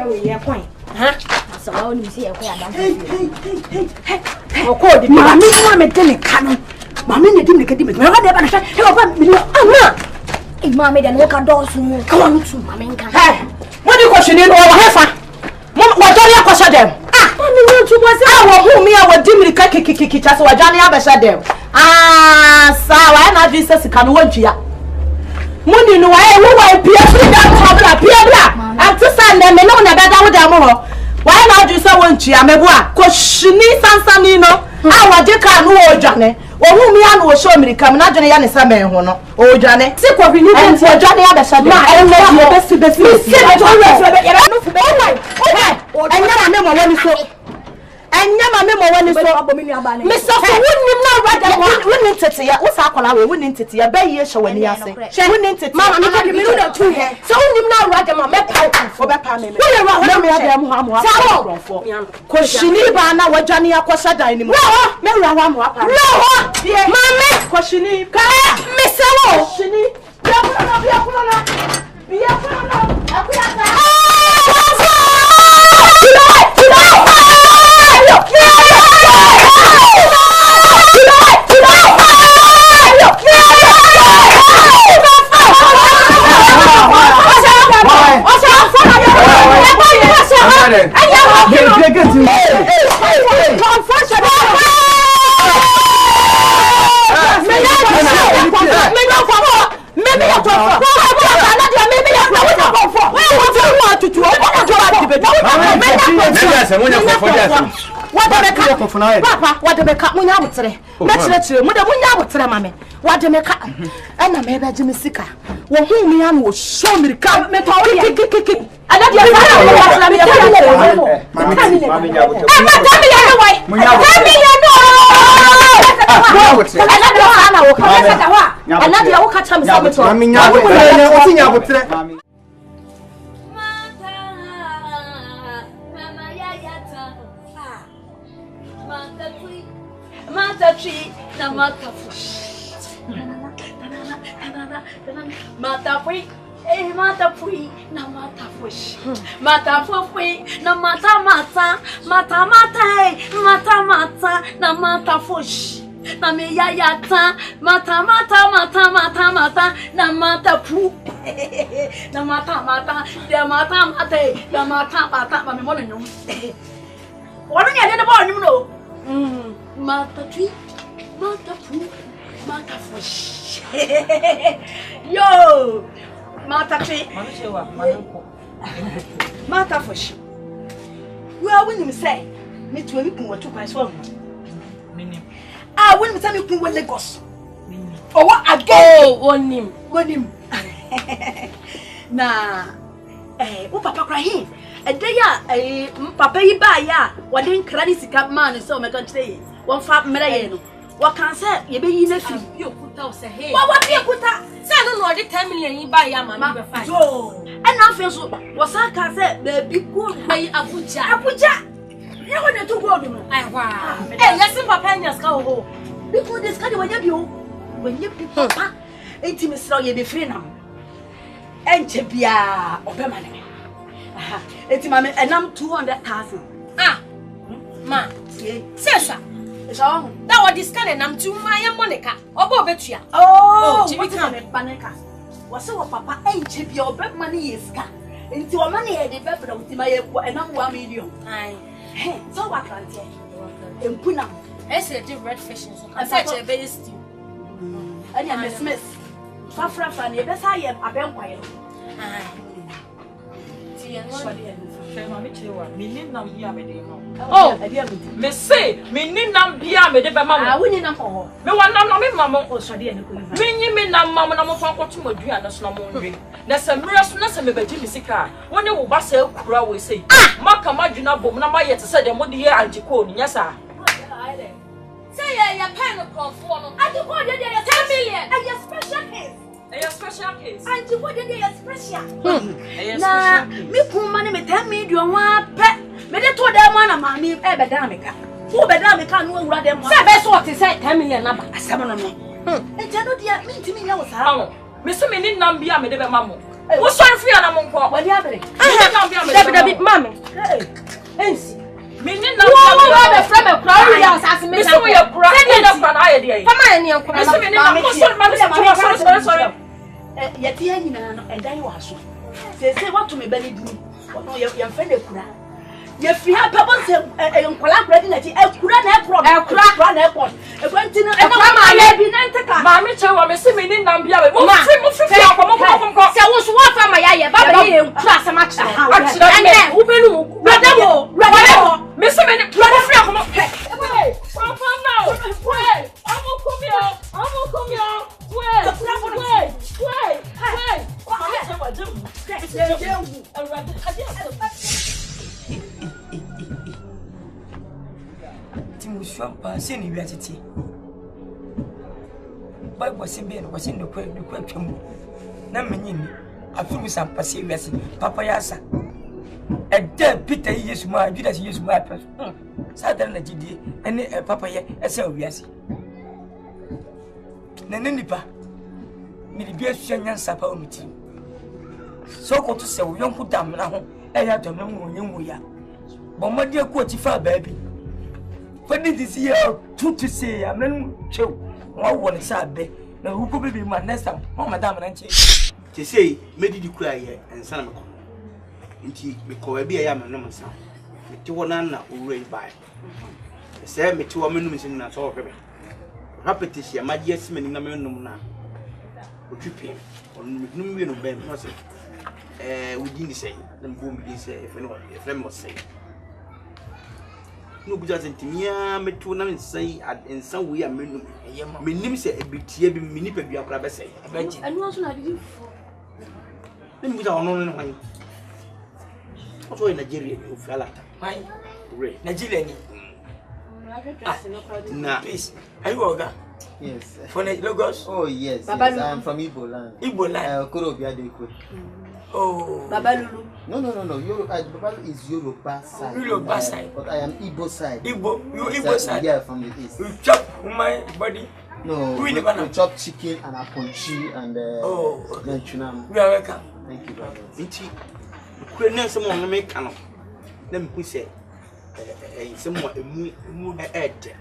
we ye kwan. So I only see a queer down. Hey. O ko di ma mi mo me tele kanu. Ma mi ne di me kedi me. Ma de ba na hwe. E ba mi ama. E ma me de no ka do so mu. Ka wan tu ma me nka. Hey. Mo di ko shini no wa hefa. Mo do ya ko sha dem. Ma mi no tu mo se awo hu mi awo di mi ka kikikiki cha so wa jani ya be sha dem. Sa wa na di se sika no wantwia. Muni no wa e wo wa pia free that tabla pia bla. Am to sand dem me no na beda wo dem ho. Why now do you say one chia meboa? Koshini sansani no. Awa de ka no odwane. Ohu mi anu o show America me na dwane ya ne same ho no. Odwane. Se ko bi ni bi odwane ya be sha de. Ma e no be besi. Se be to re be no fu be. Oh. Enya ma me mo wani so. Enya ma me mo wani so. Me so for wunnim na wada wunnim tete ya. Wo sa akola we wunnim tete ya. Be ye hwe wani ase. Wunnim tete. Mama me ko me no da tu he. So wunnim na wada ma me pa ko be pa me. Me ya mu ha mu ha. Ko shini ba na wajani ya kwasha dan ni mu. Me wura wa mu apa. Mama ko shini ka me sewo. Shini. Bia kuno na. Akuya ka. Papa, what the cat munya butre. Naturally, muda munya butre mame. What the meka? And I may be Jimmy Sika. Wo hu mi an wo show me ka me pa we kiki. And that you Mata fui na mata fush. Mata fui na mata na mata fush. Na me yayata mata na mata pu. Na mata ya mata ma me mo no. Wonu nya de bo nyum no. Mata tui mata pu mata fush. Yo Mata tree, Mata fish. Well, when you say, me to a what took my swam. I wouldn't tell you who will Lagos. Or what again? On him. Nah, oh, Papa crying. A day, Papa, you buy ya. What didn't credit cap man so my country. 1 5 million. What can say? You be in a few. You put out a hair. What you put out? Say, I don't know the 10 million you buy, Yama. So, and now feel so. Was I can say the big good by Abuja. You want to go to me? I wow. Hey, let's see Papa just go home. Before this kind of when you Papa, 80 Mr. You be free now. And Chipia, open money. It's mammy, and I'm 200,000. Ah, ma, Sessa. So, that was this kind of to my Monica. Or Betia. Oh, Jimmy Panica. Was so Papa ain't chip your bed money is got. Into a money at the bed of my and I'm 1 million. Aye. So what can I tell you? In Puna, I said red fish and such a very stew. And I'm a Smith. Fafra Fanny, best I am a vampire. Oh, me say, me need nam bia me de be mama. I win nam ho. Me wan nam me mama o sade ne ko yi. Me nyi me nam mama na mo fa kwato madua na so na mo nwe. Na se mira so na se me baji me sika. Woni wo ba sa kura we sei. Maka maduna bom na ma ye te se de mo de ye anjiko ni nya sa. Say ya pen ko fo no. Anjiko de 10 million. And your special case. A special case. And you what is special? Nah, me poor money me 10 million one pet. Me de to them one mammy e be damika. Who be damika no wura dem. Say be so what say 10 million number. Asama no. E je no dia me ntimi nya wo sa. Me so me ni nam bia me de be mamo. Wo sorry fi ana mo nko. Wani abere. Dabi mama. Ensi. Mini na wo be from a crowd ya asase me. Me so ye kura. E na kwa na aye de. Fama ye ne nkura. Me so me na mo sorry. Ye tie nyina no edan wa so. Se what to me bani dini. Ono ye mfende kura. Ye fi ha pebo se nkwala kura di na ti ekura na ekura na ekura. Ekwanti no ma ye bi na nteka. Ma me che wa me se me ni nam bia we. Mo fi akwa mo. Se wo so wa fa ma ya ye baba ye nkura se ma kire. Ene wo be nu. Radabo. Me se me ni mo fi akwa mo. Hey, papa now. Wait, I'm come here. Wait. Timusua pa se ni wiatete Bible se be no kwase no kwa twam na menyini afuru sampa se wiase papa yasa eda Peter Yesu ma Judas Yesu ma pa Satan na gidi ene papa ye ese wiase na nipa mi di bia hwɛ nyansa pa omuti so ko to se wo yonku dam na ho eya to me wo nyenwo ya bo modi aku ati fa baabi fadi disi ya to say ya men chew wo won sa be na huko bebi ma next time o madam na nche te say medi di kura ye ensa na me ko nti me ko ba bia ya me no msa me ti wona na owure bai se me ti wo me no msin na so hwebe rapetition magie asime ni na me no na otwipe on no me no be no se we didn't say them go me say if anyone if them must say no buja sentimia meto na nsai ensa we a menum menim say ebitie bi mini pa bia kra be say abaji anu aso na didi nem buja ono no hwan oso in Nigeria o fialata mai re Nigeria ni na please are you oga yes for Lagos oh yes I am from Igbo land Korobia Dekwe. Oh, Baba Lulu. No. Baba is Yoruba side. But I am Igbo side. Igbo side. Yeah, from the east. You chop my body. No, we chop chicken and aponchi and menchunam. We are welcome. Thank you very much. Inti, kwenye someone no make cano. Let me say, someone emu ed.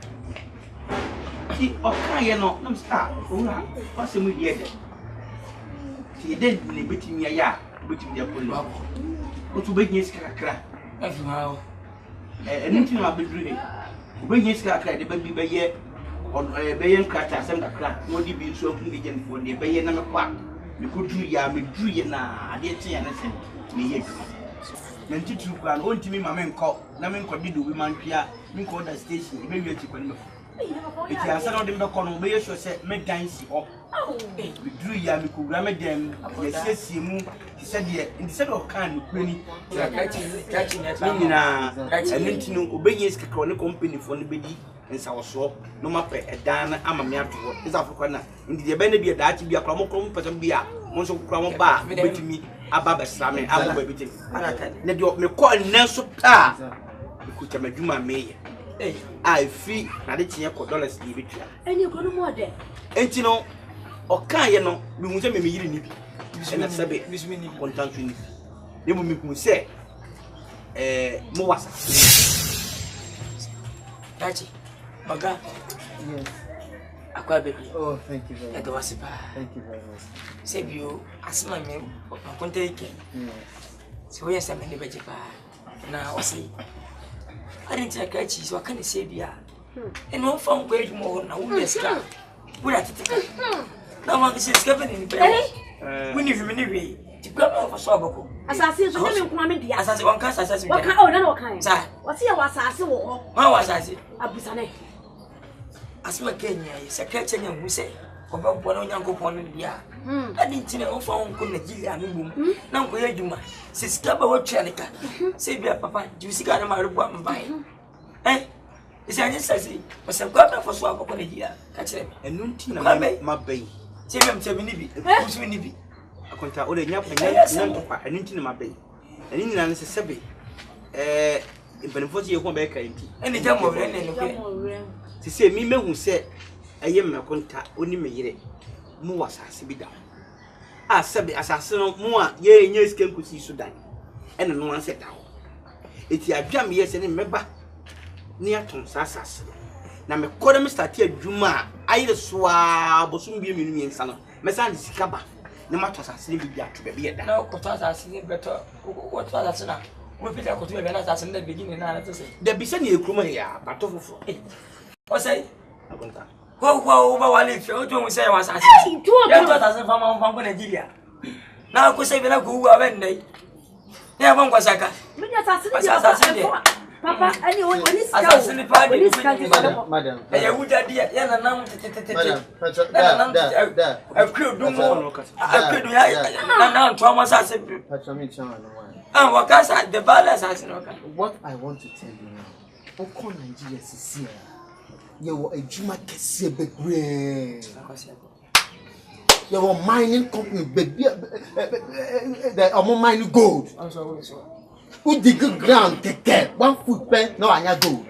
Ti Akan no, nam star. What's the mood yet? Ti den ni betimi ya. Betimi ya polo. O tu Begye skakra. Afi hawo. Enti no abedru ni. Begye skakra de babi beye on beye nkrata asem kakra. No di bi so kun de fo de beye na me kwa. Me kodu ya me dru ye na ade tie ya na sem. Me ye dru. Me ntitu kwa no ntimi ma me nko. Na me nko dido bi mantwia. Me nko da station e be wi ati kwa ni me. Eti asara de me ko no beye so se me dansi o. Me dru ya me kugura me dem yesiesie mu said instead of can kweni catching na enti no obenye skakra ne company for ne bedi nsa woso no mape edan ama me ato is afukwa na ndi de be na bi da achi bi akra mo krom person bi a mo so kura mo ba betimi aba besra me aba ba betimi ne de me ko nenso ta ku tamaduma meye I free na de tie ko dollars ni betua eni ko no mo de enti no Akan ye no me hu se me yiri ni bi na sabe bismini contant ni ne mo me hu se mo wasa Tachi Baga Yes. Akwa baby. Oh, thank you very much. Thank you very much. Save you asma me konta yake. So yes am ne beje pa na wasi arin ta kaci so kan se biya eno fa ngwe jumo na wo beska bura titika na ma se skaven ni be wini fi ni we ti gba ma fa so abako asase so ne me nko me dia asase wanka asase waka o na wakan sa wasi ya wasase wo ho ma wasase abusane asma Kenya secretary nya hu se ko ba bo na Onyankopon no dia adi ntine o fa onko Nigeria no bum na nko ye djuma se sika ba wo twanika se bia papa ju sika na ma rebo ambai isi anye sasi o se ko ba fo so akoko Nigeria ka kire enu ntina ma bai se me mte ni bi usu ni bi akonta o de nya pa enu ntina ma bai enu nyina ne se sebe benefit ye ko ba ka nti eni jamo re ne ko ti se mi mehu se eye me konta oni me yire mu wasase bi da Asabe asase no mu a ye nye sika nkusi Sudan ene no anse da ho eti adwam ye se ne meba ne aton sasase na me kore me start adwuma ayire so a bosum bi menu yensa no me san de sika ba ne ma to asase ne bi ato be ye da na ko to asase ne beto ko to asase na mo pita ko to be na asase ne Begye na to say da bi se ne ekruma ya bato fofo o say akonta Wow, wale fi o to say was asase ya to asase fama ko Nigeria na ko say be na ko wa ben dai ya ban kwa saka me ya asase ne papa ani woni sika asase ne pa de Madam. ya wuja dia ya na nam tete Madam. da akredu mo akredu ya na to ma asase wakasa the balance asase no kan. What I want to tell you now, Oko Nigeria is here. You a juma kese bebre. You were mining company Begye. They are mining gold. Who dig ground take 1 foot pen no anya gold.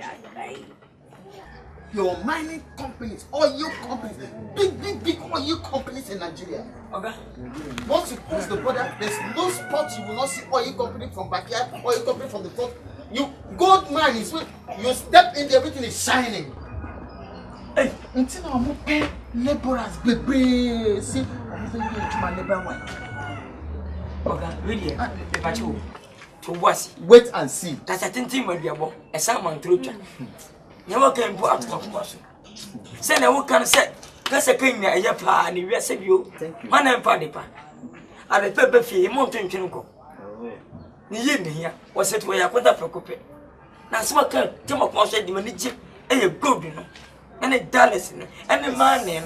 Your mining companies, oil companies, big oil companies in Nigeria. Okay. Once you cross the border, there's no spot you will not see oil company from backyard, oil company from the front. You gold mine is when you step in, everything is shining. Hey, until I'm okay, laborers, baby, see, I'm going to my labor one. Okay, really? Pacho, to what? Wait and see. That's a thing with your boy. A salmon through. Never came to out of Boston. Send a work and say, that's a king, a yapa, and you save you. My name, Padipa. And a pepper fee, mountain chinko. The evening here was set where I put up a copy. Now, smoke, Tim of Moshe, the manager, and a good, you know, and a dollars, and a money.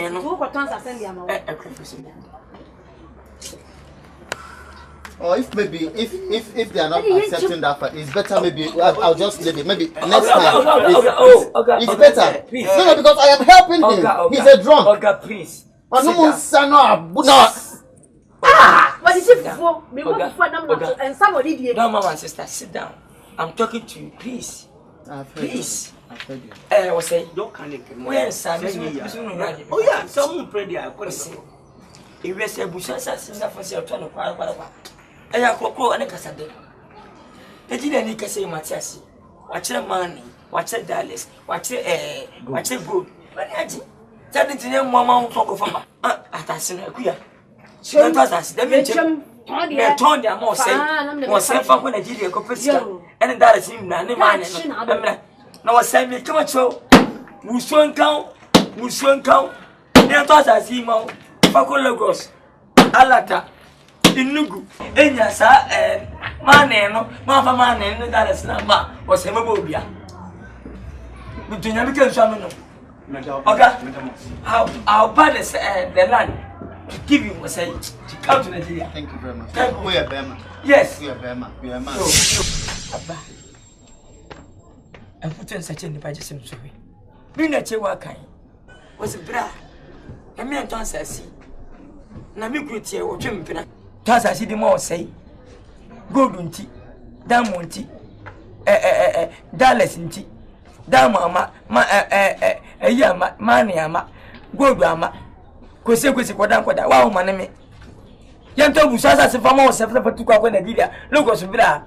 Who got tons send the amount? Or if maybe if they are not accepting that part, it's better maybe I'll just leave it. Maybe next time it's better. No, because I am helping him. He's a drunk. Okay, please. What is it for? Me want for them and somebody did. No, mama and sister, sit down. I'm talking to you, please. Please. I've heard you. Was say, don't panic. Where Sam? Oh yeah, someone pray there. If we say Bushasa, sister for sale, turn I have Coco and a Cassade. I didn't need to say Matiasi. Watch your money, watch your dollars, watch your good. But I did. Tell it to them, Mamma, talk of at us in a queer. She was us, the mention. I told them more say, was sent from Nigeria, Copesca, and that is him, and now send me come at show. We soon count, near to us as he mount, Paco Logos, Alata. Inugu enya sa mane no mafa mane no dollars na ma was him obia mutunya mi kan swam no oga how bad is the land to give you say to come to Nigeria. Thank you very much. We are Bema. Yes, we are Bema. Abba and put in such a device so sorry bring a chewa kan was bra and me and John says na mi greet here o twempena Tasa see the more say gold unti, diamond dollars unti, dama money ama, gold ama, kwese kwada, wow maneme. Yanto busasa se fama o sefa for tukwa kwa Nigeria, logo so bra.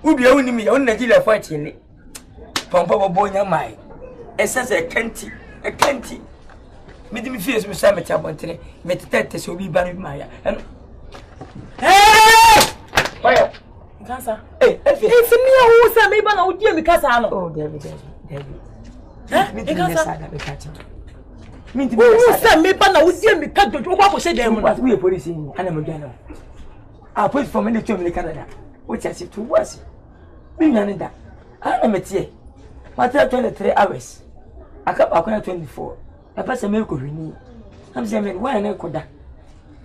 Ubi ya uni mi ya uni Nigeria for chile. Pampa bonya mai. Essence a kenti. Midi mi fie so sa me tabontere, me tete so bi banu maya. Hey! Fire. Cancer. Hey, it's me who say me bana odi mi kasa no. Oh, David. Me cancer. Me who say me bana odi mi ka dojo kwa ko she dem no. We police in ana mo gana. Ah, police from the to Canada. What you say to was? Me nyan da. Ana metie. Matter 23 hours. Akwa 24. I pass me ko hwini. I'm saying why na koda.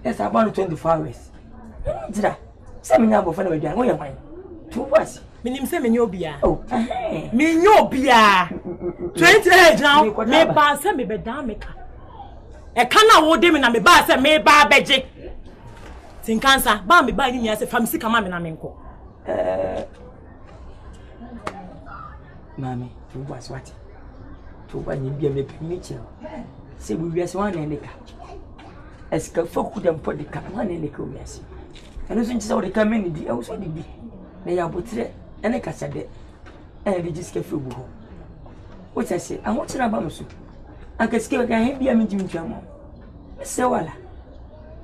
Yes, about 24 hours. Dira. Say me nyabo fa na wadwan. Wo ye hwan? To was. Minim say me nyobia. Oh. Me nyobia. 28 now. Me ba say me be dan me ka. E kana wo de me na me ba say me ba beje. Tin cancer. Ba me ba ni mi ase famisi kama me na me nko. Mami, to was what? To wa ni bia me permission. Say we wiase wan na nika. esika foku dem podika wan ne ka owiase eno so nchisa wo de ka meni di e wo so de bi na ya botre ene kasade e register fi bu ho wo tese aho tira ba mso anka sike ga he bia me jimi twamo se wala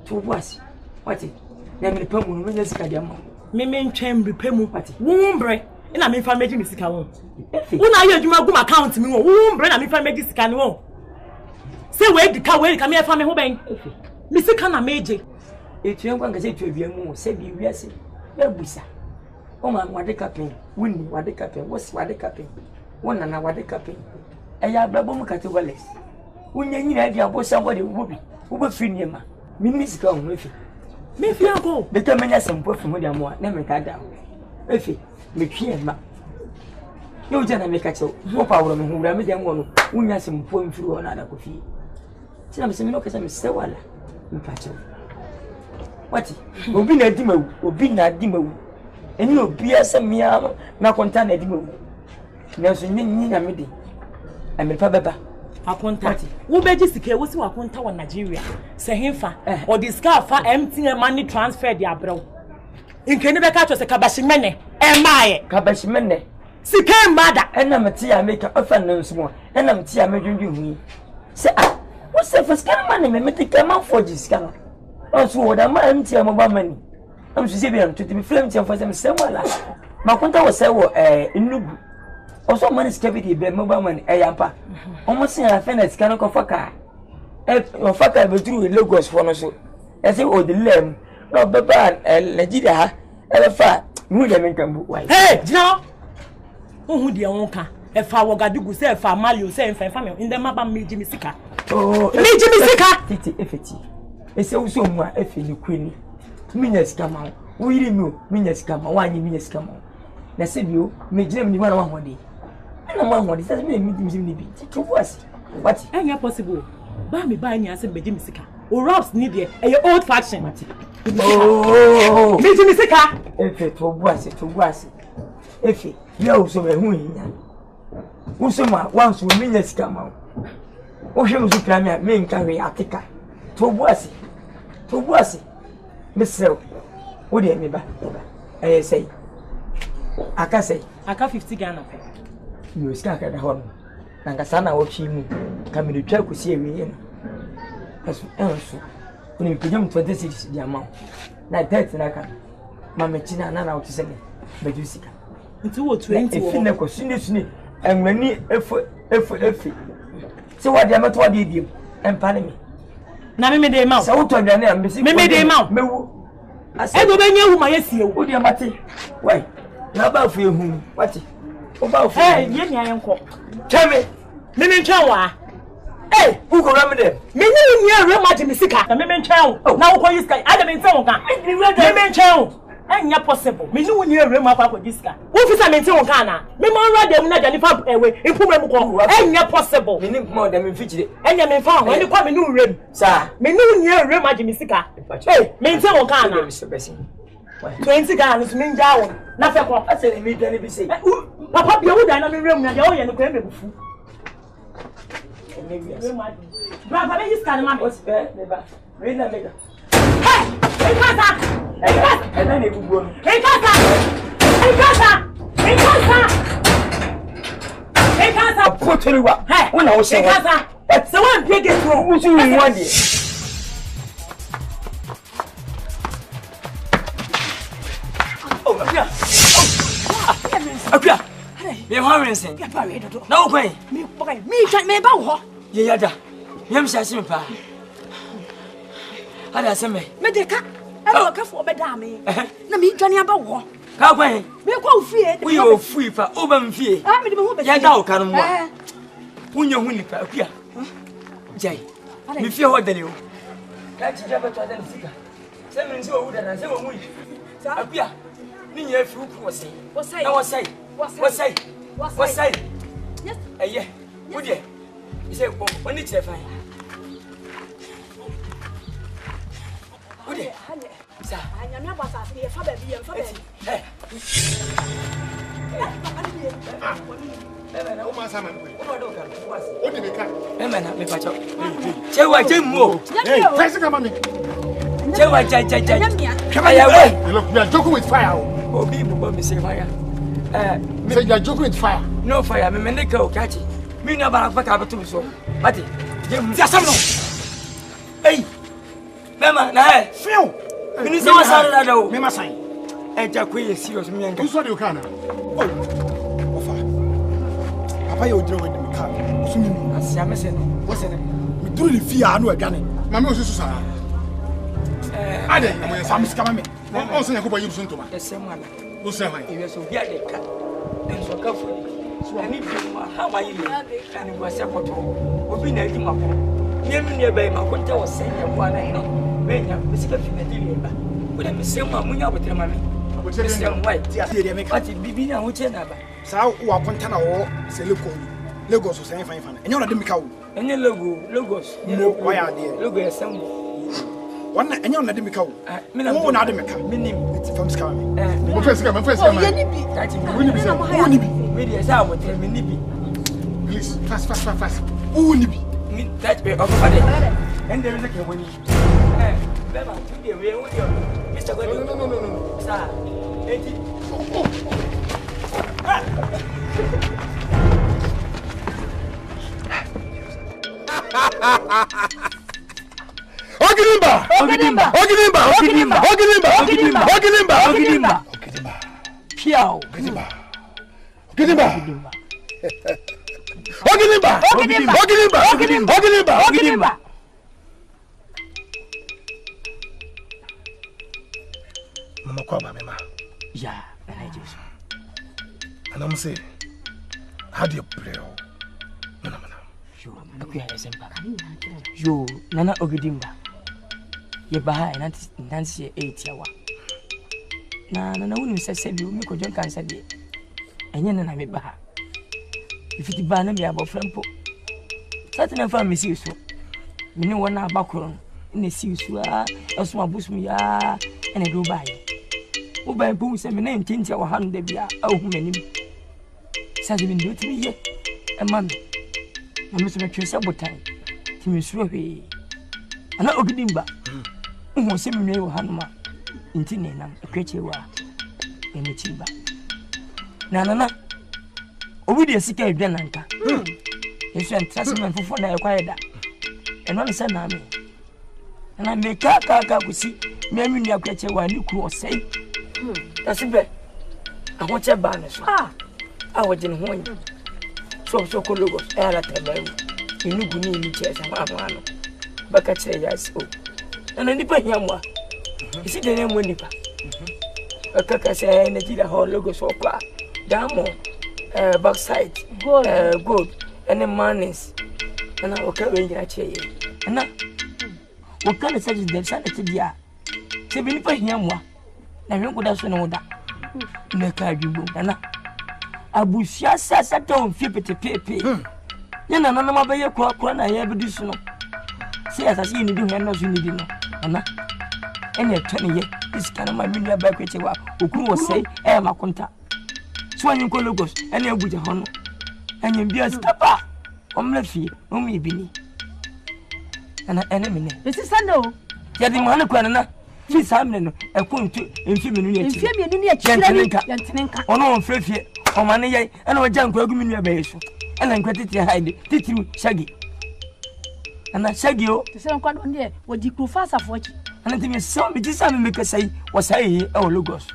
to buasi wati na me pamu no me sika dia mo me ntwem repemu wati wumbre ina me fa meji sika won una ye adwuma gum account mi won wumbre na me fa meji sika ni won se we dika me fa me ho ben me sika na meje etuen kwa ngase etwe mu se bi wiase ya busa o ma wade kapin wuni wade kapin wosi wade kapin wona na wade kapin eya brabo mu categories wunya nyina dia bosa body wobi wo fi niema minisika ho efi me fi ago de ka menya sempo fi ho dia mo na me ka da efi me twie ma yo jana me ka chew wo pa woro me hu bra me dia ngo no wunya sempo mfiri ho na da ko fi tina me se me no ka se me se wala me pa chew wati obi na di mawu eni obi asamia na konta na di mawu na so nyi na me di amefa beba akonta wo beji sika wo si wakonta wa Nigeria se hemfa o diska fa MTN money transfer di abrew nkene be ka to se kabashimene maaye kabashimene sika mbada ena meti ya make ofa no nsumo ena meti ya medwundwu hu se wo se fa sika man me meti kama for diska no also what am I MTN mobile money am so se bi am to be film MTN for them se wala makonta wo se wo enugu also money security be mobile money yampa almost in a finance can go faka faka be through Lagos for no so I say o the lem no baba Nigeria ha e fa mu de men kan bu why hey jina ohun de won kan e fa wogadugu se e fa malio se en fa me in dem aba meji misika oh meji misika titi efeti e se uso mu a efe ni kwani minya sika ma wo yiri mi o minya sika ma wa anyi minya sika ma na se bi o mejina mi ni wana wa hode na ma hode se me mi bi to was what enya possible ba me ba anya se beji misika o raps ni de e old fashion oh meji misika efe to was efe ya uso me hu yin uso ma once we minya sika ma o hwe uso kra me nka we atika to was Mr. What do you mean? I say, aka 50 Ghana. You scared at home. Nangasana watch him come to try to see me. As answer, when you become 26 the amount. Like that, Naka. Mamma China, and out to send me. But you see, into 20 if you never seen this, and when you effort. So what the amount what did you and pardon me? Na me dey ma so to dwane am bisi me dey ma mewu e go benye hu ma yesie wo dey mate wai na ba fu ehu mate o ba fu ye ni ayenko teme me ntwa wa who go ram dem me ni awre ma jimi sika na me ntwa na wo ko yisika ada me ntwa wo ka me ntwa enya possible me ni awre ma kwa yisika wo fisa me ntwa wo ka na me ma nra dem na jani fa ewe impuma mu ko enya possible me ni mo dem mfichire enya me fa ho ni kwa me ni urem sa me ni awre ma jimi sika me ntwa wo ka na 20 Ghana so me nja wo na fe ko ase mi dane bi sei papa bia wo dan na me urem na de wo ye no ko e mebufu Brava, vem esse cara, mami. Vem na mega. Hey! Vem casa! Vem casa! É da nego bom. Vem casa! Vem casa! Vem casa! Vem casa! Potiriwa. Hey! Una o Vem casa! Se one big is wrong, who's you in one day? Oh, Apia. Apia. Me Harrison. No way. Me ba wo. Ye yada. Yam shasi me pa. Ada se me. Me de ka. E wo ka fo be da me. Na me dwane aba wo. Ka kwen. Me kwa fie. We o fui pa. O ba mfie. Me de me ho be. Ya da o ka no mo. Wunye hu ni pa Apia. Jai. Me fie ho dale o. Ka ti jaba to dale sika. Se me nsi o wu da na se wo mu. Apia. Ni nya fi ku wo sei. Na wo sei. What say? Yes. Yeah. Would you? You say, when did you find? Would you? Sir, I am not about to be a father. O ma sama me. O de me ka. Na me pacho. Chewa chemo. Hey, first come on me. Chewa chai. Come on. Look, you are joking with fire. Obi bo me say fire. Say you are joking with fire. No fire, me meneka o kachi. Me no bara fa ka beto so. Mate. Dia sam no. Hey. Mema na he. Feel. Me say wa sare da do. Me ma sign. Eja ko ye serious me enka. You saw the car now. Oh. Ofa. Papa you dey with me car. Sumi mi. Asia me say no. Wo say no. Me duru the fear anu adwane. Mama o susu sa. Ade, mo yesa miska me. On say yakobo yiru sunto ma. Esem ala. Wo say hwan? Iwe so bia de ka. Enso ka fo. So ani bi ma ha wa yi. Ani wo se poto. Obi na edi ma ko. Nyemi ne be ma ko nte wo se ye kwa na ene. Be nya misika fi na dili ba. Wo de mesem ma munya botre ma me. Mesem wai. Ti ase de me ka. Ati bibi na wo che na ba. Sa wo akonta na wo se Lagos so say fan. Enyo na de me ka wo. Enye Lagos. No, why are they? Logo esem. Wana enyo na de me ka wo. Me na wo na de me ka. Minim. Ti fam ska me. Me Mo fes ka me. ye ni bi. Kati Wo ni bi se. Wo ni bi. Me de sa botre me ni bi. Please, fast. Wo ni bi. Me that be of father. And there is a kewani. Beba, today we are Mr. Godin. No. Sir, Eddie. Ogidimba. Piao. Ogidimba. Mama kwa ba me ma. Yeah, I just. And I'm say, how do you pray? Mana. Yo, akuya esempa. Yo, nana Ogidimba. Ye baha nansi 8 yawa. Na wonu se sebi o mi ko jon kan sebi. Enye na me baha. Ifiti ba na me aboframpo. Satina fa me si so. Me ni wona abakoro na si so a eso abusum ya ene do bae. Wo ba mpo se me na ntintia wa hanu da bia ahu manim. Saje me ndo timi ye. Ema me. Na me so me twese botan. Timi suro hwe. Ana Ogidimba. Wo se me no hanu ma. Nti ne nam ekwechewa. Ene chiba. Na. Obi de sika edwa nanka. Yesu entrasement fofo na ekwayeda. Eno ne se na me. Na me ka kusi me aminu akwechewa ni ku osei. Tasibe. Ahoche ba ne so. Awoje ne ho nyi. So ko logo era tabaru. Inugu ni ni chesa ma ano. Baka chire yasi o. Na nipa hiamwa. Isi de ne mo nipa. Akaka se na jira ho logo so kwa. Damo backside gold and manis and okay we gira cheye na o kan se de sa de dia se bi ni pa hiamwa na hwen ko da so no da na ka adwugo na abusia sasa ton fie petepepe yana na ma baye kwa na ya bi di so no se asase ni di hwen no so ni di no na ene tone ye iskana ma minua ba kwechewa okuru wo sei makonta so anyi ko Lagos ene abuja hono anyi bia stapa omla fie omi bini ana ene mene esi sando ya di mane kwa na fi samne no ekontu emfi menu ya chi emfi menu ni ya chi yantenenka ono on frefie o mane ye ene oja nkwa gu menu ba yeso ene nkwa titi haide titi shagi ana shagi o te se nkwa no de wodi kru fasa fochi ana timi so mi ti sami me kasai wasai e Lagos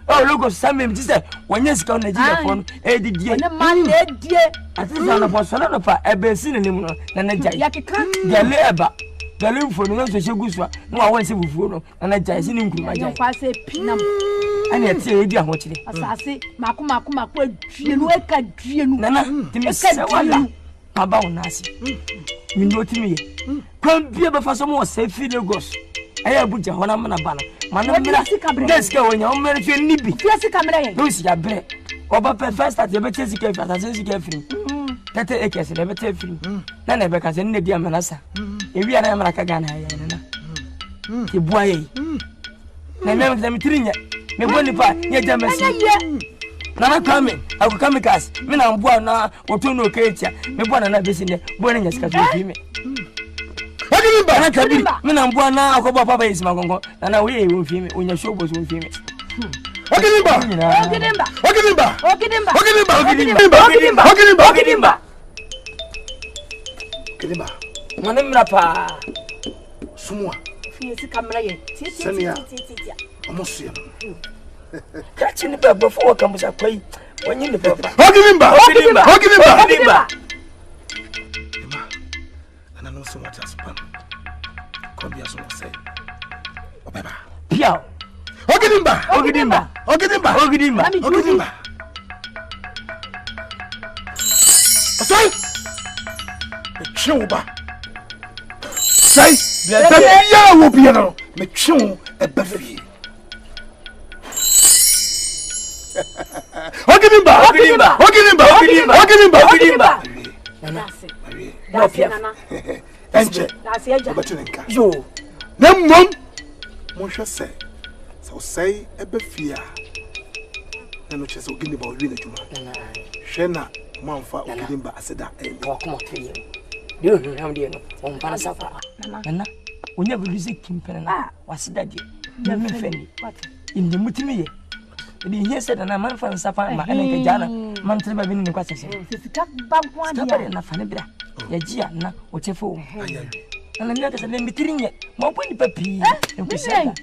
Lagos sami mi ti se wonye sika na Nigeria fon e di die na man e die atisa na bosono no pa e be si ne nim no na na jai yakeka gale eba gale mfo no so shegusua no wa wonse bufuo no na na jai si ne nkuruma jai kwa se pinam ana ti e di aho kire asase mako adwie no eka dwie no na timi se wala baba wonasi mi ndo timi ye kwa bia be fa so mo se fi Lagos aya abuja hona mana bana mana mira deska wonya o mere fe nibi fiasi kamera ye no si ya bre oba pe first at be chesi ke fata sensi ke free tete ekese le bete free na na be ka se ne dia manasa ewi ana mara ka gana ya na ti buaye na me me tirinya me boni pa ye jamasi Nana coming. I will come cast. Me na mboa na otono ketia. Me bua na besi ne. Bua na nyasika fi me. Ogimba Na kabi. Me na mboa na akoba papa yesi magongo. Na we wo fi me. Onya shobo so fi me. Ogimba. Mwana mrapa. Sumwa. Fiesi kamera ye. Senia. Amosia. Kachi ni baba fo kambusa kwai. Wanyi ni baba. Ogimba. Ema. Ana no so much as pan. Come here so say. Obeba. Piao. Ogimba. Asai. Mechuba. Sai. Ya wo bia no. Mechu e bafie. Ogimba. Na pia. Enche. That's eja. Obetunenka. Yo. Na mom. Mo hwe se. So say e bafie a. Na no chese Ogimba wi na juma. Hwe na manfa Ogimba aseda e. Wakoma tiri. Dio no no on para safa. Nana. Onya beluze kimpere na. Wasida die. Na me fani. Inde mutimi ye. Edi ihe said na manfa nsafa ma ene ke jana. Man treba bi ni kwasese. Sika banko andi. Stapere na fane bra. Ya jia na ochefo. Nana mi aka se le mitirinye. Mo bo ni papi. Enkusia.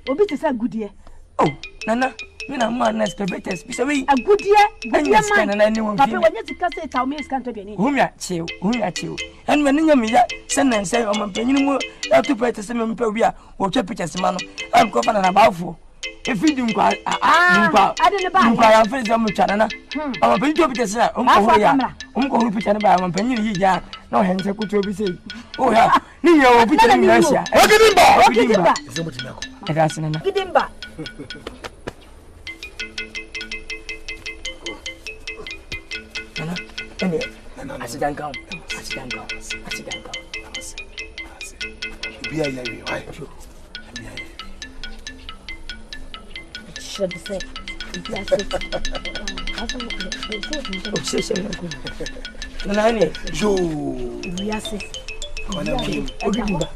Obi te sa gudie. Oh, Nana. Me na ma na spectators bi se we Agudie man. Na ni won fi. Papa wanya sika se taw me sika to bi ni. Humya chew. En me nya me ya senen say o man panyin mu ya to pete se me mpa wi a wo twa pictures ma no. Am ko fa na baafo. E feed nkwa nkwa ya fe se mu twa na. O man panyin to pictures na o ko ya. O ko hu picture na ba man panyin yi ja na o hense ko to bi se. Oh ya, ni ya o picture ni na sia. Ogidimba. Ese mo timako. E da sinana. Ogidimba. Nana, ene. Nana. Asidanka. Bia ya wi. Why? Should say. Obsession. Nana ene. Jo. Biase. Ogimba.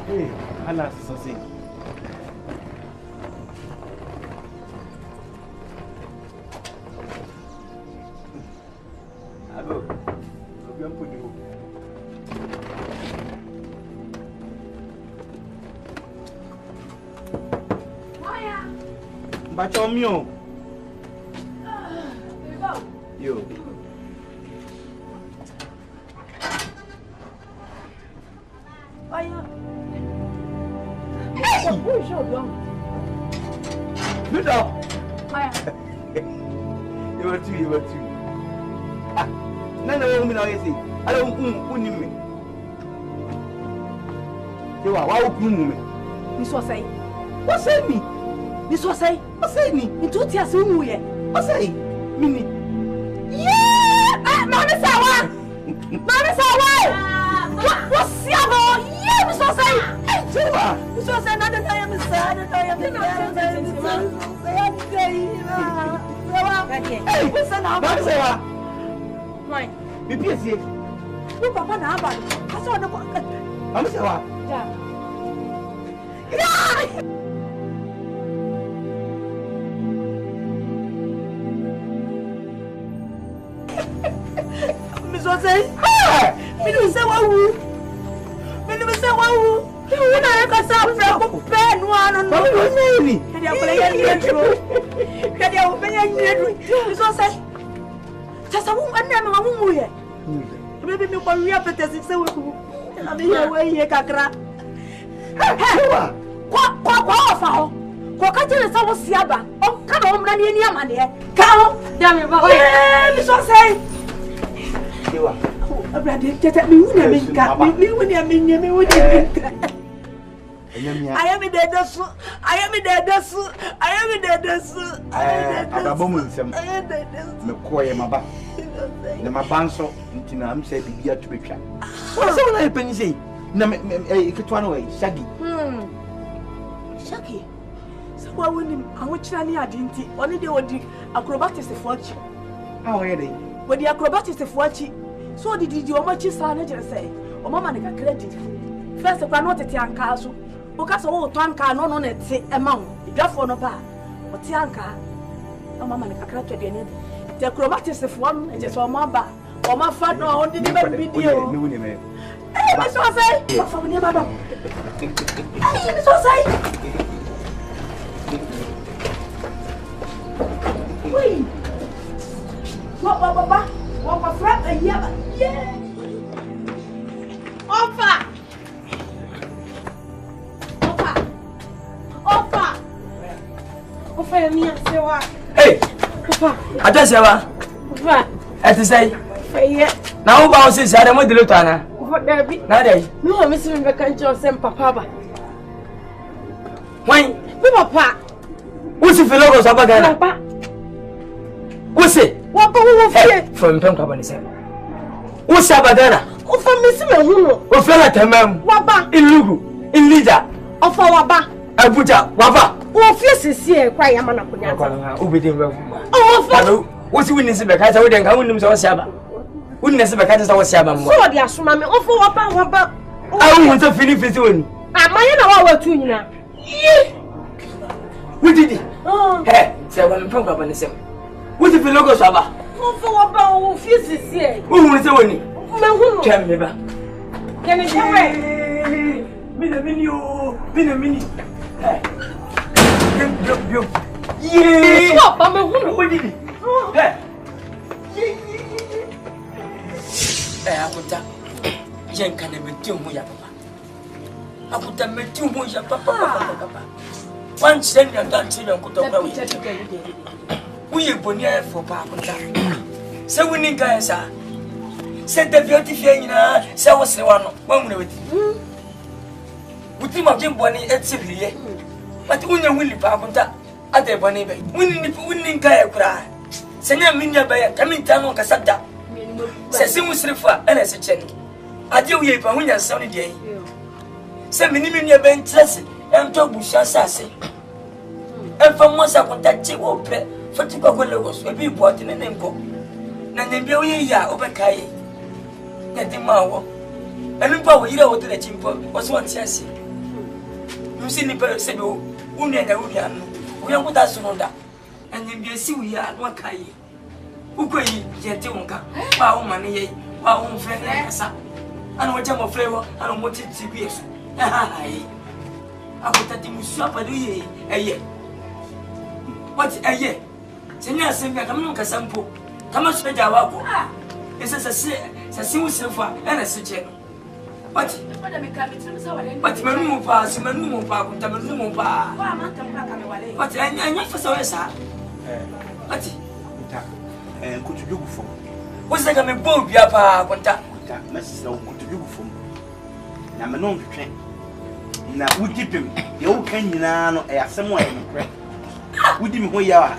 Hey, Allah Sase. Alo, bien pour nous. Moya. Bacho mio. Yo. Oya. Who is your dog? You know. Oya. You were two. Ah, none of them now say, I don't me. You are why me. This was say. What say me? This was say. What say me? Into tears who ye? What say? Mini. Yeah! Ah, Mama Sawa! Mama Sawa! What's your yeah, Miss Osei? Hey, Juba! Miss Osei, another time is sad, and I am the Hey, listen now, Mama Sawa. Why? Me PSC. You papa na abali. I saw the Mama Sawa. Yeah. Miss Osei? Me don't say what you. Me don't say what you. You na ka sa from pen one no. Me. Dia play ya intro. Dia o ben ya intro. Miss Osei. Just a woman and a woman. Maybe me one real petty so I'm here way here, Kakra. What? What can you say? Siaba? Oh, come on, Nanny, and Yaman here. Come, damn it, but so say. You are. I read it at me when I mean, you would. I am a dead. I am a dead. I am a dead. I am a woman. McCoy, my back. The Mabanso, I'm saying, be to be trapped. What's all I can say? No, Shaggy. Shaggy. So, why wouldn't I watch any identity? Only they would do acrobatics for you. How are they? When the acrobatics for you. So, did you much son just say? Or Mamma credit? First of all, not a Tian Castle. Because all Tanka no on it, amount. Just for no bar. Or Tianka. No Mamma credit. The acrobatics of one and just for my bar. Or my father on the video. Hey, Miss Osei! What's up, Mama? Hey, Miss Osei! Wait! What, Frank and Yaba? Yeah! Offer! Offer me and say what? Hey! I just say what? At the say? Now, bounces, I don't want to look at her. Nade. No, Mr. Becanjo sent Papa. Why? Papa. What's the fellow of Abagana? What's it? What from Company? What's Abagana? Oh, from Miss Mahuno. Oh, fella, Tamam. Waba. In Lugu. In Lida. Of our Waba. Abuja. Waba. Oh, fierce here, cry a man of Obedient. Oh, what's the witness of the cat? I wouldn't come with him to Saba. Wouldn't necessarily catch us Saba. So, the Asumami, oh, for Waba. I want to finish it soon. I'm my own 2 now. What did he? Oh, hey, say one from Company. What if the logo Saba? Oh, for Waba, fierce here. Who will say when you tell me back? Can it away? Been a mini. Hey, yeah, I'm a woman. What did he? Hey, I put that. Jen can never do my papa. I put that make too much papa. One send your dance in your cutter. We are bonnier for papa. So we need guys, sir. Said the beautiful, so was the one with you. With him of Jim Bonnie at Sibily. But when you will papa at the bonnie, winning guy cry. Send a minia by a coming down on Casata. Says him with Rifa and as a chen. I do ye for when you're sunny day. Send me in your bench, and talk with Sassy. And from once I want that chip or play for typical logos will be bought in a name book. Nanebia ya over Kai. Netimawa. And in power, you know what the chimpo was once sassy. You see the said, Union, we are with us on that. And then you see we are what Kai. Ukoi, Jetunka, our money, our own friend, and what time of flavor, and what it is. I put that in shop a year. What a year? Senior Singer, come on, Casampo. Come on, spend our book. This is a single sofa and a sitting. But Manu pass, Manu Park, Manu Park. But I need for so, sir. What? And could you do for? What's that coming boat? Yapa, contact. Mrs. Could you do for? Now, my own train. Now, we keep him. You can know somewhere in the press. We didn't where you are.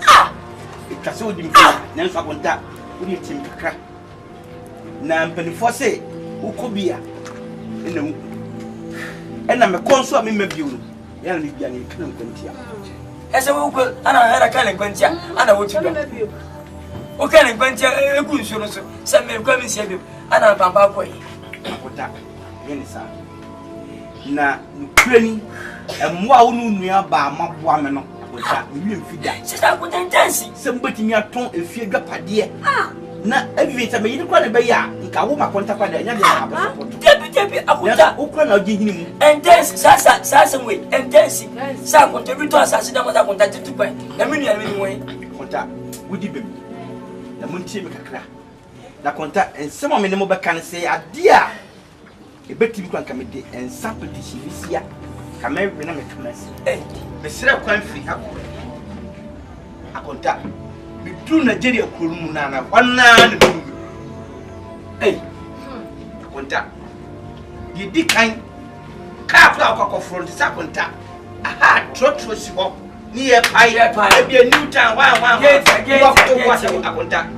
It was so dim. Then for contact. We need him to crack. Now, Penny Fosse, who could be a. And I'm a consort, me, maybe you. Young Libyan, couldn't continue. As a woman, and I had a kind of quentia, and I would you. Okay, and quentia a good insurance. Some may come and say, and I'm Papa Boy. Na training and wow near by my woman with that million figure. Says I wouldn't dance. Somebody near tongue and figure padia. Ah, not every time you can't obey ya. You can't walk on top of the Debbie, I would have opened or give him and dance Sassan way and dancing. Some want to return Sassan was I wanted to buy. The million way. What up? Would you be the moon team? da contact and some of me no can say a dear. A bet you can come in and sample the Shivisia. Come every name to us. Eh, the syrup can free up. A contact. We do Nigeria Kurunana, one man. Eh, contact. You did kind. Carp out from the Saponta. Aha, trotros walk near Pie, be a new town. One, get a contact.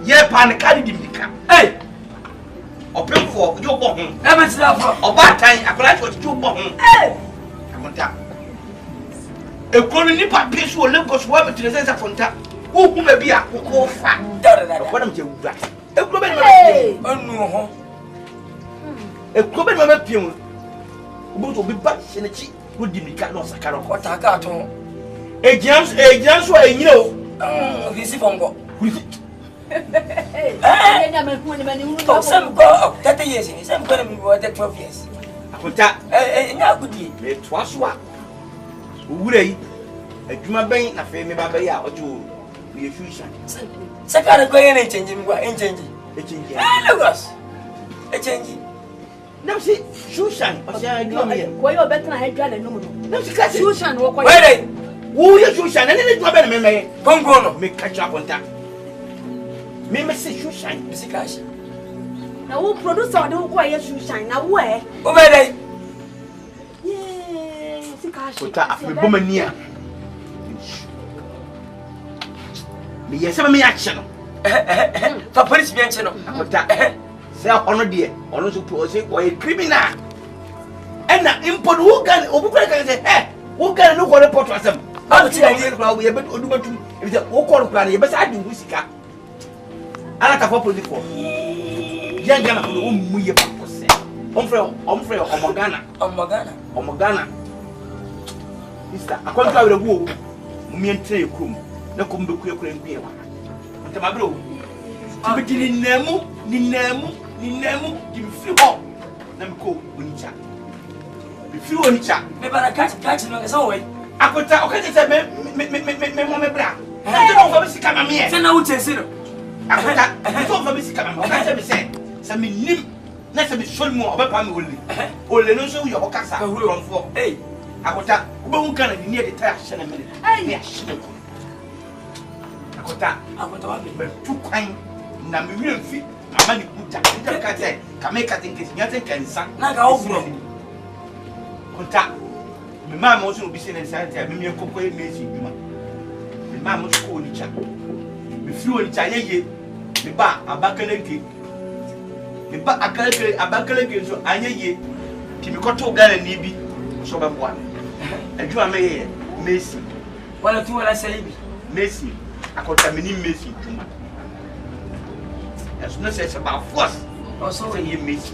Ye pan carried him. Hey! Open for your bottom. Ever slap or bad time. I collect what you bottom. Hey! I want that. A colony piece will look us well to the sense of contact. Who may be a cocoa fat? What am you that? A global a global pion. Both will be back in the cheek. Would you make no sakaro? What I got on? A jams, why you know. This is from God. Some go 30 years in some going to be more than 12 years. I put that a good deed. It was what? Would I? A human being, a family babaya or two. Be a fusion. Sakara going and changing what ain't changing. A changing. Look us. A changing. Now see, Shushan, why you're better than I had a no. No, Shushan, why? Who is Shushan? And then it's not me. Pongo, make catch up on that. Me say Shushan, Mr. Cash. Now, who produce or don't quiet Shushan? Now, where? Over there. Yea, Mr. Cash, a woman near. Me, yes, I'm a action. For police mention of that. Say, honor dear, honor to proceed or a criminal. And now, import who can say, hey, who can look for the portrait? I'll see how we are able to do it. If the Okon plan, but I do Wissika. I like a couple of people. Young Ghana, whom we are say. Omfrey, Omagana. Mister, I can't tell the woo. Me and Trey Crum. No come to quick and beer. But my bro. I'm beginning Nemu, you feel up. Namco, Wincha. If you want chat, maybe I catch no as always. I could tell, okay, say, me, bra. I don't know if come here. Send out a zero. I don't know if come. I say, some nim, not a bit show more about family. Only no show your Ocasa, who run for. Hey, I got that bone can near the trash in a minute. Yes, I got that. Too kind. Namirian feet. Mamma, can make a thing is nothing can sound like our own. Contact. My mamma also be seen inside there. Maybe a cocoa amazing human. The mamma school each other. We flew in China, the bar, a bacalaki. The bar, a bacalaki, so I ye. Timikoto Ghana Nibi, so about one. And you are Macy. One or two, I say, Macy. I contaminate Macy. As soon as it's about force, also when you miss,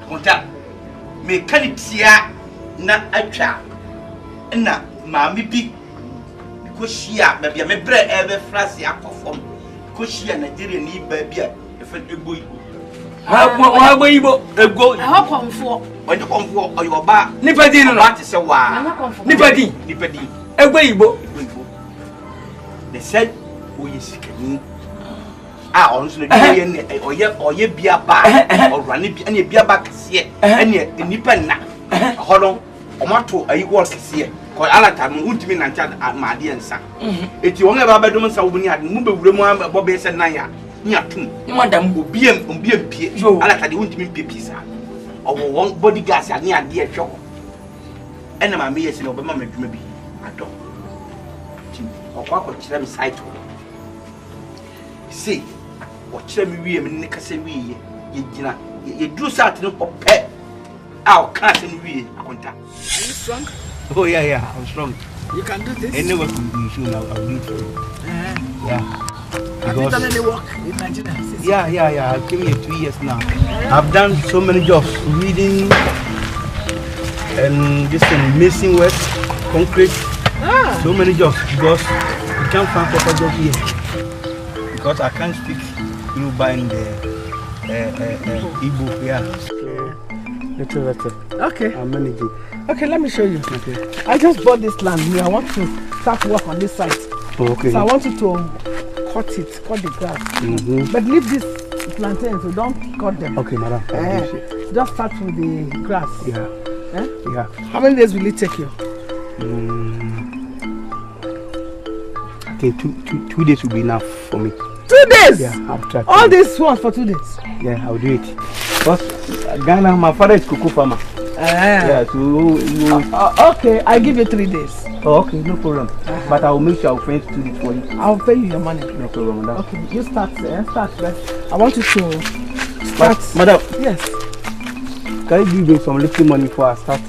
contact. Make Canitia not a child. And now, Mammy Big, because she are maybe a bread ever flashy up perform. Because she and Nigerian need baby, if a boy. How will you go? How come for? When you come for your bar, Nipadi, not to say why. Nipadi, a way book. They said, who is sick? Ah, honestly, or ye be a bar or run it any beer back here, and yet independent. Hold on, or mato, a work here. Call Alata, won't mean and at my dear son. If you only have a bedroom, so when you had moved room, Bobby said, Naya, near two, Madame will be a P. So Alata won't mean pizza. Or one body gas at near dear show. And my meals in Obama maybe. I don't. Or what them side to see. Watch me, we say we, you do something of pet. Our cat and we are contact. Are you strong? Oh, yeah, I'm strong. You can do this? Anyway, I'll do it. Yeah. Have you done any work in Nigeria? Yeah. I've been here 2 years now. I've done so many jobs, reading and this thing, missing work, concrete. So many jobs because we can't find proper job here. Because I can't speak through buying the e-book, yeah. Little. Okay. I'm managing. Okay, let me show you. Okay. I just bought this land here. I want to start work on this site. Okay. So I want you to cut it, cut the grass. But leave these plantains, so don't cut them. Okay, madam. Just start with the grass. Yeah. Yeah. How many days will it take you? I think two days will be enough for me. 2 days? Yeah, I'll try. All these ones for 2 days? Yeah, I'll do it. Because Ghana, my father is cocoa farmer. Yeah, so okay, I'll give you 3 days. Oh, okay, no problem. But I will make sure I'll finish 2 days for you. I'll pay you your money. No problem, madam. Okay, you start first. I want you to start. Madam. Yes. Can you give me some little money for a start?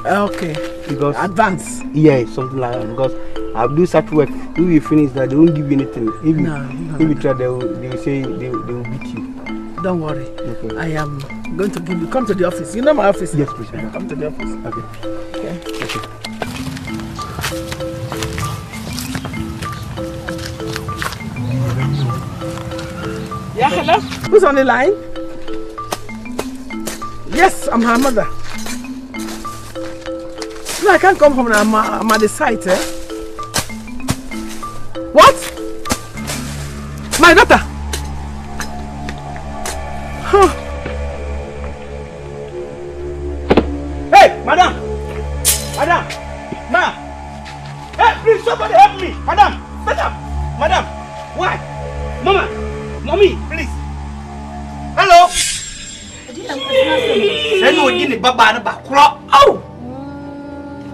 Okay. Because advance. Yeah, something like that. Because I'll do such work. If you finish that, they won't give you anything. If you try, they will say they will beat you. Don't worry. Okay. I am going to give you. Come to the office. You know my office? Yes, please. Come to the office. Okay. Okay. Yeah, hello? Who's on the line? Yes, I'm her mother. No, I can't come home now. I'm at the site, eh? What? My daughter? Huh. Hey, madam! Madam! Ma! Hey, please, somebody help me! Madam! Madam! Why? Mama! Mommy, please! Hello! Send you in the baba and back. Oh!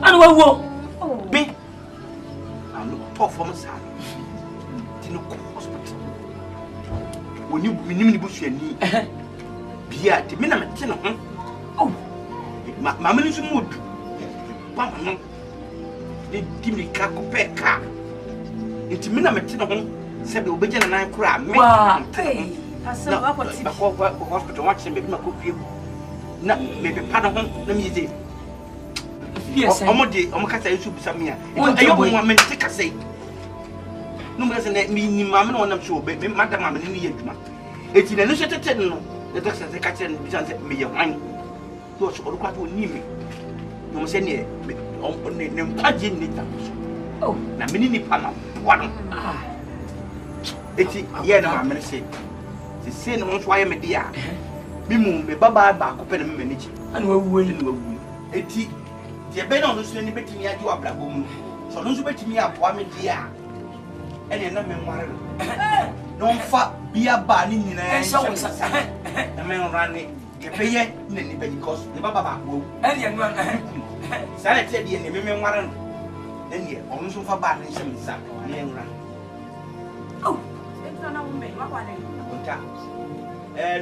And what? Me? I'm not tough for my son. Hospital. When you minimum bush your knee, be at the minimum. Oh, Mamma is mood. Papa, they give me car. It's minimum. Said the Begye and I cry. Wow, hey, I said, hospital watching maybe my cookie. Not maybe pardon, let me say. Yes, I'm Omacata, you should be some here. I don't want me to take a say. No more than me, Mamma, on them show, but Madame Mamma in the end. It's in a new set of 10. The doctor said, catch and me your wine. You also quite will need me. You must send me on the Pagin. Oh, now, mini Panama. One. It's yeah, I'm going to say. The same ones why I'm a dear. Bimu, me baba back open a minute. And we're willing. It's the bed on the swing betting me at you a black woman. So don't bet me up 1 dear. And you're not memoir. Don't fat be a banning in a song. The man running. You pay it because the baba will. And you're not. Sanity and the memoir. Then you're almost for bad and some sack. Oh.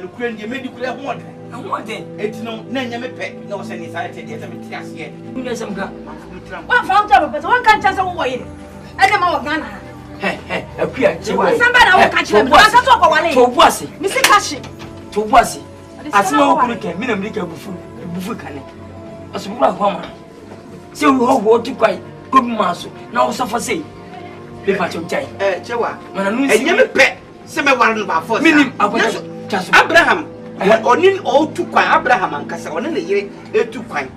Look, you made you clear more. And what then? It's no name, no sense. I said, yes, I'm yet. You know some gun. One found trouble, but one can't just away. And I'm all Ghana. Hey, appear. Somebody will catch him. I can't talk about it. For Bossy, Mr. Cashi. For Bossy. As no one can mean a little buffoon. As a woman. So we all want to quite good master. Now suffer say. If I should tell Chewa, when I never pet, some one about 4 minutes. Abraham, only all 2 quine, Abraham and Cassa, on a year, 2 quine.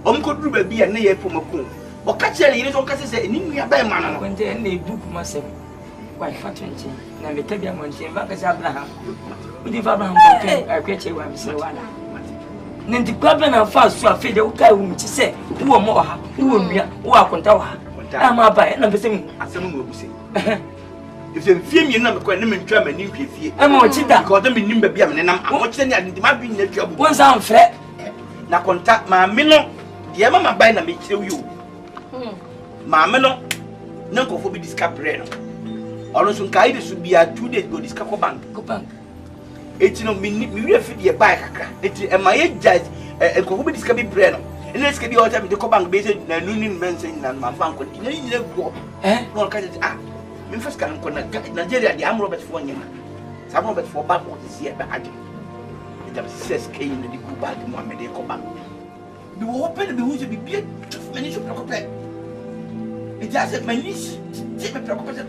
Could be a near Pumaku. Or catch a little Cassa in India by man when they book myself. Why, Fatranchi, and the Tabian one, Abraham. With the Abraham, I catch you, I'm so one. Then the governor of fast to a figure which say, who are more, who are Contawa. I'm up by everything as someone will say. If you feel me, number quite name German, you feel I'm watching that. Got them in Nimbabiam, and I'm watching it. Might be in the job. Once I'm fair. Now contact my mino. The mamma by na me kill you. Mamma, no go for be discovered. Also, guide should be a 2 days go discover bank. Go bank. It's no me feed your bike. It's a my age judge and go be discovered bread. And let's get the other with the Cobang based and Nunin mentioning and my bank. You never go. No, me first can Nigeria, the arm Robert for you. Some Robert for bad what is here back. It has says came in the good bad Mohammed Cobang. The open the who's be beer many should preoccupied. It just my niece, take me preoccupied.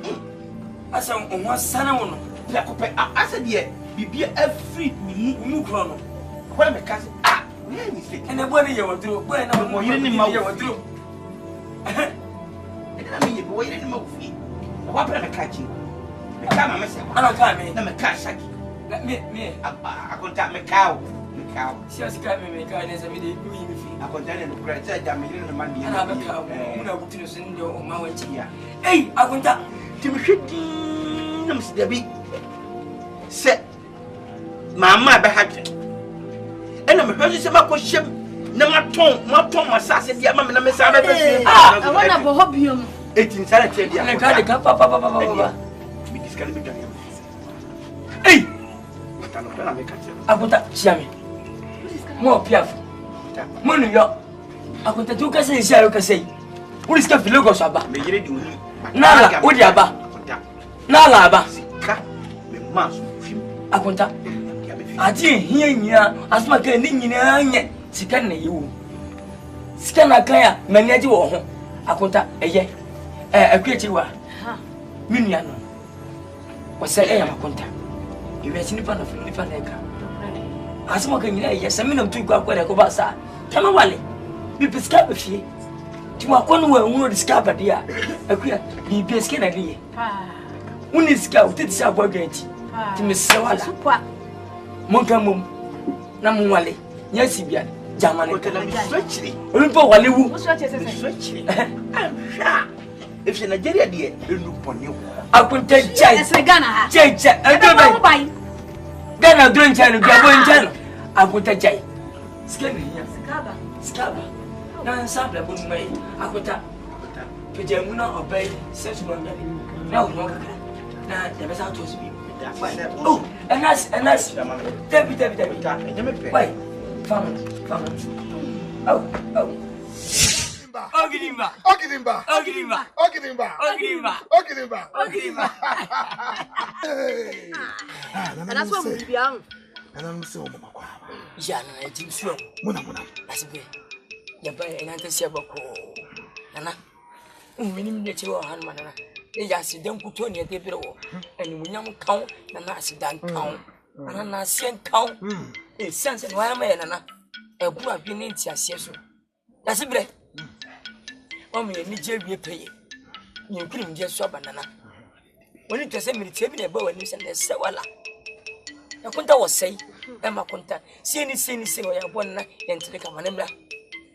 I said, on one son, preoccupied. I said, yeah, be every new chrono. When my cousin, and the body you will do, when I'm more in my do. I mean, you're waiting in my feet. What am I catching? Meka ma mese. Ana ka me. Na meka shaki. Me. Akonta meka o. Meka o. Si ka me ka ne se me de du yi me fi. Akonta ne no kra tse ja me ne ma bi. Ana meka o. Mu na gutu no se ndi o ma wa chi ya. Ei, akonta. Ti me hwedi na mse dabi. Se mama ba ha. Ena me hwedi se ma ko hyem na maton masase dia ma me na me sa ba be. I wanna bo hobium. Etin sare tse dia. Na ka de ka pa. Mi diskali be gani. Ei! Matano na me ka tse. Akonta, chiame. Mo piaf. Mo nu yo. Akonta tu ka se sia yo ka sei. Uri ska fi Lagos aba. Me yere di uni. Nala, odi aba. Nala aba. Ka me maso fim. Akonta. Ati hia nyina, asma ka ni nyina anye. Sika na yewu. Sika na kan ya mani agi wo ho. Akonta eye. Akwechi wa. Minua no. Wasa makonta. Iwe sini pa na eka. Asma ka nyina eye, sami na mtu kwa kwere ko ba sa. Kama wale. Bi piska be fie. Ti wa kwonu wa nwuro diska ba dia. Akua bi piska na die. Uni diska o tete sa gwa ganti. Ti mesra wala. Super. Monka mum. Na mu wale. Nya sibia. Jamani Ko tele mi switchri. Olimpo wale wu. What's your chest? Switchri. Amsha. If Nigeria die enu poni wo. Akunta jai. Yes, Ghana ha. Jai. Ado bai. Ghana do nchano, biabo nchano. Akunta jai. Skeni nya. Skaba. Na nsabla bu mai. Akunta. Peje mu na obai sesu mo ngani. Na wo ngaka. Na de besa to sibi. Oh, enas. Tebi. Wait. Family. Oh. Ogidimba. And that's what we be young. And I'm so mama kwa. Jana etim suo. Muna. Asibe. Ya ba enanta sia bako. Nana. Minim ne chiwo han manana. E ya sidan kuto ne de bere wo. Ani munyam kawo nana asidan kawo. Nana na sien kawo. E sense no ama nana. Ebu abi ne nti asie so. Asibre. Omo ye ni je wie peye. Ni nkirim je so banana. Woni tese mi tie bi na ba wani se na se wala. Akunta wo sei. E makunta. Sie ni o ya bonna yentire ka manemra.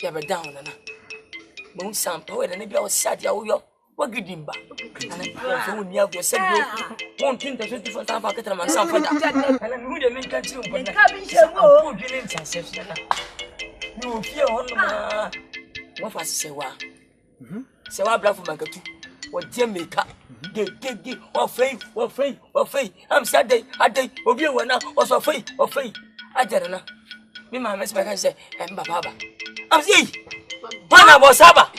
Ya be down nana. Mo sampa we na bia wo sade a wo yo. Wagidimba. Ana ko woni ya go se go. Won tin tese tifo ta fa ketra man sampa da. Ana mi hu de men kan tire bonna. Ka bi shemo. Ko bi ne ntia se nana. Ni o fie hono ma. Mo fa se wa. Se wa bla fu mankatu. Wo die meka. Ge. Wo fei. Am sadai, adai, obi wona, o so fei. Ajara na. Mi ma mes ba kan se, baba. Am sei. Bana bo saba.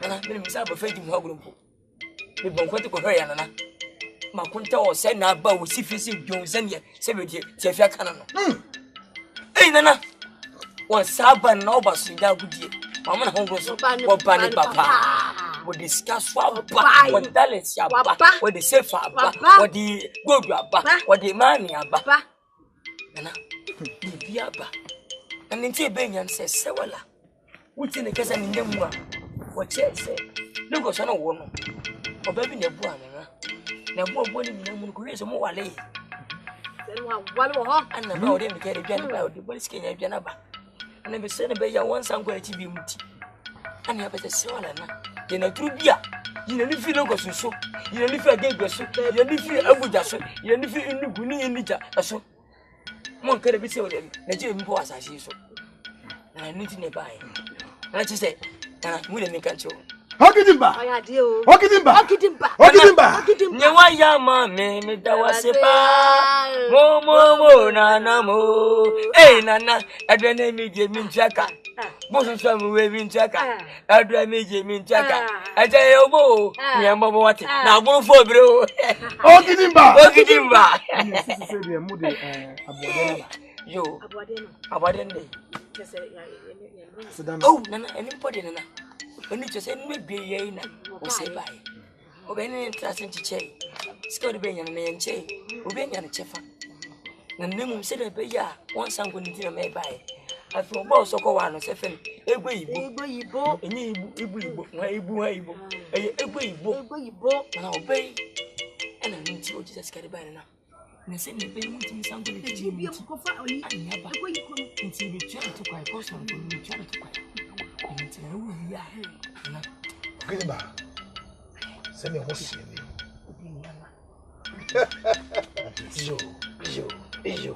Nana, mi saba fei di mo agulumpo. Mi bon kwete ko hoya nana. Ma kunta o se na ba wo sifisi dwon sene se be die tiafia kana no. Ei nana. Won saba na oba so da gudie. Mama na hongo so. Wo bani papa. Wo discuss wa ba. Wo dalens ya ba. Wo de sefa ba. Wo de gogu aba. Wo de mani aba. Nana. Bi aba. Ani nti be nyan se wala. Wuti ne kasa ni ndemu a. Wo chese. Lugo so na wo no. Oba bi na bu anana. Na bu ni ndemu ko yeso mo wale. Wale ho. Anna ba o de me kere bian ba o de boli skenya bian ba. Ana be se ne be ya wan sango ati bi muti. Ana be se wala na. De na trubia. Yina ni fi Lagos so. Yina ni fi agegbe so. Yina ni fi Abuja so. Yina ni fi Enugu ni Enija so. Mo kere bi se o de na je mi po asase so. Na ni ti ne bai. Na ti se. Na mu de me kan cho. Ogidimba. Oya de o. Ogidimba. Nye wa ya ma me da wa se pa. Mo na mo. Eh nana, adwane mi je mi ntaka. Bo so mu we mi ntaka. Adwa mi je mi ntaka. Aja yo bo. Nye mo wate. Na buru fo bre o. Ogidimba. Sisi se de mu de abode. Yo. Abode ne. Oh, nana, eni pode nana. Oni chose nwe biye na o se bai. Obeni ntrasen chiche. Sika de benya na yenche. Obenya na chefa. Na nemu se de beya won sango ni na me bai. Afi obo so ko wa no se fen. Egbe yibo. Enyi ibu. Na egbe yibo. Na obei. and I need to just get a banana. And I said, the baby wanting something to you. I never until we try to quite person when we try to quite. Get back. Send me a horse. Yo.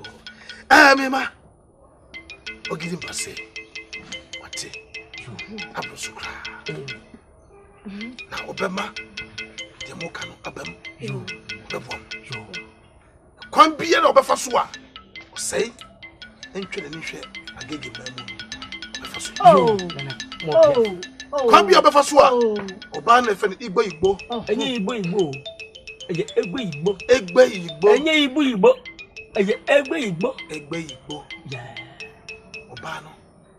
Mema. O give him passe. What? Abro sukra. Na obema. De mo kanu abem. Yo. Bebom. Yo. Kwan bia na obefa so a. O sei. Entwele ni hwe agege mamu. Obefa so. Kwan bia obefa so a. Oba na efe ni igbo. Enye igbo. Eye egbe igbo. Enye igbo. Eye egbe igbo. Yeah. Oba no.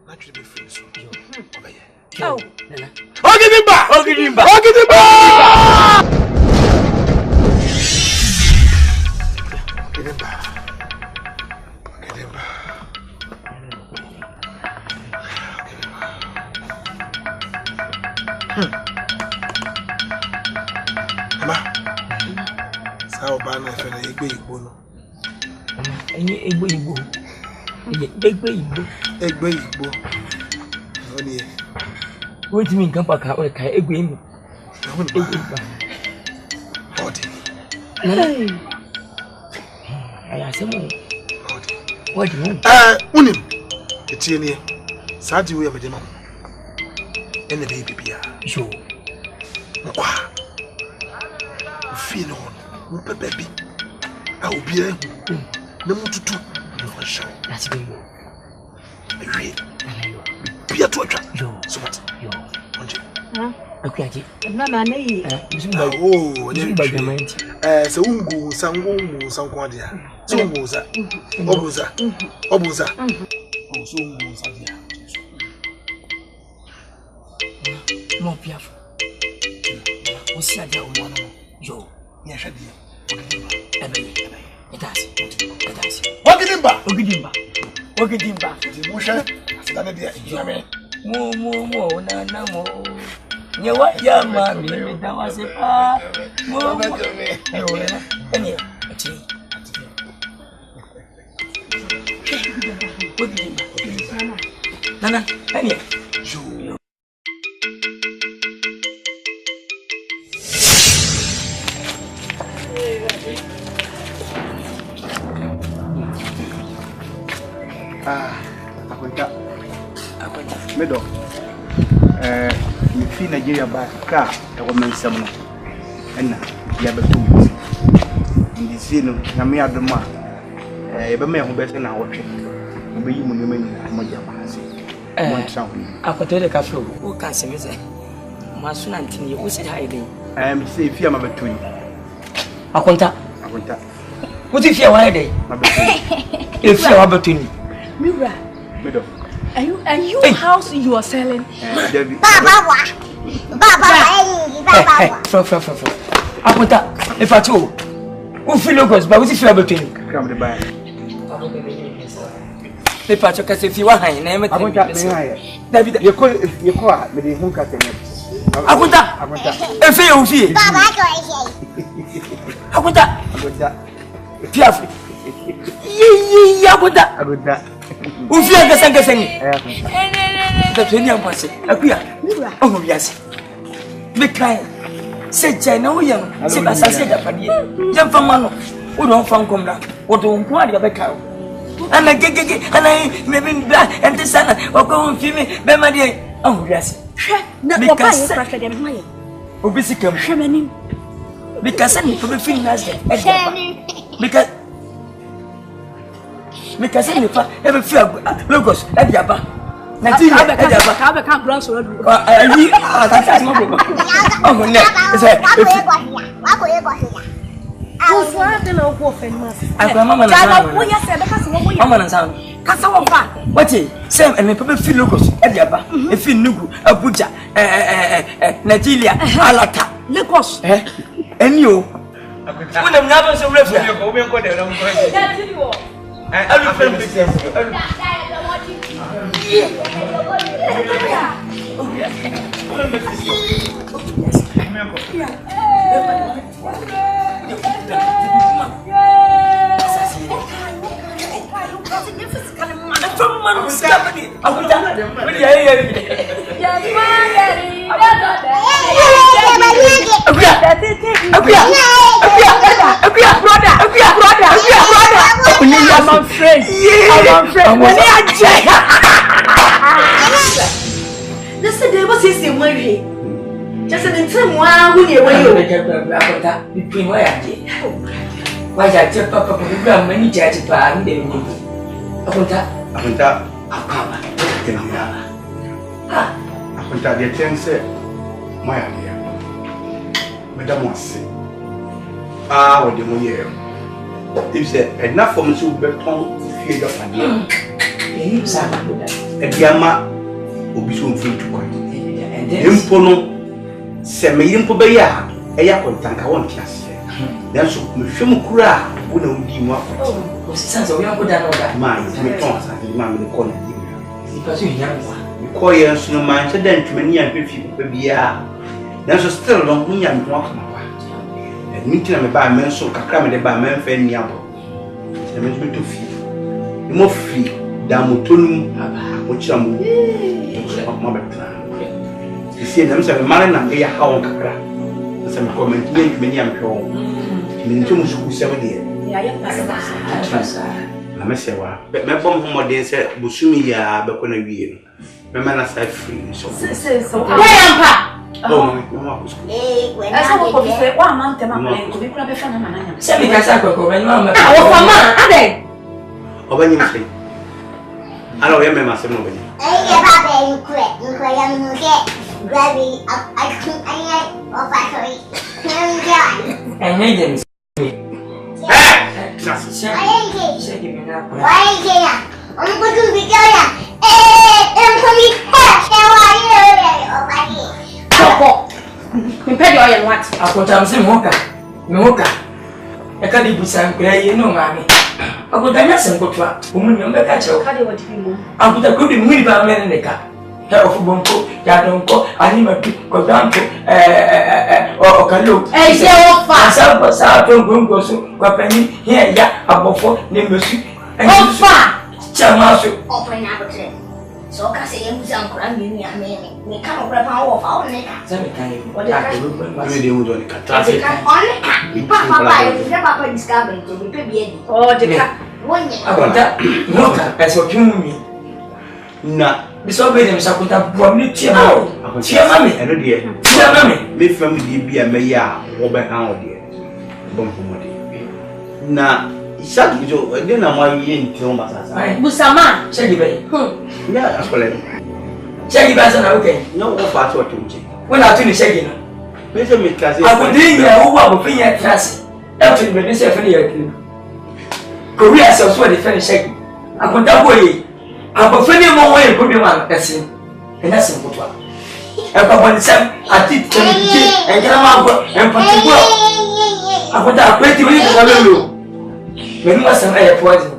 Na twe be free so. Obaye. Nana. Ogidimba. Mama. Sao bana fe na egbe igbo no. Enye egbe igbo. Oni. What do you mean kampa ka o ka egbe mi? Odi. Aya semo. What do you mean? Unim. Etie ni. Saadi wo ya medema. Ene baby bia. Yo. Kwa. Feel on. Mpe baby. Obia. Na mututu. No show. That's baby. Ayi. Bia to atwa. Yo. So what? Yo. Onje. Akuaje. Na na nei. Ni Bagament. Se ungu sanko dia. Se ungu za. Obuza. So ungu za dia. Mo piafo. O si adia o no. Yo. Ni ahwade. Ebe. Etasi. Ogidimba. Di mo hwe. Asana dia. Nyame. Mo na mo. Nyewa ya ma mi da wa se pa. Mo. Eni. Ati. Ogidimba. Nana. Eni. Yo. Akonta. Medo. Mi fi Nigeria ba ka e wo mensam no. Enna ya betum. Ndi si no na me adoma. E be me ho be se na wotwe. Mo be yi mo nyema ni mo ja ba se. Mo ntra ho. Akoto de ka fro. O kan se me se. Ma so na ntini o se ha eden. Mi se fi ama betuni. Akonta. What if you are there? If you are between Mira. Medo. Are you house you are selling? Baba. From. Akonta, if at all. Who feel locals, but what if you are between? Come the buy. If at all, because if you are high, name it. David, you call me the hunka tenet. Akonta. If you see. Akonta. Piafri. Akonta. Ufi agasa ni. Tafeni ampase. Akuya. Oh biase. Me kai. Se China wo yam. Se basase da pade. Yam fama no. Wo don fam komda. Wo don ko ade be kai. Ana gege ana me bin bla ente sana. Wo ko mfi me be ma de. Oh biase. Hwe na wo ba ye pressure dem ma ye. Obi sikam. Hwe manim. Because I need to be feeling as because I need to feel logos at the Abba. Nigeria, I can't grow so. That's no problem. Oh, no, it's a what is Sam and people feel logos at the Abba. If you Nugu, Abuja, Nigeria, Alata, Lagos. And you, when I'm never so referee, you're going to go there. Listen, there was his way. Just an interim one when you were between where I did. Why I took up a program many judges by me. Apunta. Apunta the chance my idea. Madame was sick. Ah, what the money? If said enough for me to become fear of an a diama will be soon free to go. Impono, Semi Impobaya, a yakon tank, I want class. Then so, Mufimukura, who know be more. Oh, since we are good at all that, man, the corner. Because you call your no man, so then to many and baby. There's a still long me and walk my wife. And meeting I'm a bar man so cram the bar man fair me up. The management to feel. The more free, Damutunum, which I'm mother plan. You see them say, man, and they are how Kakra. Some comment many am home. In 7 years. I must say, but my bomb more than said, Busumi, ya, but when I be my man aside free. So, oh, when I said, 1 month, I'm going to be crabby for a man. Send me a sack when Mamma, or when you say, I don't remember some of it. I Anieden. I'm going to be going. What? I put on some mocha. I can't be some gray, no, mammy. I put a mess and go to woman, the catcher. I put a good movie by men in the car. Hair of Bonko, Yadonko, Anima, Kodanko, or Kalu. I say, oh, fast, I was out of Bunko, Wapani, here, ya, above 4, Nimbus, and far. Chamasu, offering appetite. So, I say, I'm crying, we can't grab our own neck. What do you do? Papa discovered to be baby. Oh, the cat. One year, as what you mean. Nah, this all made him Sakuta, probably cheer mammy, and a dear, cheer mammy, may family be a mayor, or by our dear. Nah. Shut you, I didn't know why you didn't tell me. Busama, Shaggy Bay. Yeah, that's what I'm Shaggy Bass, okay. No, what part of you? When I finish shaking, Mr. Mikasi, I would think you were being at class. After the Mr. Fanny, Korea sells what they finish shaking. I put that way. I'm a funny more way, put me one, that's it. And that's a good one. I got one sem, I did and get out and put it well. I put that pretty way to the when you must have a poison,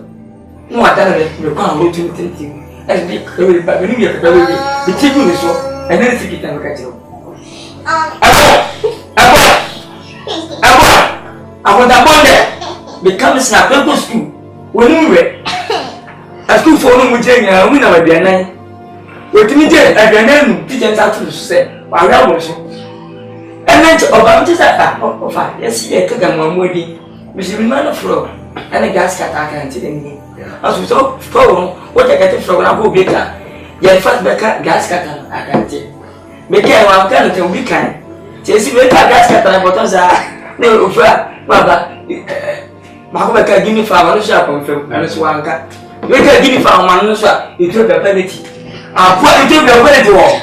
no, I don't know, you can't go to the thing. And be clear, but when you get the table is so, and then take it and catch you. I want that one there. Become a snap, don't go school. When you read, a school for them with Jane, and we never be a nine. What me did, I can then teach us how to say, while I was. And then to about just that, oh, fine, yes, I took a one wedding, which is a floor. And a gas cat I can't tell me. As we saw, what I get from Abu Baker. Yet, first gas cat I can't tell. Make a one kind of weekend. Chasing a gas cat and buttons are no Baba. Mahomeka give me for one shop on film and one cat. You can give me for one shop, you took a penalty. I'll put it to the penalty wall.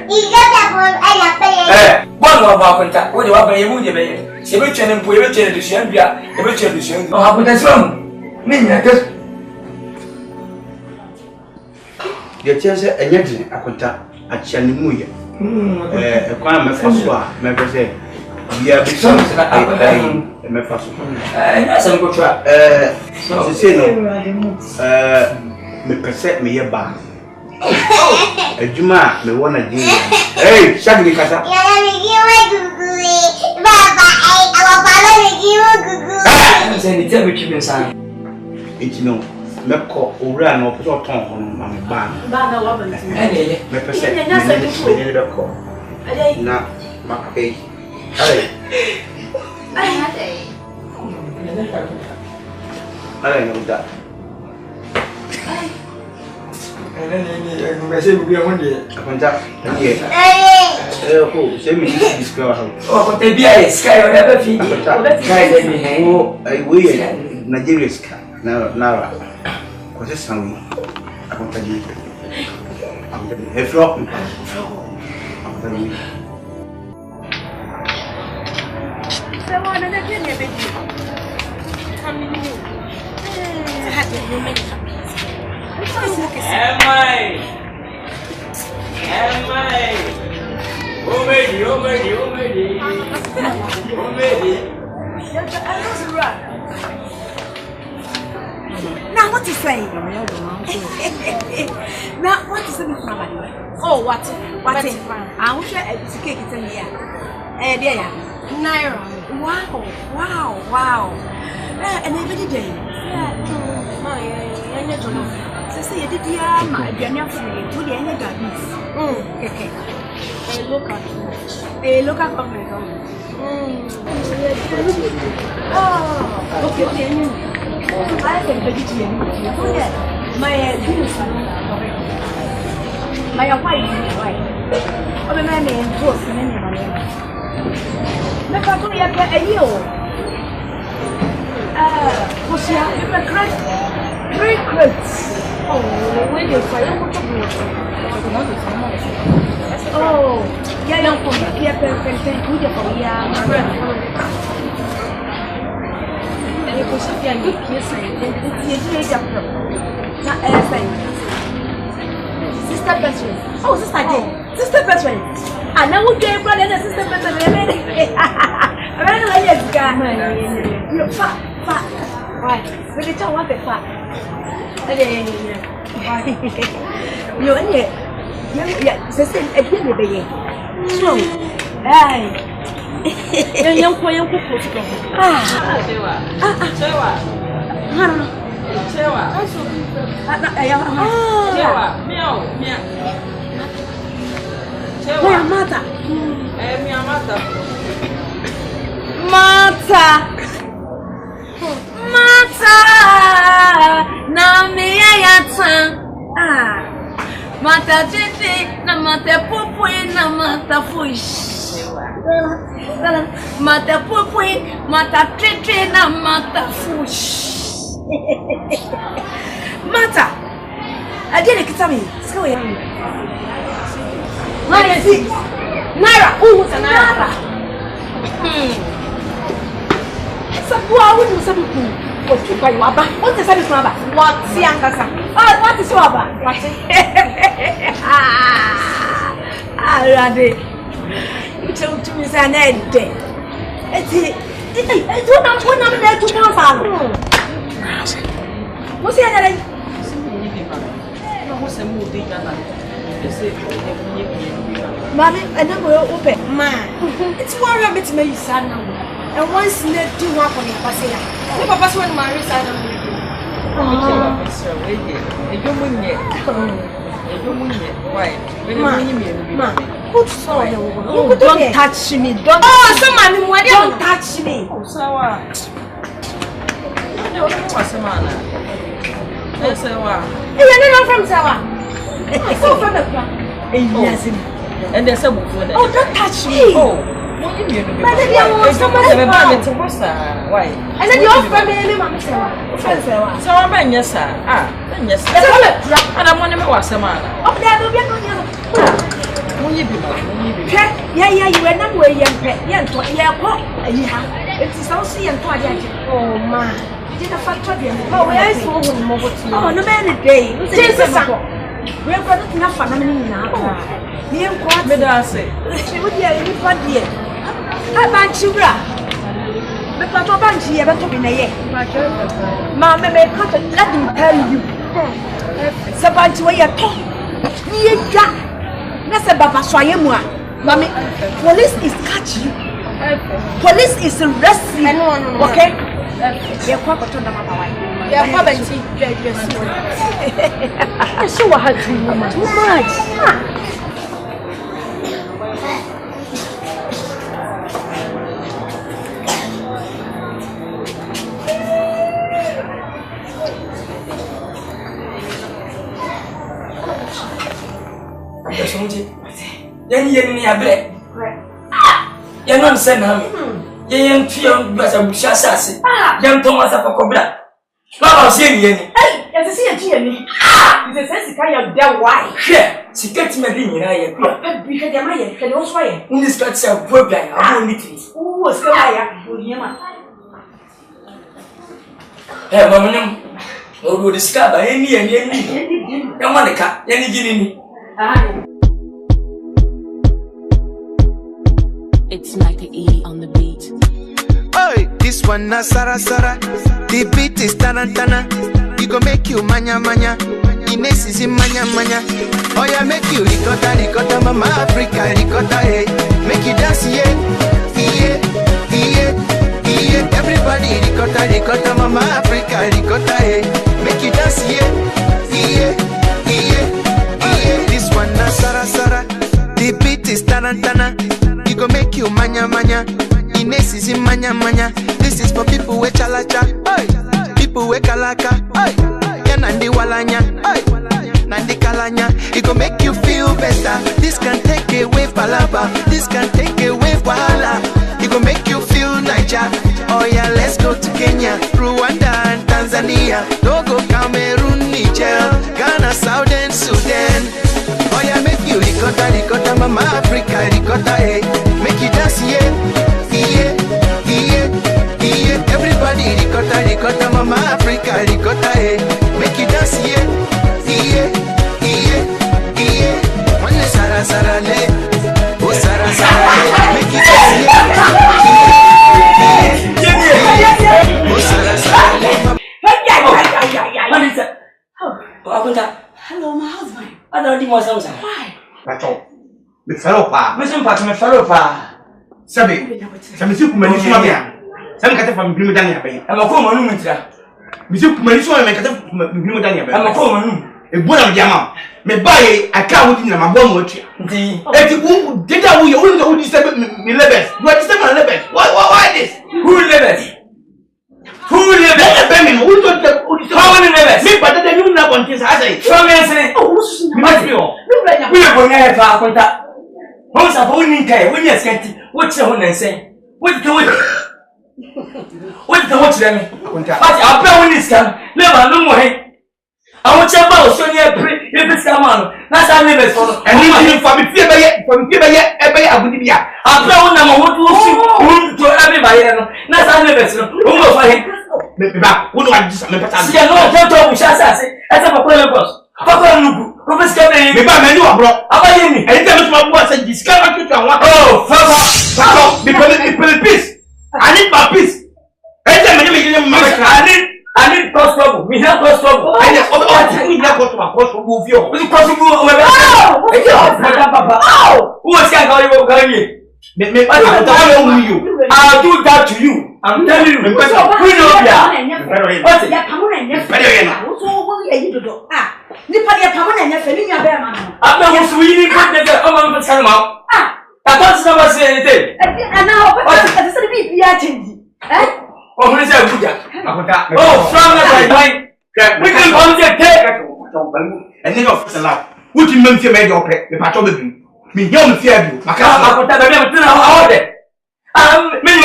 You got that one of our contact. What do you want to be? Se ve tchene mpo ebe tchene dusia bia ebe tchene dusia o hapotasem me nya ke ye tchese enyedine akonta achiane mu ye ekwan me faso a me pese bia bi so me faso na sem ko twa se no me pese me ye ba ejuma me wona din hey shagri kasa ya me gi wa gugui Send it every chicken sign. It's no. Meko, Ura, no, put your tongue on my ban. Bana woman. My percent. Now, my cake. Hey. I don't know that. And then I say we are one day. I contact. Oh, send me this girl. Oh, but they be a sky or ever feed. Oh, I wear Nigeria's car. Now, because this time I can tell you. I'm telling you. If you're I'm telling you. So, what did I tell you, baby? Coming in. I had to do many. Am I? Oh, baby. Now, what is saying? Now, what is the family? Oh, what? I wish I had to cake it in here. Eh, dear. Naira. Wow. And every day. Say you did my Ghanaaian free to the end gardens. A local government. Okay. I can Begye. My business. My wife. Oh, my man and boss and money. Look at me a year. Was here in a great crates. Oh, when you fire, oh, yeah, young for me, yeah, perfect, good for yeah, my friend. And you could be a good kiss, and it's a not Sister Petrin. Oh, Sister Petrin. I know what gave brother and Sister Petrin. I don't know yet, guy. You're fat. Why? But it's all what the fat. You and yeah, c'est ça, et bien le Begye. So, aïe. Young boy, young people. Mata, na me ayata. Mata tete, na mata popoi, na mata fuish. Mata popoi, mata tete, na mata fuish. Mata, ajele kitami, sikawe yangu. Naira, Naira. Sabua wudu sabuku. Otuka iwaba. What is sabu kwaba? What si ankasa? Ah, what is waba? What? Rade. Uche mi sa na ede. Eti na me tu mo fa. Mo si ana dai. No mo se mu de kana. Mami, ena mo open. Ma. It's worry me to me isa na. And once they do work on your passing, the papa when my side of me. Don't touch me. Don't touch me. And there's a book for that. Oh, don't touch me. Oh. Why? And then your family, Mamma. So I'm a yes, sir. Yes, and I'm one of my man. Oh, there will be yeah, you were not where young pet, young to it is also young to oh, man. Did a factory? Oh, where is more? Oh, no man a day. Jesus, we're got enough family now. Here, what did I say? Would you everybody? About sugar. The plateau bank here, but to be nay. Mamma may cut and let him tell you. Sabanti way at all. That's a baba swayemwa. Mammy, police is catching you. Police is arresting. Okay? You're quite a ton of my Yeah, haven't you? So I had too much. Yenny abre. You don't say no. Yen Fion was a Bushassi. Young Thomas of a Cobra. Now seeing Yenny. Hey, as I see a Jenny. The sense of kind of damn why. Here, she gets me in I because the Maya can also way. in this got some poor guy. I won't meet you. Who was Ghanaaian? William. Hey, Mamma, or would discover any. Come on, the cat, any guinea. It's like the E on the beat. Hey, this one na Sara Sara. The beat is tarantana. It go make you manya manya. Ines is in manya manya. Oh yeah, make you ricotta ricotta, mama Africa ricotta hey. Make you dance yeah, yeah, yeah, yeah. Everybody ricotta ricotta, mama Africa ricotta hey. Make you dance yeah, yeah, yeah, yeah. This one na Sara Sara. The beat is tarantana. It go make you manya manya. Ines is in manya manya. This is for people with chalacha, people with kalaka, yeah, nandi walanya, nandi kalanya. It go make you feel better. This can take away palaba. This can take away wahala. It go make you feel Niger. Oh yeah, let's go to Kenya, Rwanda and Tanzania. Togo, Cameroon, Niger, Ghana, Southern Sudan. Oh yeah, make you ricotta ricotta, mama Africa ricotta hey. Make you dance yeah, yeah, yeah, yeah. Everybody ricotta ricotta, mama Africa ricotta hey. Make you dance yeah, yeah, yeah, yeah. One Sara Sara le, oh Sara Sara le. Make you dance yeah, yeah, oh Sara Sara le. What is that? Oh, hello, my husband. I don't think was outside. Why? That's all. Me fellow pa. Listen, Pat, my fellow pa. Sabi. Sabi si kumani suma bia. Sabi kata fa mbimu dani abai. Ama ko manu mitra. Mi si kumani suma me kata mbimu dani abai. Ama ko manu. E bona mjama. Me bae aka wudi na mabo mo atua. Nti. Eti wo deda wo ye wo di sabi me lebes. You are disturb my lebes. Why this? Who lebes? Who lebes? Bemi no wo to how many lebes? Me bada da you na bonti sa say. From me say. Oh, Must be all. We are going to have a contact. Once a whole ninka, when you're scanty, what's the one saying? What's the watch them? But I'll play when this come. Never no more. I want your bow, so near if it's come on. That's our neighbors for and you for me, fear by yet, I would be. I'll play one number what to everybody. That's our neighbors. Who will find him? Back, what do I do? Yeah, no, don't talk with us. That's a boss. Papa Nugu, Professor Kevin, me ba menu abro. Abaye ni. E tell me to my boss say discover to one. Oh, Papa, the peace. I need my peace. E tell me I need cause trouble. Me have cause trouble. I need we have cause trouble view. We cause trouble we Papa. Oh, who was going to me I'll do that to you. I'm telling you. We know Nipa dia pamona nya fani nya be ma no. Abba wo so yi ni ko de o ma mfa ma. I don't know what's anything. And now I said be bia change. Oh, who is that Buddha? Oh, from the right. We can come there take. And then of salad. What you mean to make your pet the patch of the beam? Me young fear you. Makata I put that all day. Many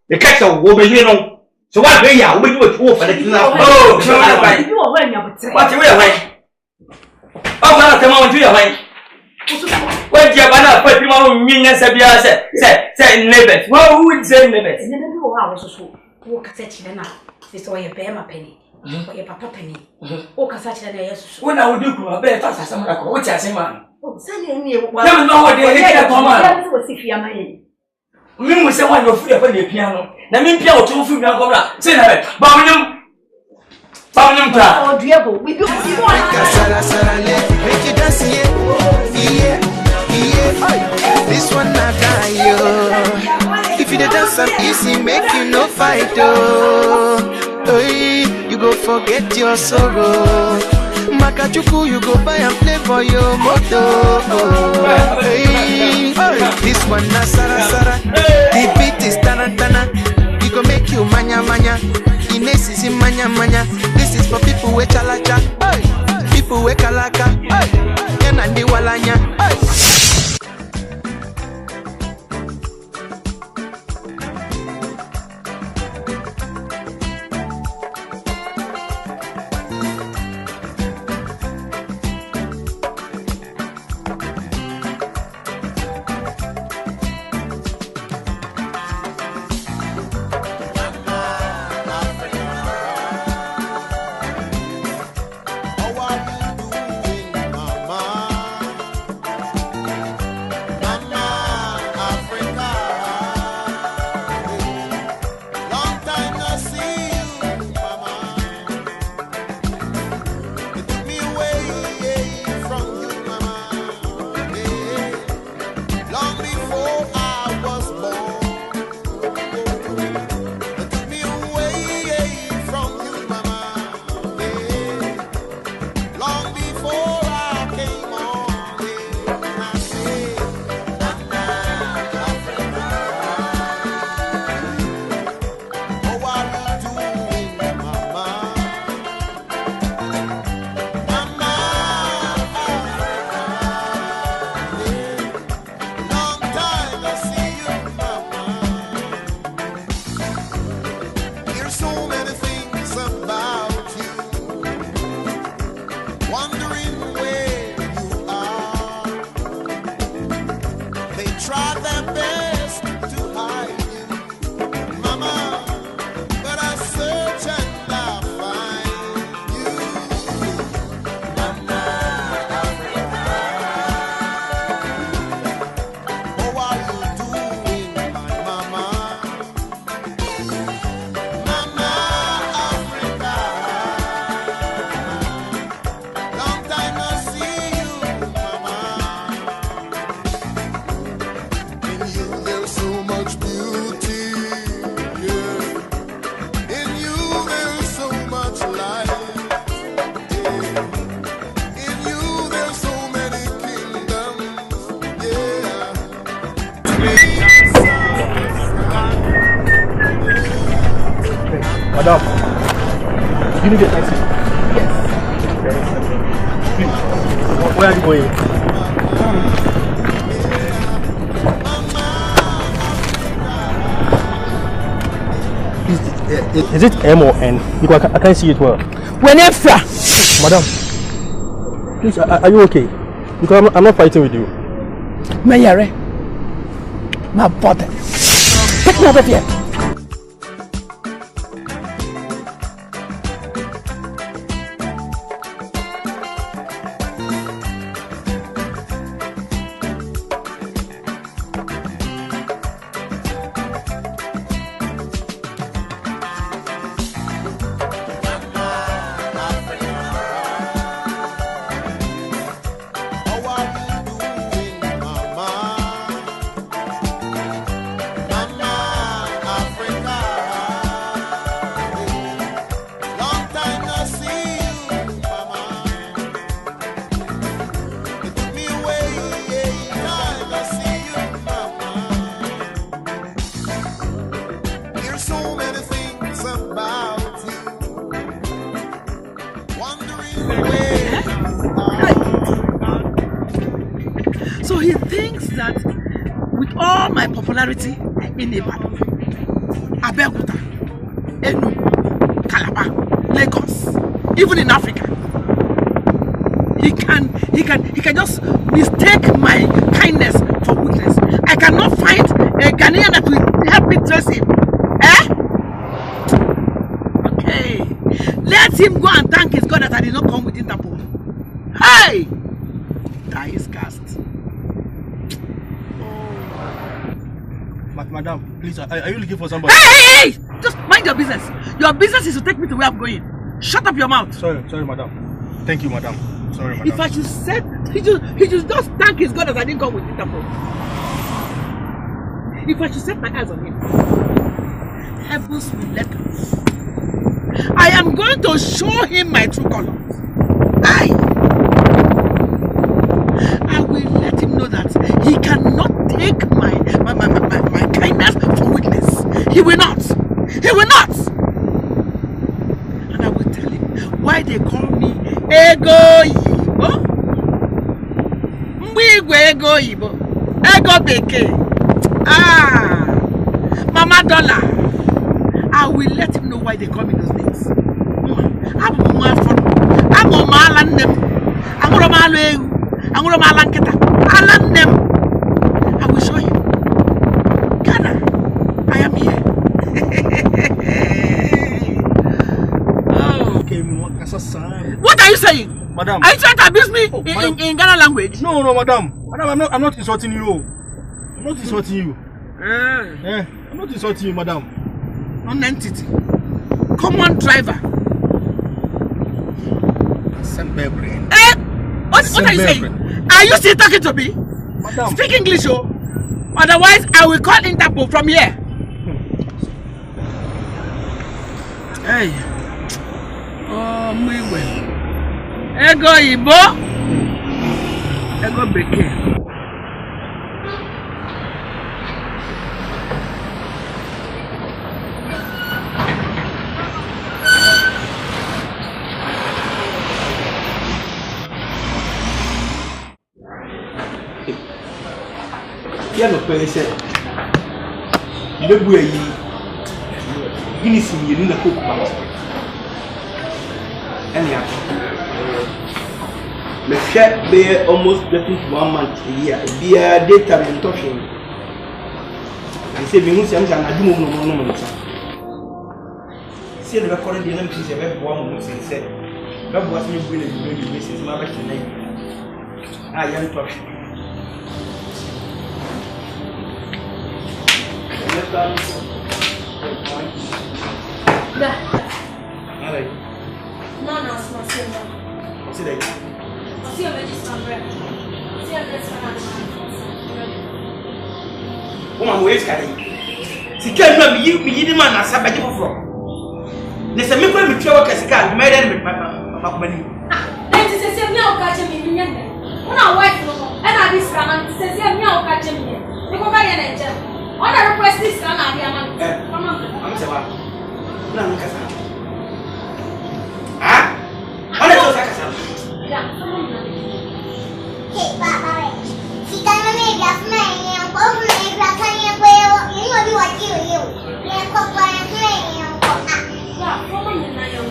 the cattle will be here. So what way are we do it for the oh, you are wearing your what you will away. Oh, well, come on to your way. When you are put him on millions of years, say neighbors. Well, who would say neighbors? And then who are also walk at such an hour. This way a bear my penny, or your papa penny. Walk at such an hour. When I would do a bear fast as some which I say, man. Oh, send me what they get was if you are mine. We will say one of free upon the piano. Now, me piano to food and go back. Say that, Bamium. Oh, Diego, we do Make you dance, yeah. This one not die, yo. Cause I'm easy, make you no fight, oh. Hey, you go forget your sorrow. Makachuku, you go buy and play for your moto. Hey, this one na Sara Sara. The beat is tarantana. We go make you manya manya. Ines is in manya manya. This is for people with chalacha. People with kalaka. And Andi walanya. Madam, you need a taxi? Yes. Please, where are you going? Is it M or N? Because I can't see it well. Whenever. Madam, please, are you okay? Because I'm not fighting with you. Mayare, my body. Take me out of here. So he thinks that with all my popularity in Ibadan, Abeokuta, Enugu, Calabar, Lagos, even in Africa, he can just mistake my kindness for weakness. I cannot find a Ghanaian that will help me trace him. Okay, let him go and thank his God that I did not come with Interpol. Hey, that is cast. Madam, please, are you looking for somebody? Hey! Just mind your business. Your business is to take me to where I'm going. Shut up your mouth. Sorry, madam. Thank you, madam. Sorry, madam. If I should say, he should just thank his God that I didn't come with Interpol. If I should set my eyes on him, heavens will let loose. I am going to show him my true colors. I will let him know that he cannot take my kindness for weakness. He will not. He will not. And I will tell him why they call me Ego Yibo. Ego Yibo. Ego Begye. Mama Dollar. I will let him know why they call me those names. I'm I will show him. Ghana, I am here. Oh. Okay, what are you saying? Madam. Are you trying to abuse me in Ghana language? No, madam. Madam, I'm not insulting you. I'm not insulting you. I'm not insulting you, madam. Non-entity. Common driver. What are you saying? Are you still talking to me? Madam. Speak English, oh. Otherwise, I will call Interpol from here. Hey. Oh, muy well. Ego Yibo. Ego Begye. Yeah, no pay say. You don't buy you. Guinness in you na cook ba. Anyhow. Me share be almost getting to 1 month a year. Be a data and talking. I say me must am na du mo no. See the record the name is a one mo say. God was me going to do this is my best name. I am talking. Da. Alright. No, it's not saying that. What's it like? See you register bread. See you register Woman, where's Kari? She can't be you, man, as a baby from. There's a member of the workers can't marry with my money. That is a senior catching me. When I wife, and I discount, says, "You're catching me." You go buy an angel. What I request is come out here, man. Come on. I'm saying, no, I'm saying. Ah? What is that? Yeah, come on. Hey, Papa. Si kami may gas na yung po, may gas na yung po, yung wadi yung ko pa yung ko. Yeah, come on na yung.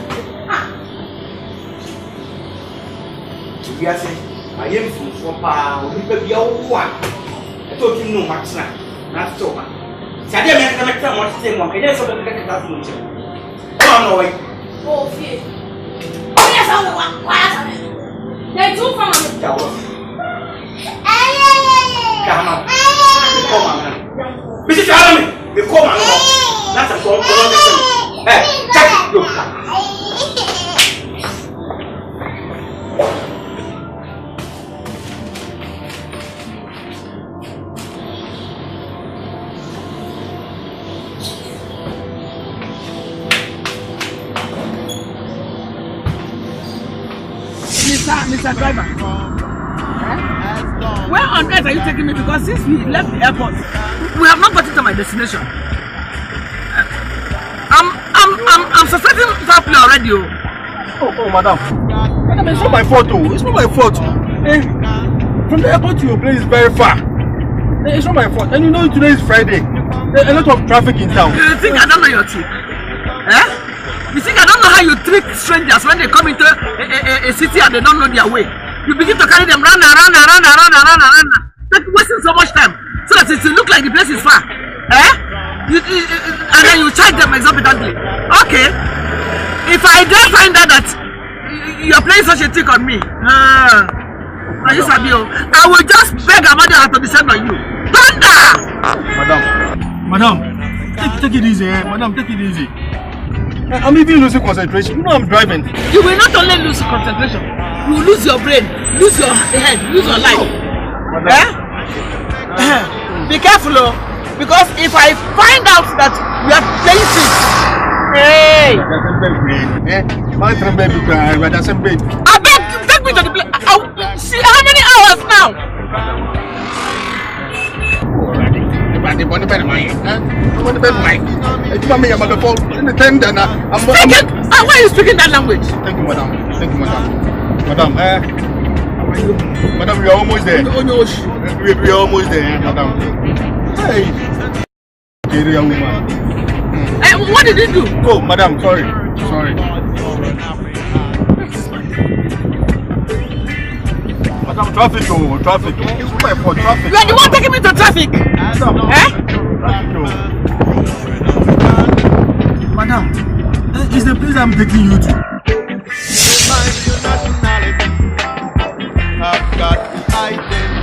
Yes, I am from Papa. We could be all one. I told him no much now. Not so much. Sadia me na meta mo say mo kaya so be ka ta mo che. Oh no way. Oh fie. Oh yes, I want. They do from me. Jawo. Come on. Come on. Bisi tell me. Me come on. That's a phone call. Hey, check you. Mr. Driver, where on earth are you taking me? Because since we left the airport, we have not gotten to my destination. I'm suspecting foul play already. Oh, madam. Madam, it's not my fault, though. It's not my fault. From the airport to your place is very far. It's not my fault. And you know today is Friday. There's a lot of traffic in town. You think I don't know your trick? You think I don't know how you treat strangers when they come into a city and they don't know their way? You begin to carry them round. That's wasting so much time. So that it will look like the place is far. And then you charge them exorbitantly. Okay. If I dare find out that you're playing such a trick on me, I will just beg Amadi to descend on you. Thunder! Madam, take it easy, Madam, take it easy. I'm even losing concentration. You know I'm driving. You will not only lose concentration, you will lose your brain, lose your head, lose your life. Be careful, oh. Because if I find out that you are playing tricks, hey! I beg, take me to the place. See how many hours now? Why are you speaking that language? Thank you, madam. Thank you, madam. Madam, madam, we are almost there. We are almost there, madam. Hey, young woman. What did you do? Oh, madam, sorry. Sorry. Madam, traffic. It's my fault, traffic. You are the one taking me to traffic. Madam, it's the place I'm taking you to. I've got identity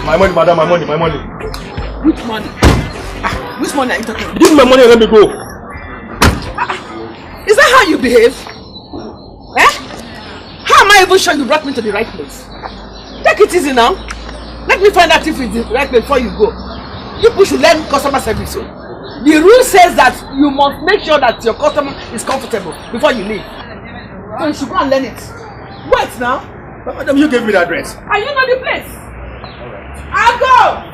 My money, madam, my money. Which money? Which money are you talking about? Give me my money and let me go. Is that how you behave? How am I even sure you brought me to the right place? Take it easy now. Let me find out if it's the right place before you go. You people should learn customer service. So. The rule says that you must make sure that your customer is comfortable before you leave. So you should go and learn it. Wait now. But madam, you gave me the address. And you know the place. I'll go.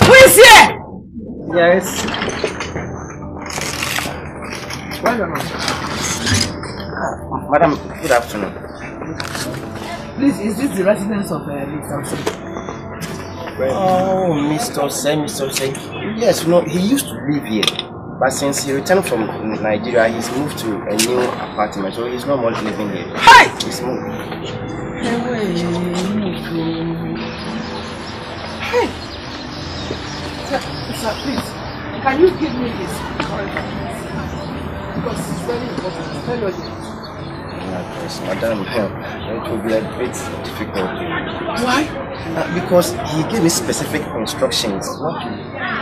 Who is here? Yes. Madam, good afternoon. Please, is this the residence of Mr. Asante? Oh, Mr. Osei. Yes, you know, he used to live here. But since he returned from Nigeria, he's moved to a new apartment, so he's no more living here. Hey! He's moved. Hey! Sir, please, can you give me this corridor? Because it's very important. Tell you again. Yes, madam, it will be a bit difficult. Why? Because he gave me specific instructions not to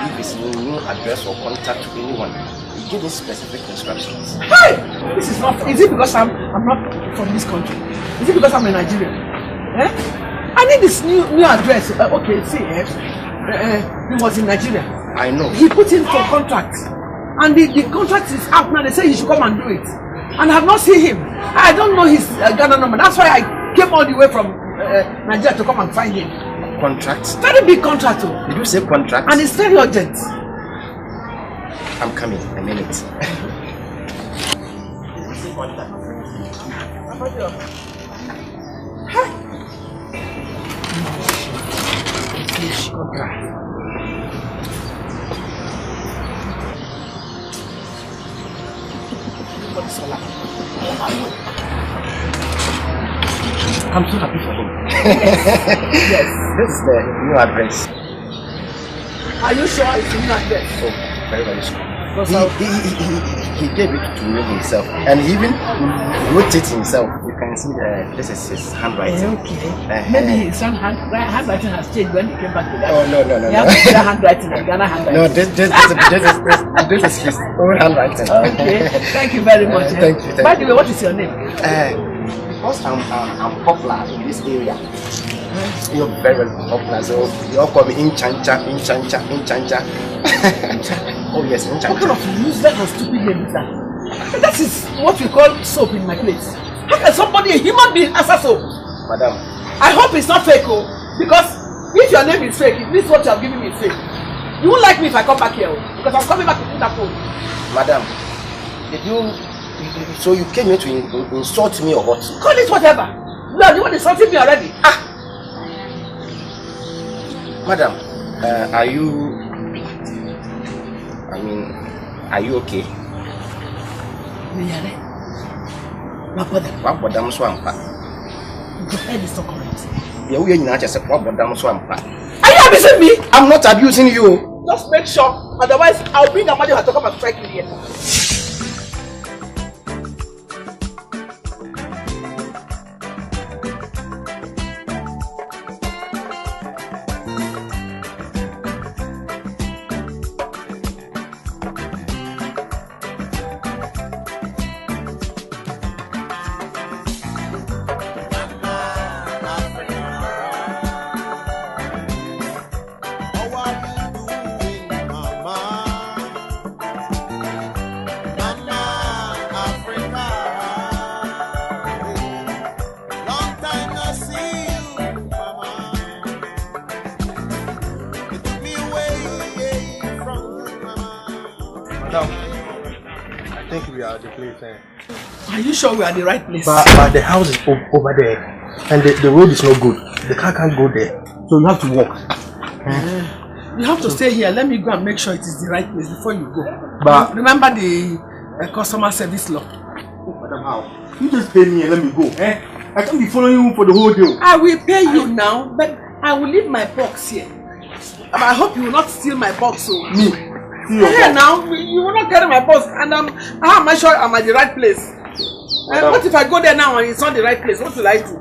give his new address or contact to anyone. He gave me specific instructions. Hey! This is not. Is it because I'm not from this country? Is it because I'm a Nigerian? I need this new address. Okay, see, he was in Nigeria. I know. He put in for contract, and the contract is out now. They say he should come and do it, and I have not seen him. I don't know his Ghana number. That's why I came all the way from Nigeria to come and find him. Contract? Very big contract. Did you say contract? And it's very urgent. I'm coming. A minute. I'm so happy for him. Yes, this is the new address. Are you sure it's the new address? Oh, very, very sure. He gave it to me himself, and he even wrote it himself. You can see this is his handwriting. Okay. Maybe his handwriting has changed when he came back to that. Oh, no. He has to handwriting and Ghana handwriting. No, this is his own handwriting. Okay, thank you very much. Thank you. By the way, what is your name? Because I'm popular in this area. You're very, very popular, so you all call me Inchancha. Oh yes, Inchancha. What kind of useless and stupid name is that? That is what we call soap in my place. How can somebody, a human being, answer soap? Madam. I hope it's not fake, because if your name is fake, it means what you have given me is fake. You won't like me if I come back here, because I'm coming back to put that phone. Madam, so you came here to insult me or what? Call it whatever. No, you want insulting me already. Madam, are you okay? Your head is so correct. Are you abusing me? I'm not abusing you. Just make sure, otherwise I'll bring a mother to come and strike me here. Madam, I think we are at the place. Are you sure we are at the right place? But the house is over there, and the road is not good. The car can't go there, so you have to walk. You have to stay here. Let me go and make sure it is the right place before you go. But remember the customer service law. Madam, how? You just pay me and let me go. I can't be following you for the whole day. I will pay you now, but I will leave my box here. But I hope you will not steal my box. So. Me? Here now, you will not carry my box, and how am I sure I'm at the right place? What if I go there now and it's not the right place? What will I do?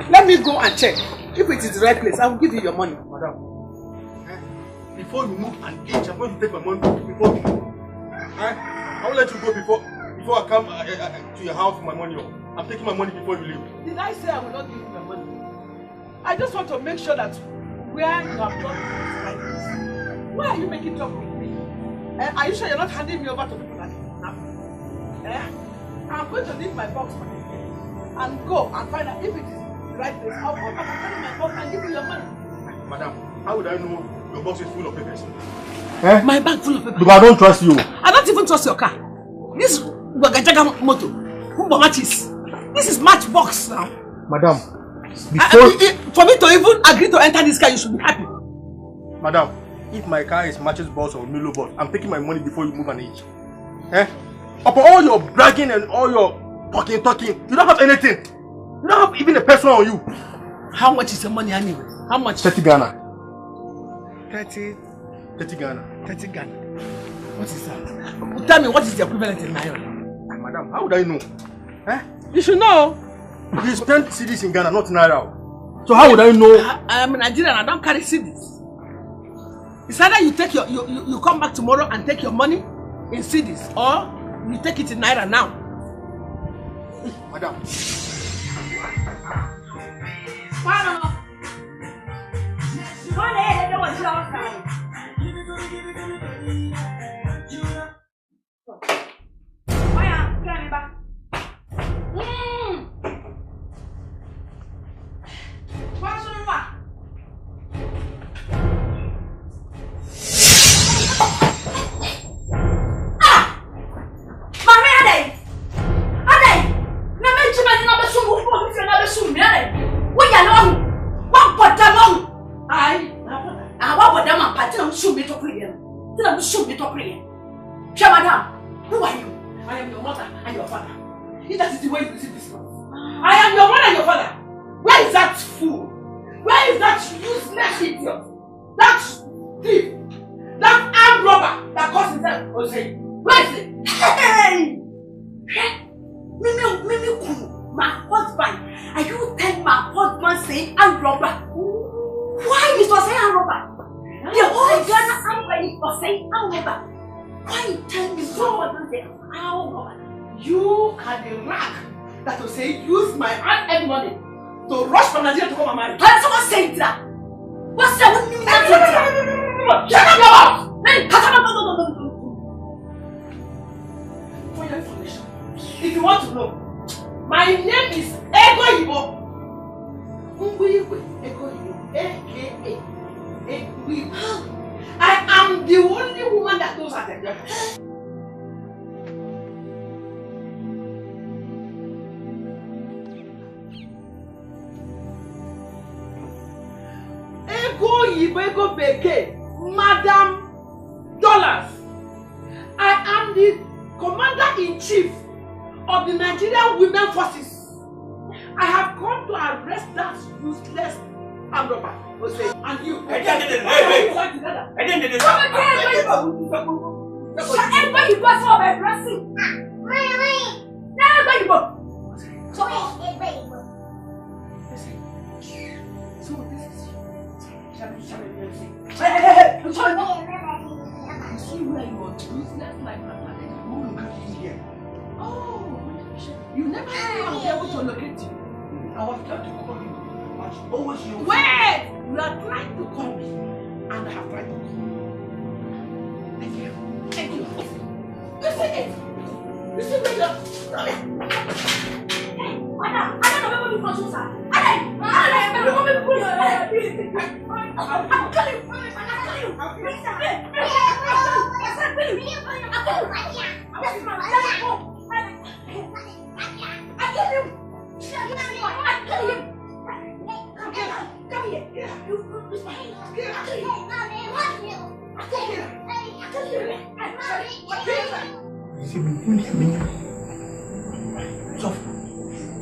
Let me go and check. If it is the right place, I will give you your money. Madam, before you move an inch, I'm going to take my money before you move. I will let you go before I come to your house with my money. I'm taking my money before you leave. Did I say I will not give you my money? I just want to make sure that where you have done is right place. Why are you making trouble with me? Are you sure you're not handing me over to people like that? I'm going to leave my box for you and go and find out if it is the right place. I'll come back and carry my box and give you your money. Madam, how would I know your box is full of papers? My bag full of papers? Because I don't trust you. I don't even trust your car. This is Wagajaga motor. This is matchbox now. Madam, for me to even agree to enter this car, you should be happy. Madam, if my car is matches boss or Milo boss, I'm taking my money before you move an inch. Upon all your bragging and all your talking, you don't have anything. You don't have even a person on you. How much is your money anyway? How much? 30 Ghana. 30 Ghana. 30 Ghana. What is that? Tell me, what is the equivalent in Naira? Madam, how would I know? You should know. You spend CDs in Ghana, not Naira. So how would I know? I am Nigerian, I don't carry CDs. It's either you take you come back tomorrow and take your money in CDs, or you take it in Naira now. Madam. Who are you? I am your mother and your father. If that is the way you see this one, I am your mother and your father. Where is that fool? Where is that useless idiot? That thief? That armed robber that calls himself Jose? Where is it? Hey! Mimi, my husband. Are you telling my husband saying armed robber? Why is he saying armed robber? The whole Ghana armed was saying armed robber. Why you tell me so much and say armed robber? You are the rag that will say use my hard-earned money to rush from Nigeria to come and marry. Can someone say that? What's that? What do you mean? Shut up your mouth! For your information, if you want to know, my name is Ego Ibo. Ego Ibo, A.K.A. Ego Ibo. I am the only woman that knows how to do it. Ego Begye, Madam Dollars. I am the Commander-in-Chief of the Nigerian Women Forces. I have come to arrest that useless armed robber. And you. Everybody go for my blessing. Everybody go. So this is Hey, I'm sorry. You see where you are useless like my father. Who located you here? Oh, you never knew I was able to locate you. I was trying to call you. But always you. Wait! You are trying to call me. And I have tried to call you. Thank you. Thank you. You see it? You see where you are? Hey, Anna, I don't know what you call you, sir. I'm telling you.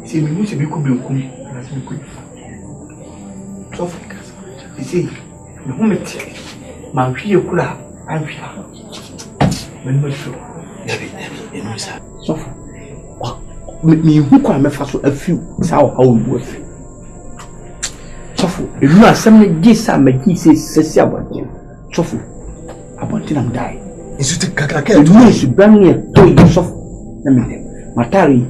See me, we could be so you see, the moment my fear could have, I'm sure. When we're sure, so me who can make us a few, how worth. So if you are some gifts, I make he says, about you. So about him die. Is it a cacake? You bring me a toy, so let me Matari,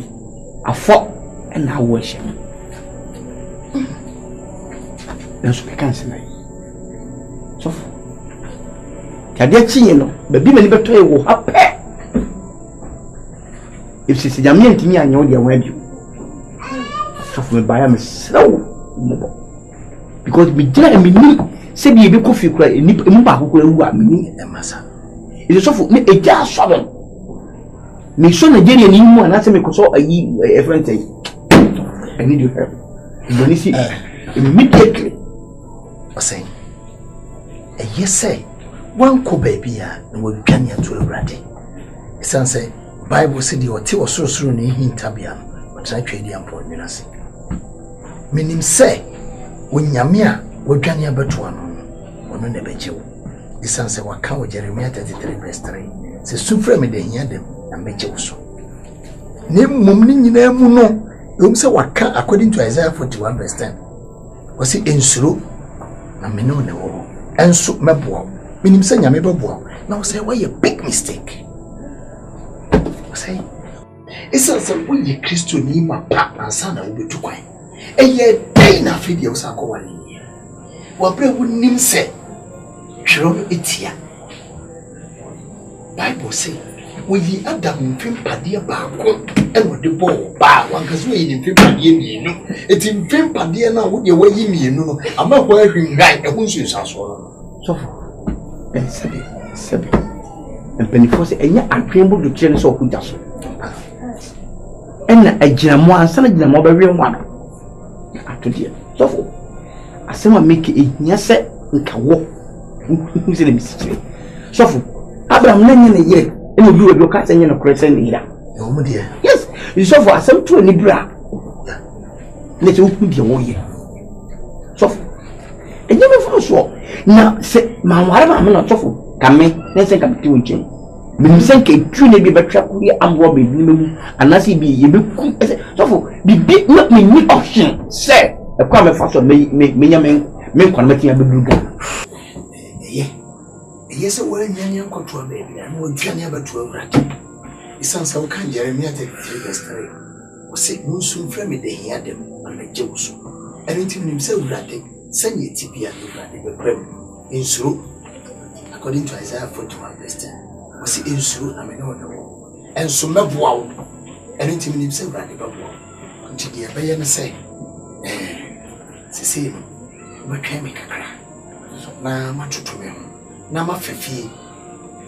I fought and I worship. That's what I can't say. So, Kadiachi, you know, baby, many better will happen. If she's a young to me, I know the way you. So, for me, by am slow because me, say, be a coffee cry, and nip him back who are me, Massa. It is so for me a jar sovereign. Me son again, and you and answer me, because a friend say, I need your help. When you see immediately. Saying, yes, say, one co baby, and will can you to a ratty. Son say, Bible said you were two or so soon in Tabian, but I trade the appointment. Meaning, say, when Yamia will can you but one, when never you. The son said, what can we Jeremiah 33 verse 3? Say, Sufreme de hear them and make you so. Name Mummin in a muno, you say what can according to Isaiah 41 verse 10. Was it in Suru? I mean, no, and so my boy, meaning saying I may be boy. Now say, why a big mistake? Say, it's a way you Christian in my pap and son will be too quiet. And yet, pain a video was a go in here. What pray wouldn't him say? Show it here. Bible say, we the Adam film padia back and with the ball bar one because we in film padia, you know. It's in film padia now, would you weigh me, you know. I'm not wearing right, I won't use us all. So, and Sabi, and Pennyforce, and yet I tremble to change so good just. And a jamo and son of the mobile one. After dear, so I say, I make it, yes, we can walk. Who's in the mystery? So, Abraham, none a year. You do a look at any crescent either. Oh, dear. Yes, you saw for some 20 bra. Let's open the way. So, and you never saw. Now, say, my whatever I'm not so come me, let's take up to him. But sink a true navy but trap we am robbing, and as he be, you be so be big not me option, say, a common fashion may make a blue gun. Yes, a word, young control baby, and we'll turn never to a rat. It sounds so kind, Jeremiah 33 verse 3. Was it no soon from it, they hear them, and like Joseph. And into himself, ratting, send ye tipia and ratting a prim. In Suru, according to Isaiah 41 verse 10. Was it in Suru, I mean, no, and so love wow. And into himself, ratting a wow. Until the Abayan say, see, what can make a crack? Now, much to him. Na ma fefi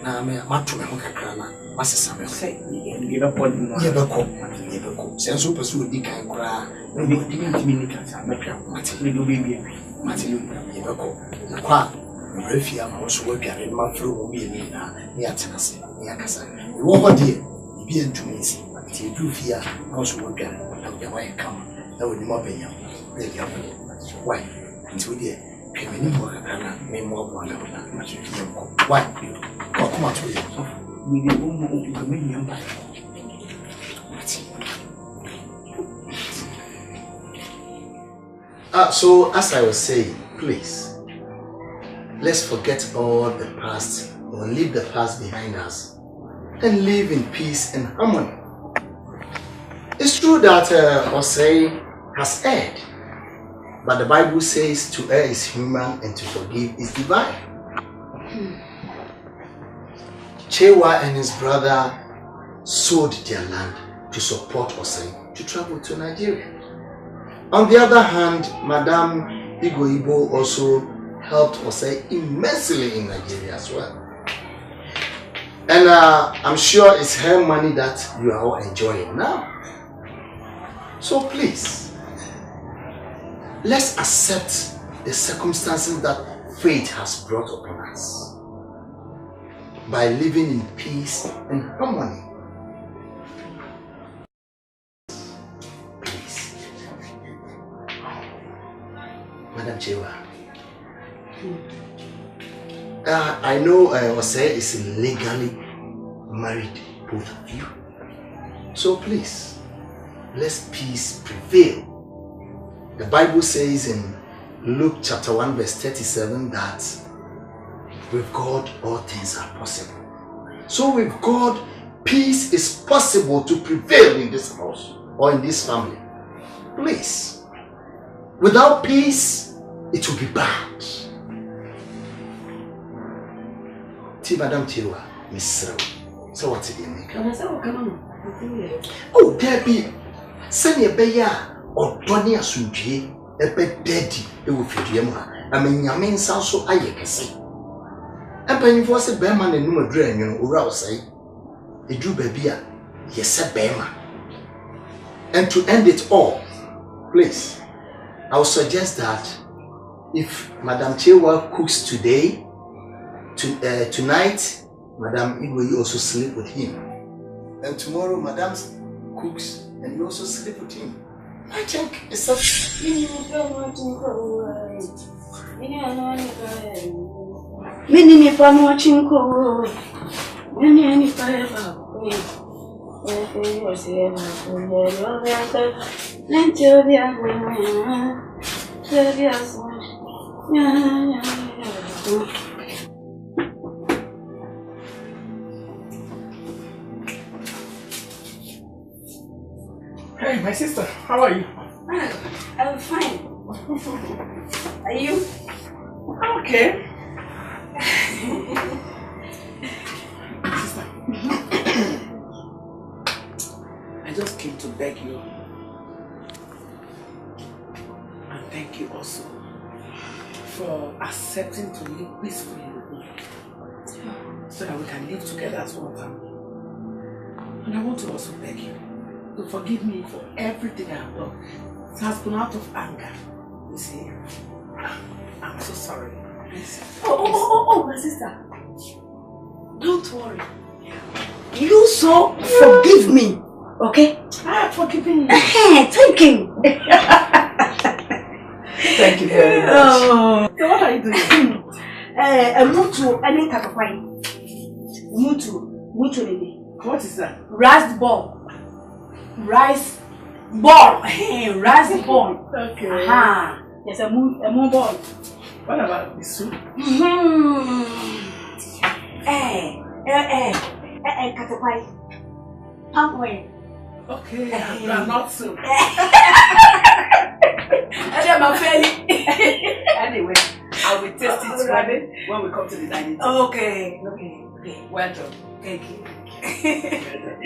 na me mato me ho kakra na masesa me say ye be ko senso pesu odi kan kra na be di ntimi ni kasa na twa mate ni do be ye be ko na kwa refi ama so wa dware ma fro wo bi ni na ni atenase ni akasa wo ho de bi entumi nsi ti du fi a na so wa dware na wo wa kam na wo ni mo be ya be ya why nti de Penny more than me more one of why? Come on to you. We will communion by. So, as I was saying, please, let's forget all the past and leave the past behind us and live in peace and harmony. It's true that Osei has erred. But the Bible says to err is human and to forgive is divine. Chewa and his brother sold their land to support Osei to travel to Nigeria. On the other hand, Madame Igoibo also helped Osei immensely in Nigeria as well. And I'm sure it's her money that you are all enjoying now. So please, let's accept the circumstances that fate has brought upon us by living in peace and harmony. Please. Madam Chewa, I know Ose is legally married, both of you. So please, let peace prevail. The Bible says in Luke chapter 1 verse 37 that with God all things are possible. So with God, peace is possible to prevail in this house or in this family. Please. Without peace, it will be bad. Ti Madam Tiwa, Miss Rao. So what's it in make? Oh, Debbie. Send your beya or Tony Asunji, a bed daddy, it will fit you. I mean, your main sound so I can say. And when you was a bearman and no drain, you know, or say, it drew baby, yes, said bearman. And to end it all, please, I would suggest that if Madam Chewa cooks today, tonight, Madam Igwe also sleep with him. And tomorrow, Madam cooks and you also sleep with him. I think it's such. Many fun watching cool. Many forever. Hey, my sister, how are you? I'm fine. Are you? Okay. Sister, I just came to beg you. And thank you also for accepting to live peacefully with me. So that we can live together as one family. And I want to also beg you to forgive me for everything I have done. It has been out of anger. You see, I'm so sorry. Please. Oh, my sister. Don't worry. You so forgive me, okay? Forgiving you. Thank you. Thank you very much. Oh. So what are you doing? I moved to any type of wine. Moved to what is that? Rice ball. Rice ball. Rice ball. Okay. Yes, a moon ball. What about the soup? Katapai. Pumpkin. Okay, not soup. Anyway, I will taste it when we come to the dining table. Okay. Well done. Thank you.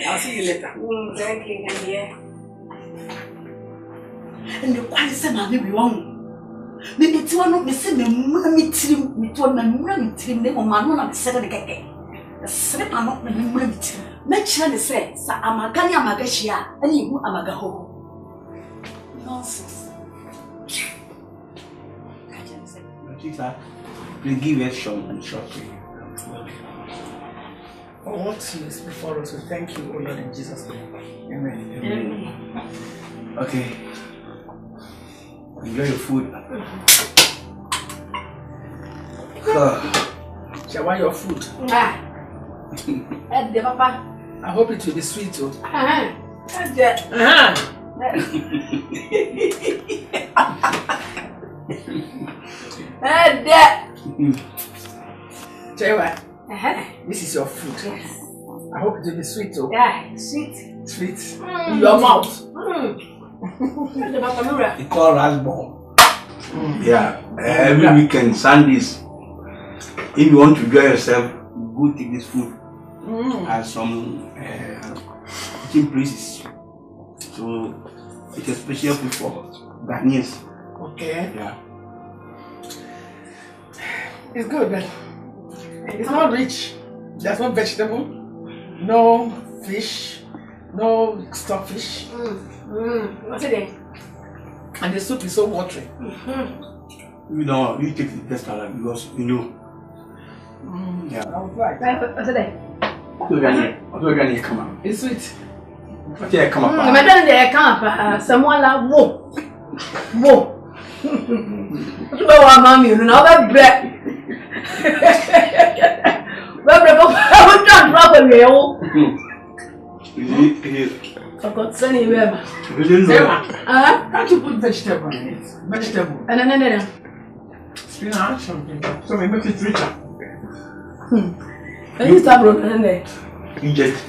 I'll see you later. Thank you, yeah. And the quality of my baby won't. Maybe it's one of the same money team, with one money team, they will man set again. The slip are not the money team. Make sure they say, Amagani Amagashia, and you Amagaho. Nonsense. Please give us short. For what is before us, we thank you, O Lord, in Jesus' name. Amen. Okay. Enjoy your food. Shawa, your food. Papa. I hope it will be sweet too. Shawa, this is your food. Yes. I hope it will be sweet too. Yeah, sweet. Sweet. In your mouth. It's called rice ball. Yeah. Every weekend, Sundays, if you want to enjoy yourself, go take this food at some eating places. So it's a special food for Ghanaians. Okay. Yeah. It's good, but it's not rich. There's no vegetable, no fish, no stockfish. What's it then? And the soup is so watery. You know, you take the best salad because you know. Yeah. Right. What's it then? I'll come out. It's sweet. Okay, come up. Madam, they come up. Someone like whoa. Whoa. What about mommy? You know that bread. Well, I'm not probably. I've got sunny river. Can't you put vegetable in it? Vegetable. And then. Spinach, something. So we make it richer. And you start broken there. You just.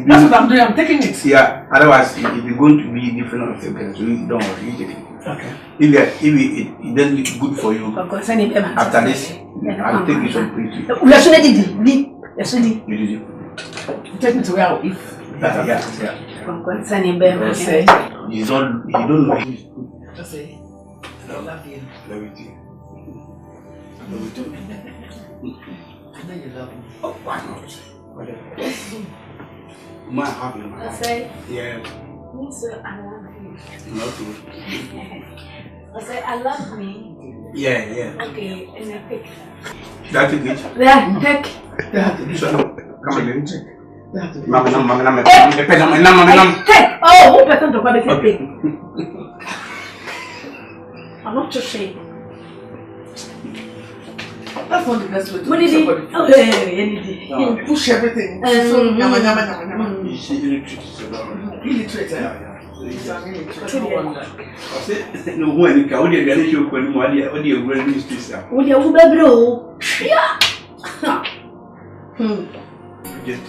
That's what I'm doing. I'm taking it. Yeah. Otherwise, it's going to be different on second. So you don't worry. You take it. Okay. If it doesn't look good for you, after this, I'll take this one. We are shouldn't do. Take me to where I'll eat. Yeah. Concerning baby. You don't know. Just say, I love you. Love you too. I love you too. I know you love me. Oh, why not? My happy man. I say, yeah. Me sir, I love you. Not too. I say, I love me. Yeah. Okay, and I pick. That's it. Yeah, pick. Come again. Mama. Hey! Oh, who person to call it pick? I'm not too sure. That's not the best way to What did he? Oh, push everything. So, yama. Is illiterate? Illiterate, eh? No one can only get you when you are wearing this. Would you be bro? Yeah. Just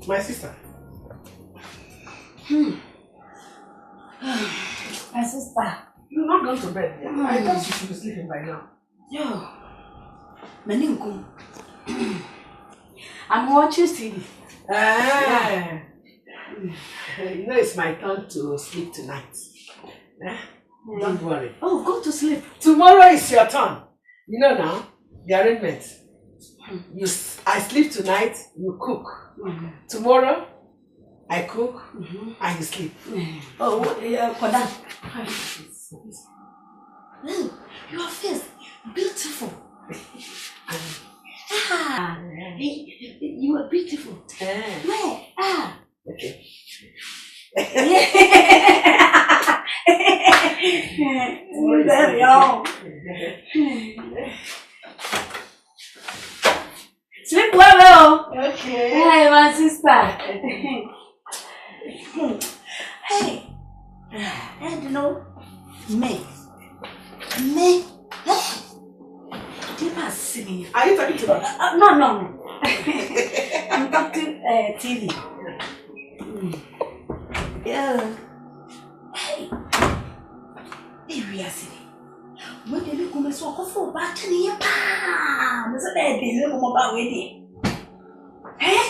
My sister. My sister. You're not going to bed yet. I thought you should be sleeping by now. Yo. Meninko. I'm watching TV. Yeah. You know it's my turn to sleep tonight. Don't worry. Oh, go to sleep. Tomorrow is your turn. You know now, the arrangement. I sleep tonight, you cook. Tomorrow, I cook and you sleep. Oh, yeah, Kodan. Your face, beautiful. You are beautiful. Where? Okay. Sleep well. Okay. Hey, my sister. Hey. And you know, me. You must see me. Are you talking to me? No. I'm talking TV. Yeah. Hey. We are sitting. When they look at so for back to the palm, there's a baby little more about with it. Eh?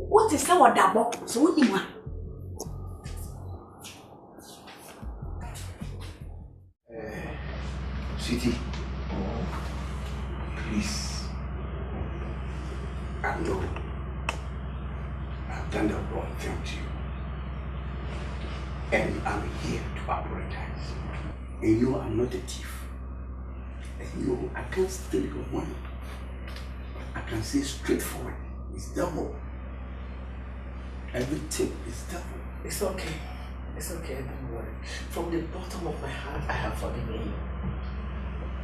What is our double? So what you want? Sweetie, please. I know I've done the wrong thing to you. And I'm here to apologize. And you know I'm not a thief. And you know I can't steal your money. I can say straightforward. It's double. Everything is double. It's okay. It's okay, don't worry. From the bottom of my heart, I have forgiven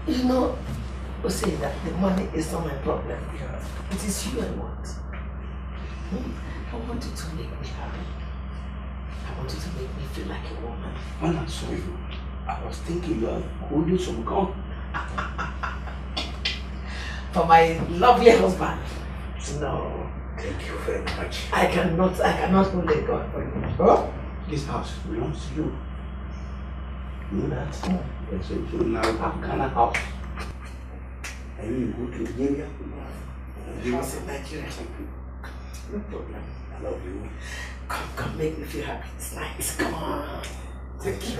you. You know, we say that the money is not my problem. It is you I want. I want you to make me happy. I want you to make me feel like a woman. When I saw you, I was thinking you are holding some gun. For my lovely husband. No. Thank you very much. I cannot hold it God for you. Oh, this house belongs to you. You know that? Yes, so now have Ghana house. And you go to Nigeria. House in Nigeria. No problem. I love you. Come, make me feel happy. It's nice. Come on. Thank you.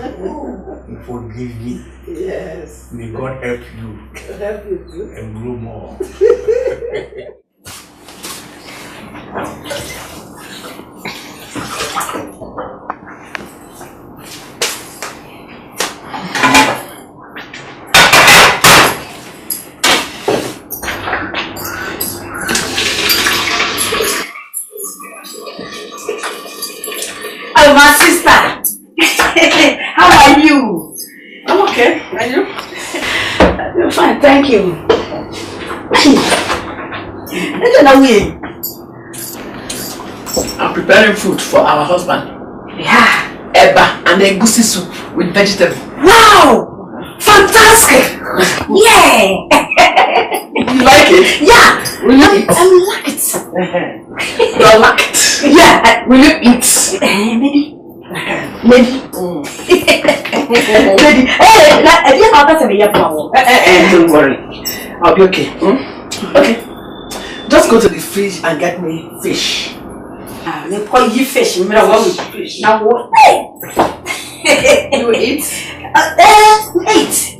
You forgive me. Yes. May God help you. God help you too. And grow more. Oh, my sister. How are you? I'm okay. Are you? I'm fine, thank you. I'm preparing food for our husband. Yeah. Eba and egusi soup with vegetable. Wow! Fantastic! Yeah! You like it? Yeah! Will you eat? I like it. You like it? Yeah! Will you eat? Maybe. Maybe. Don't worry. I'll be okay. Okay. Just go to the fridge and get me fish. They call you fish. I want fish. Now what? You will eat? 8.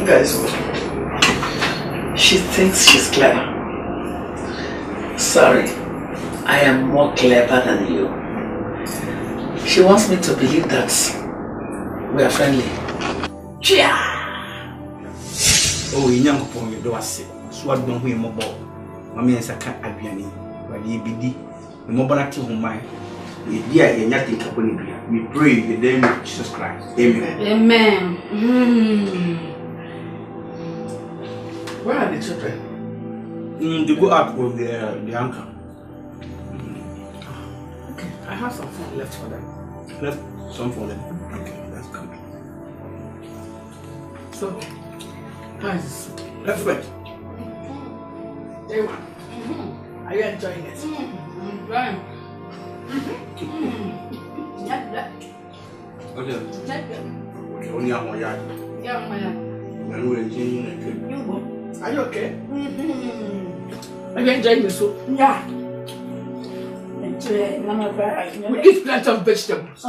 Guys, she thinks she's clever. Sorry, I am more clever than you. She wants me to believe that we are friendly. Chia! Oh, you young for me, do I say? Swat don't win more ball. Mammy and Saka Abiani, but ye be the mobile to whom my dear, you're not in company. We pray in the name of Jesus Christ. Amen. Amen. Where are the children? They go out with the uncle. Okay, I have some food left for them. Left some for them. Okay, that's good. So, how is this? That's right. Day one. Are you enjoying it? Right. Okay. Only on my yard. Are you okay? Are you enjoying the soup? Yeah. We eat plenty of vegetables.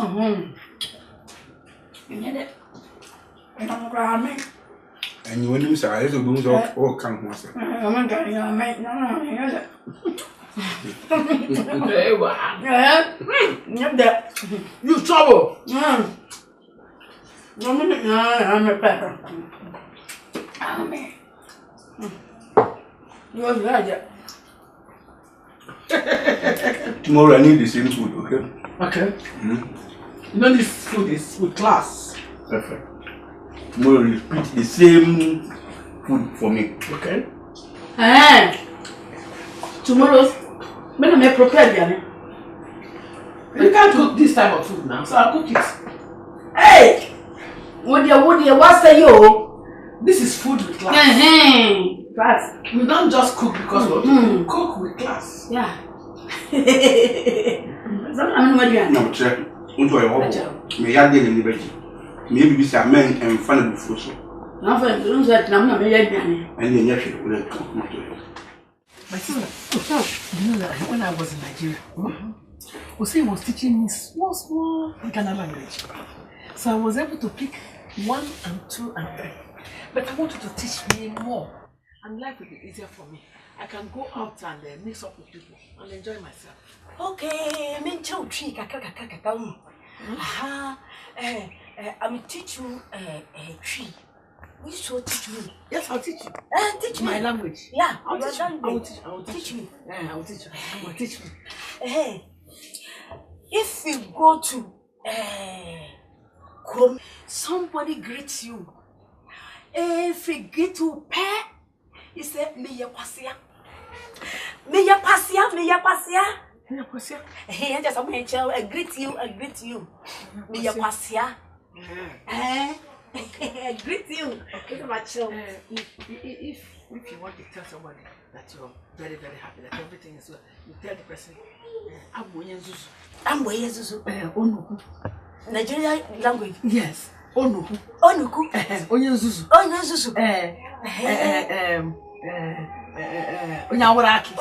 And you want to say, I don't know all come once. You trouble. I'm a pepper. You're right. Tomorrow I need the same food, okay? Okay. You know this food is with class. Perfect. Tomorrow you repeat the same food for me. Okay. Tomorrow, when I prepare it. You can't cook this type of food now, so I'll cook it. Hey! What do you, what's the yo? This is food with class. Class. We don't just cook because we cook with class. Yeah. No, check. Into a hole. May I get in the bed? Maybe this a man and fun of the food. Nothing, don't say I'm not married. And then yes, you will come. My sister, you know that when I was in Nigeria, Ose was teaching me small Ghana language. So I was able to pick 1 and 2 and 3. But I want you to teach me more. And life will be easier for me. I can go out and mix up with people and enjoy myself. Okay, I'm tree. I'm teach you a tree. Will you teach me? Yes, I'll teach you. Teach me my language. Yeah, I'll teach you. I will teach me. Yeah, I will teach you. I will teach you. If you go to Chrome, somebody greets you. If you get to pay, he said, me ya pasia. Hey, I just want to I greet you. Me your kwasia. I greet you. If you want to tell somebody that you're very, very happy, that everything is well, you tell the person, I'm Onuku. Nigerian language. Yes. Onuku. Onyenzuzu. Onyawaraki.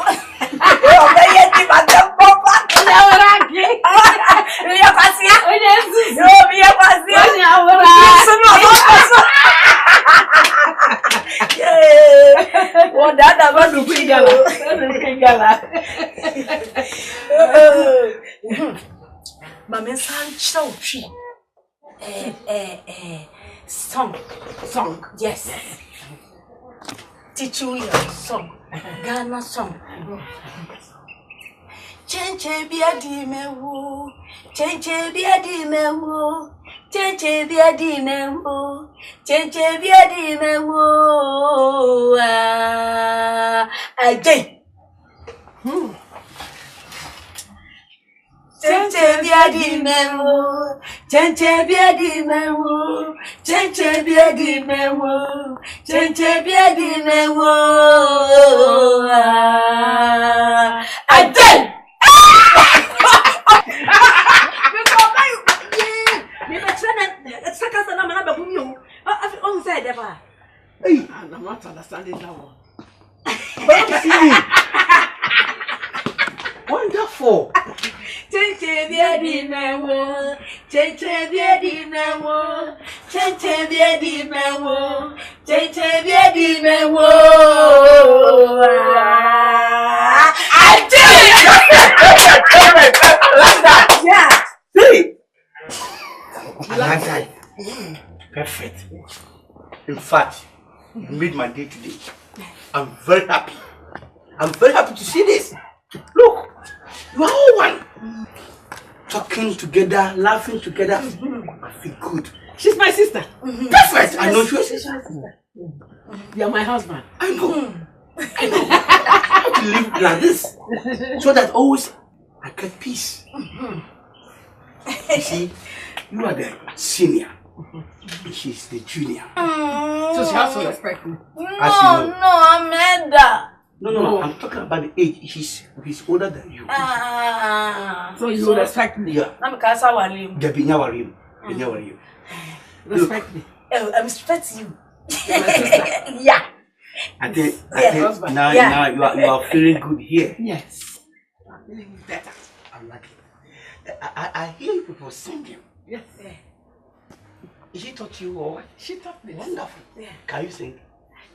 Song. Yes. Teach you your song. Ghana song. Chenche biadi mewu. Chenche biadi mewu. Chenche biadi mewu. Chenche biadi mewu. Ajay. Chenche biadi mewu. Chenche biadi mewu. Chenche biadi mewu. Chenche biadi mewu. Ajay. Hey, I'm not understanding that one. Wonderful. Chenche biadi mewu. Chenche biadi mewu. Chenche biadi mewu. Chenche biadi mewu. Yeah. See? Asante. Perfect. In fact, you made my day today. I'm very happy. I'm very happy to see this. Look, you are all one. Talking together, laughing together. I feel good. She's my sister. Perfect. I know you're sister. You're my husband. I know. I have to live like this so that always I get peace. You see, you are the senior. She's the junior. So she has to respect me. No, I'm talking about the age. He's older than you. So you respect me. Yeah. Respect me. I respect you. Yeah. I think now you are feeling good here. Yes. I'm feeling better. I like it. I hear you people singing. Yes. She taught you or what? She taught me. Wonderful. Yeah. Can you sing?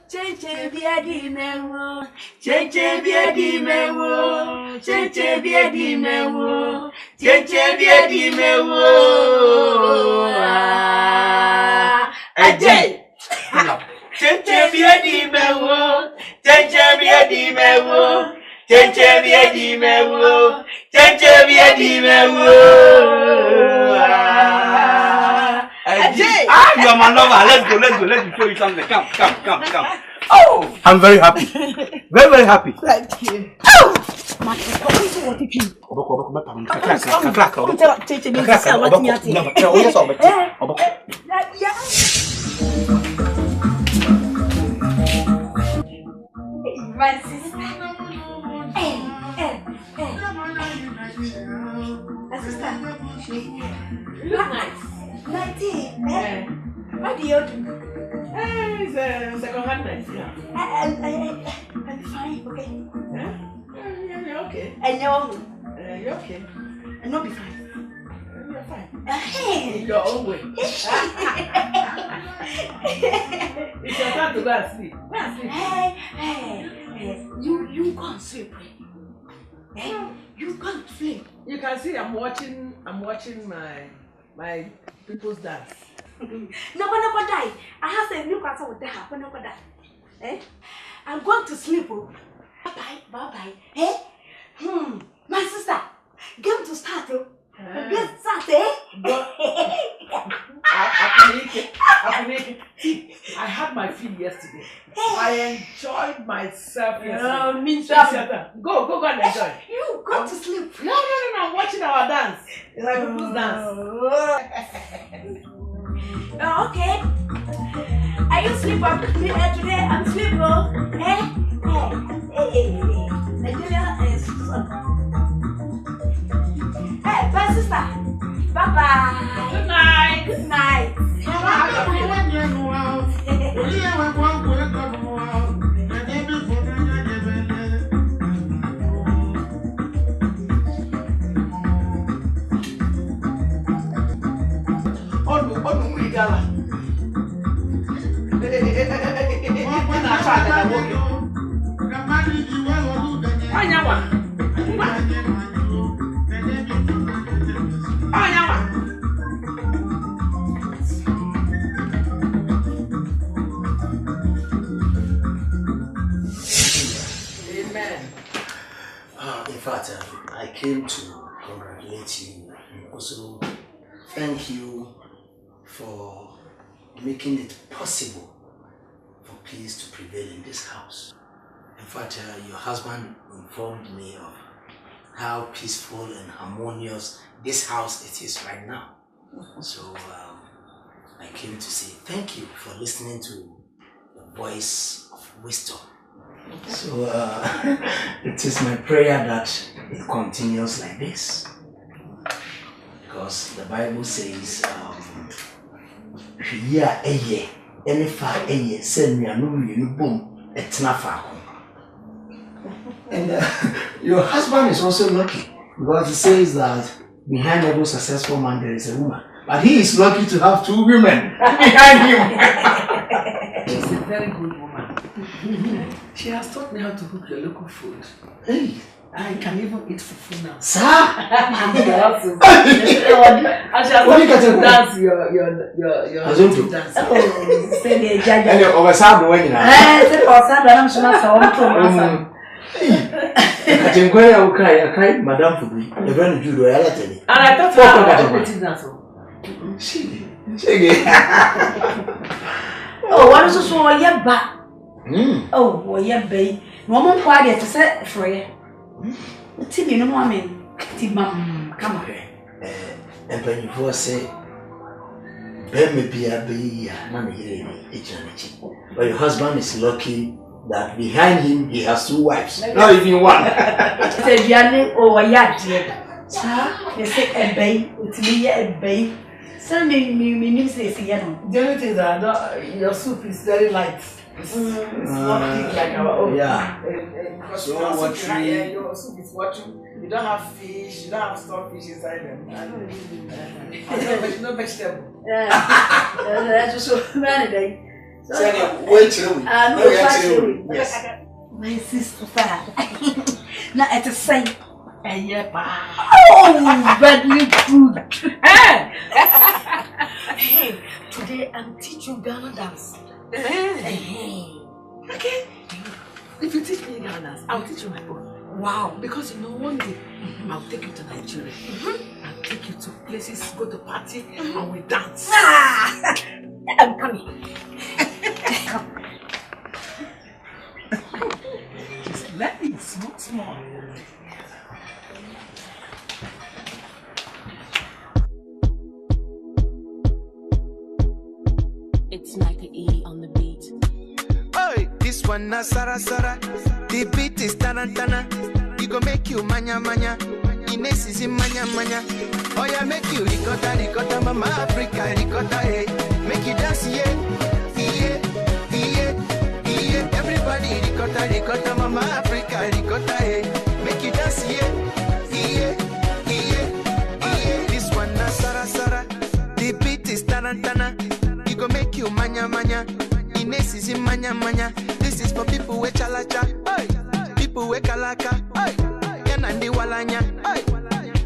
Chenche biadi mewu. Chenche biadi mewu. Chenche biadi mewu. Chenche biadi mewu. Ajay. Chenche biadi mewu. Chenche biadi mewu. Chenche biadi mewu. Chenche biadi mewu. Ajay. You are my lover. Let's go. Let me show you something. Come. Oh, I'm very happy. Very happy. Thank you. My sister. You look nice. 19. What do you do? It's a second-hand nice. Yeah. I'm fine, okay? You're okay. And you're You're okay. and not be fine. You're fine. Hey. In your own way. It's your time to go and sleep. Go and sleep. Hey. You go and sleep. Hey, you go and sleep. You can see I'm watching my people's dance. No, die. I have a new class with that. No, die. Eh? I'm going to sleep. Bye. Eh? My sister, game to start. Get started. Apunike. I had my feel yesterday. I enjoyed myself yesterday. Me too. Go and enjoy. You go to sleep. No, I'm watching our dance. It's like people's dance. Okay. Are you sleep today? I'm sleeping. Hey, bye, sister. Bye-bye. Good night. Good night. In fact, I came to congratulate you and also thank you for making it possible for peace to prevail in this house. In fact, your husband informed me of how peaceful and harmonious this house it is right now. So I came to say thank you for listening to the voice of wisdom. So it is my prayer that it continues like this, because the Bible says and your husband is also lucky, because it says that behind every successful man there is a woman, but he is lucky to have 2 women behind him. She's a very good woman. She has taught me how to cook your local food. Hey, I can even eat fufu now. Sir? And she has to dance your dance. Oh, say the judge. And you're over the way now. Say for Sunday, I'm sure that's all. I can go out, okay, Madame Fubi. You're going to do the reality. And I thought you were dance. Oh, what is so yeah, but oh, yeah, babe. No more quiet to set for you. Timmy, no woman. Timam, come on. And when you first say, Bemme be a bee, money, but your husband is lucky that behind him he has 2 wives, not even one. Say, Yanni, oh, yeah, dear. Sir, they say a babe, it's me, a babe. Send me, say, the only thing that your soup is very light. It's not thick like our own. Yeah. Because your soup is watching. You don't have fish, you don't have stockfish inside them. No vegetable. That's just so many days. Wait till we. Yes. My sister. Now at the same. And yeah, oh, very good. Hey, today I'm teaching Ghana dance. Okay. If you teach me Ghana dance, I'll teach you my own. Wow. Because you know, one day I'll take you to Nigeria. I'll take you to places, go to party, and we dance. I'm coming. Just let me small. It's Micah E on the beat. Hey, this one na Sara Sara. The beat is tarantana. It go make you manya manya. Ines is in manya manya. Oh yeah, make you ricotta, mama Africa ricotta, hey. Make you dance, yeah. Everybody ricotta, mama Africa ricotta, hey. Make you dance, yeah. This one na Sara Sara. The beat is tarantana. It go make you manya manya. Ines is in manya manya. This is for people with chalacha, hey. People with kalaka, hey. Yeah, nandi walanya, hey.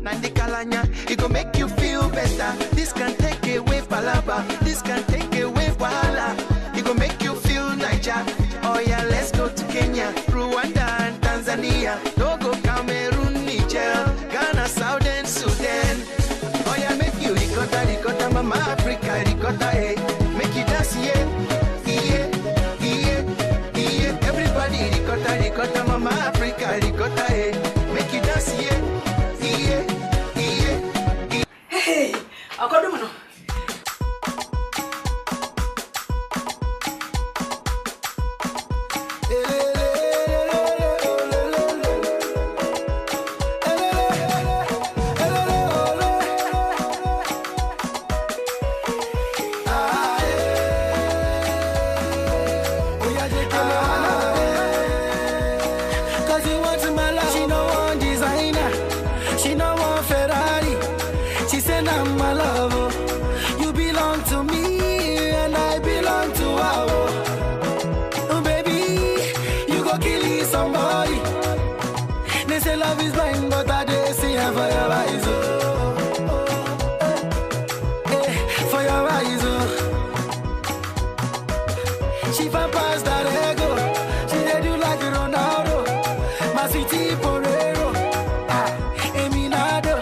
Nandi kalanya. It go make you feel better. This can take away palaba. This can take away wahala. It go make you feel Niger. Oh yeah, let's go to Kenya, Rwanda and Tanzania. Togo, Cameroon, Niger, Ghana, Southern Sudan. Oh yeah, make you ricotta, mama Africa ricotta, hey. Make you dance, yeah. She fan past that ego. She did you like Ronaldo. My sweetie Porero. Eminado.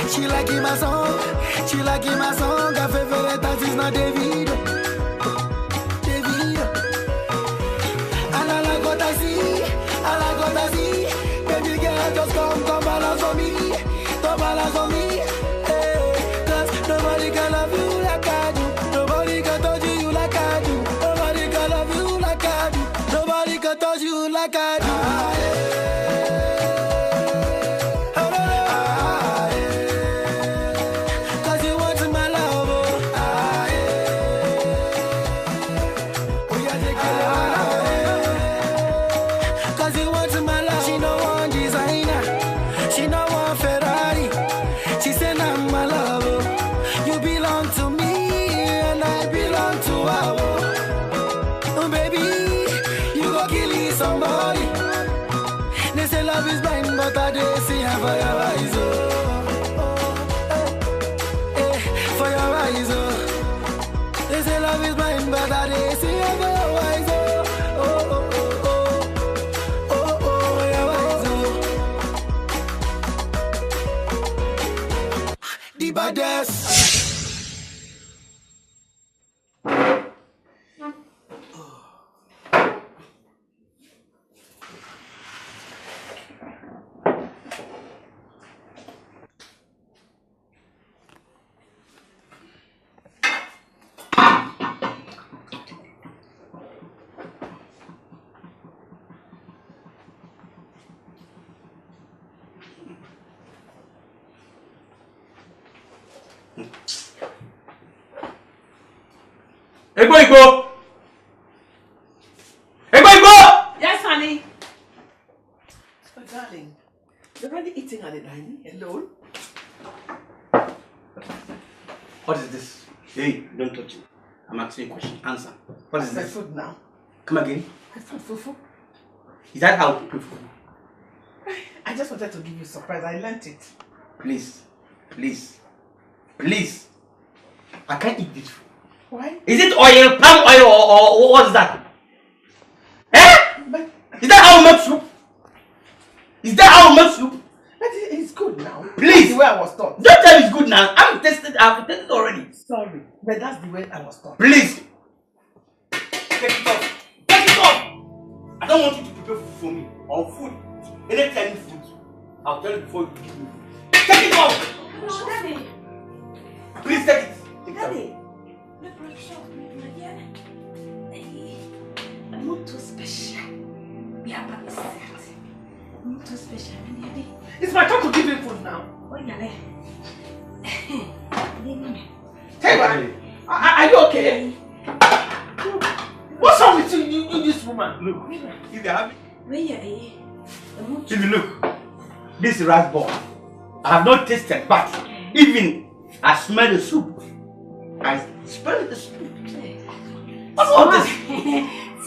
She like my song. She like my song. Her favorite dance is not David. David. And I like what I see. I like what I see. Baby girl, just come balance on me. Come balance on me. Hey, cause nobody can love you like I do. Nobody can touch you like I do. Nobody can love you like I do. Nobody can touch you like I do. Cause you want my love. Cause you want my love. She no one designer. She no one Ferrari. She said I'm my love. You belong to me and I belong to her. Oh baby, you go kill somebody. They say love is blind, but I do see her for your eyes. For your eyes. They say love is blind, but I do see her for your eyes. The baddest. Ego! Yes, honey. Oh, darling, you're already eating at the dining alone? What is this? Hey, don't touch it. I'm asking a question. Answer. What is this? Food now. Come again. Fufu. Is that how people food? I just wanted to give you a surprise. I learnt it. Please. I can't eat this food. Why? Is it oil, palm oil, or what's that? Eh? But is that how much soup? But it's good now. Please. That's the way I was taught. Don't tell me it's good now. I've tasted already. Sorry, but that's the way I was taught. Please. Take it off. I don't want you to prepare food for me. Or food. Anytime food. I'll tell you before you give me food. Take it off. No, Daddy. Please take it. Daddy. I'm not too special. Yeah, but it's not too special. It's my turn to give you food now. Oh, yeah. Hey, are you okay? What's wrong with you this woman? Look, if you have If you look, this rice ball, I have not tasted, but even I smell the soup. I smell the soup. What's all this?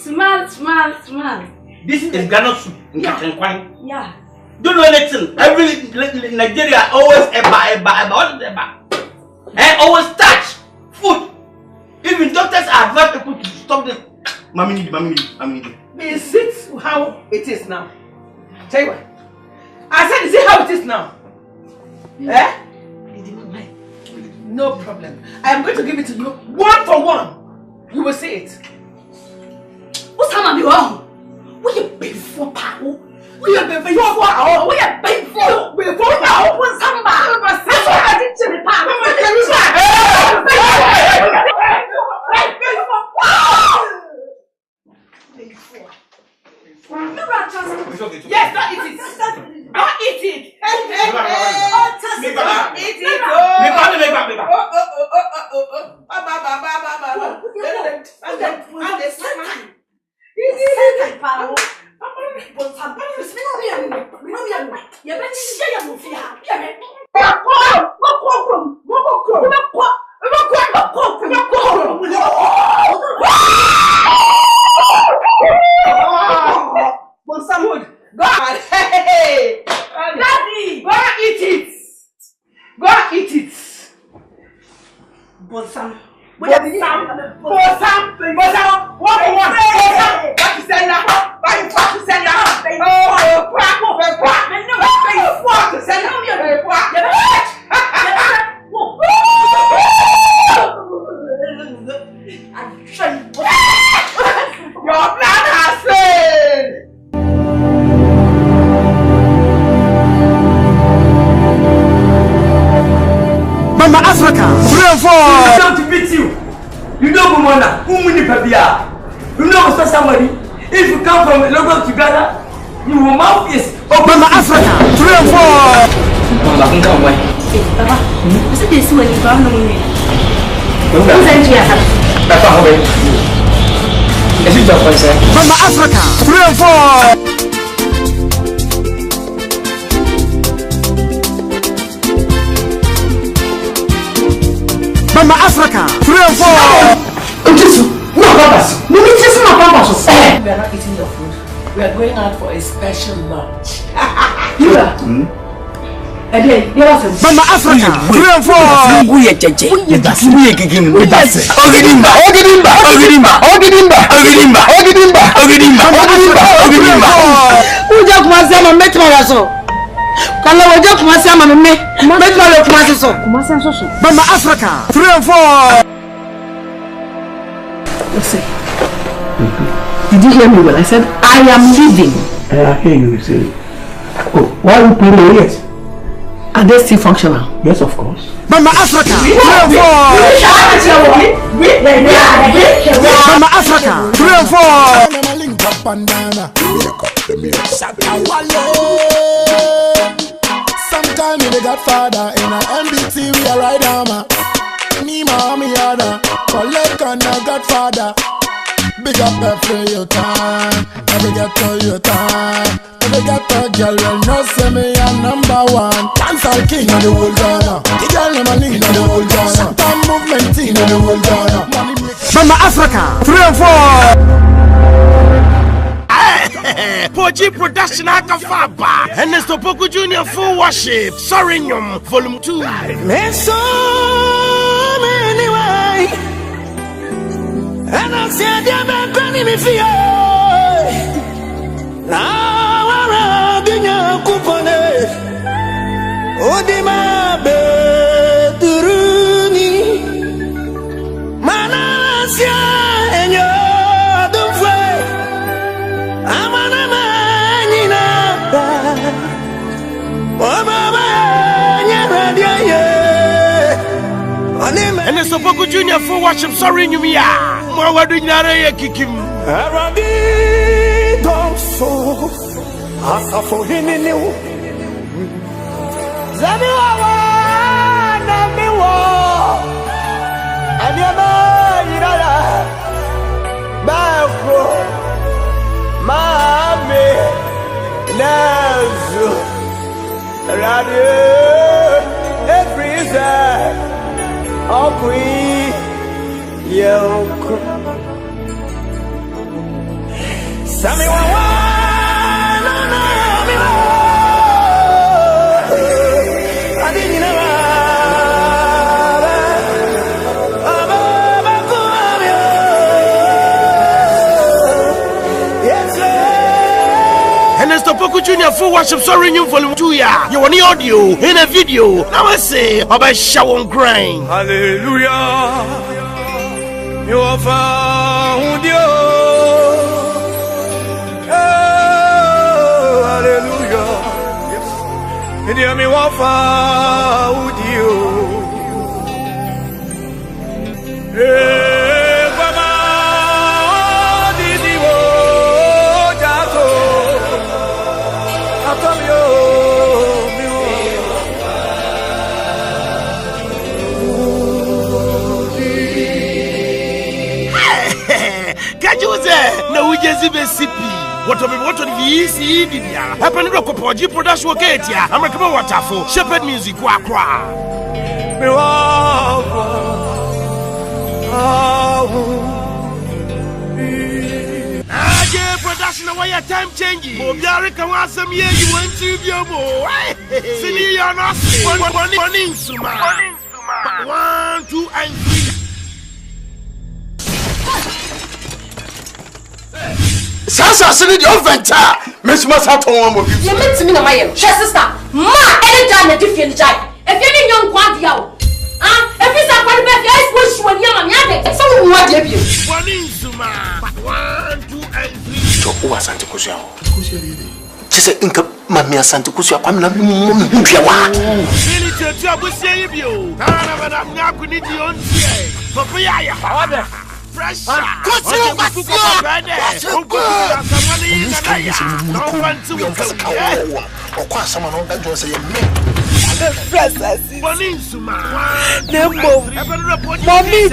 Smell. This is Ghana soup in Ghana. Yeah. Don't know anything. Every Nigeria always eba. What is eba? Always touch food. Even doctors advise people to stop this. Mommy need. Is it how it is now? Tell you what. I said, is it how it is now? Eh? No problem. I am going to give it to you one for one. You will see it. What's happening wrong? What you pay for, Pao? We are paying for power. We are paying for power. What's happening? That's what I did to the power. Yes, don't eat it. Don't eat it. God, hey, Daddy, go and eat it. Go and eat it. Bonsam, Go Mama Africa, 3 and 4. I want to beat you. You know Gumona, who many Pabia. You know somebody. If you come from Lagos to Ghana, you will mouth is. Oh, Mama Africa, 3 and 4. Mama, come away. Papa, what's this when you found me? Who's entry? That's how we. Is it your concern? Mama Africa, 3 and 4. Mama Africa, 3 and 4. No, Papas. We are not eating your food. We are going out for a special lunch. Mama Africa, 3 and 4. Mama Africa, 3 and 4. Listen, did you hear me well? I said I am leaving. I hear you say. Oh, why are you playing the yes? Are they still functional? Yes, of course. Mama Africa, 3 and 4. Mama Africa, 3 and 4. Sometimes we got father in a MBT, we are right armor. Me, mommy, other, collect on a godfather. Big up every your time, every get to your time. Every get to girl, will not say me a #1. Dancehall king of the whole Ghana. The girl never lean on the whole Ghana. Time movement team of the whole Ghana. Mama Africa, 3 and 4. Poji production Akafaba and Mr. Poku Junior full worship. Sorry, volume 2. So many way, and I said, "Yeah, man, penny me for you." Now I'm in your coupon. Oh, the my bedroom, Manasia, and your don't fly. I'm on a man in a bag. Oh, Mama, and Mr. Poku Junior full worship. Sorry, you me. More doing that. Kick him. Don't so. Asa for him in you. Zamiwa, Namiwa, and your man, Bafro, Mami, Nazu, Radio, every side, all queen, Yoko. Zamiwa. Poku Junior full worship. Sorry, new volume 2. Yeah, you want the audio in a video. Now I say about shower and grind. Hallelujah. You are found you. Oh, hallelujah. And you me want found you. What on the easy did ya? Happen to Poji production gate ya. I'm a waterful shepherd music wakra. Production away a time changing. Mobiarika was some year you went to your boy. Silly or not, one, 1, 2, and 3. Sasa sini di oventa. Mesuma sa ton wa mo bi. Ye metimi na maye. She sister, ma any time na diffie ni jai. If you ni nyon kwa dia o. Ah, if you sa kwa be fi ice push wani ama me ade. So wo wa dia bi. Wani nsuma. 1 2 and 3. Jo o Asante Kosua. Chese inka mami Asante Kosua kwam na mo hwia wa. Really to abusia yi bi o. Na madam nya ku ni di on tie. Papa ya ya. Awabe. Fresh. Kosua okwa sama no da jo say me. Fresh. Boninsuma. Nembo. Mommy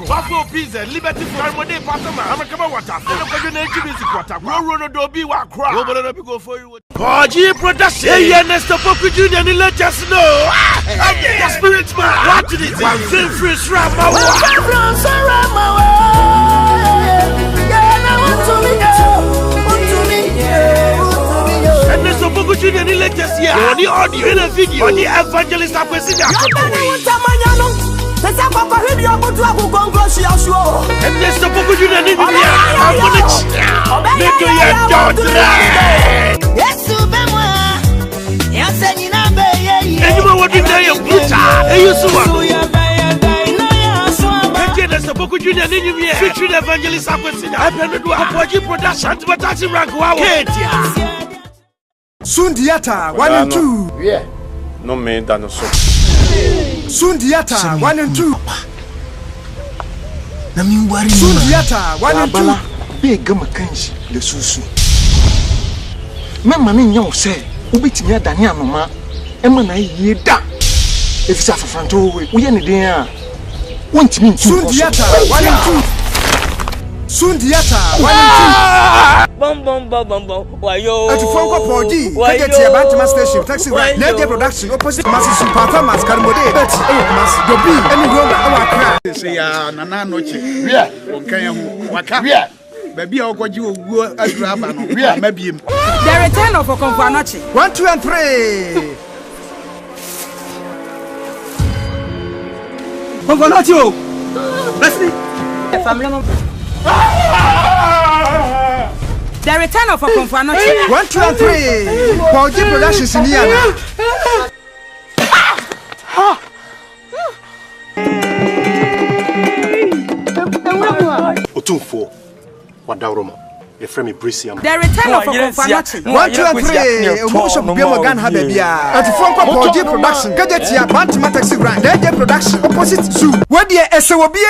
Waffle pizza, liberty for Monday Patama. I'm a come on water. I'm going to music water. Roll do be what crowd. Nobody go for you. Begye production. Hey, Nesta Poku Junior, and let us know. The spirit man. What did it? One thing free Rama. And Nesta Poku Junior, and let us hear on the audio in a video on the evangelist of President. And Nesta Poku Junior, and I'm going to make you daughter. And you know what you say, and you saw Nesta Poku Junior, and you featuring evangelist of President. I'm going to do a Begye production to attack rank. Sundiata 1 and 2. Yeah. No me da no so. Sundiata 1 and 2. Na mi wari. Sundiata 1 and 2. Big makanji le susu. Mama ni nya say ubitimi adane anoma ema na yie da. Efisa fafanto we ye ne den a wontimi ntu. Sundiata 1 and 2. Sundiata 1 and 2. Bom. Wayo. At Fonko Podi, Begye Bantima Station, Taxi Ride, Begye Production, opposite Massive Performance, Carmode, Betty, Mas, Dobi, and Roma, our crack. Say, Nana Noche, okay, Waka, Baby, I'll go you a grab and maybe The return of Okonkwanochi. 1 2 and 3. Okonkwanochi, let's see. The return of Okonkwanochi. 1 2 and 3. Begye Productions in Ghana. Otumfo Wadauroma. The frame Brisiam. The return of Okonkwanochi. 1 2 and 3. Omusho Biamo Gan Habebia. At Fonko Begye Production, Gadgetia Bantima Taxi Ride, Begye Production, opposite Zoo. Where the Esewobie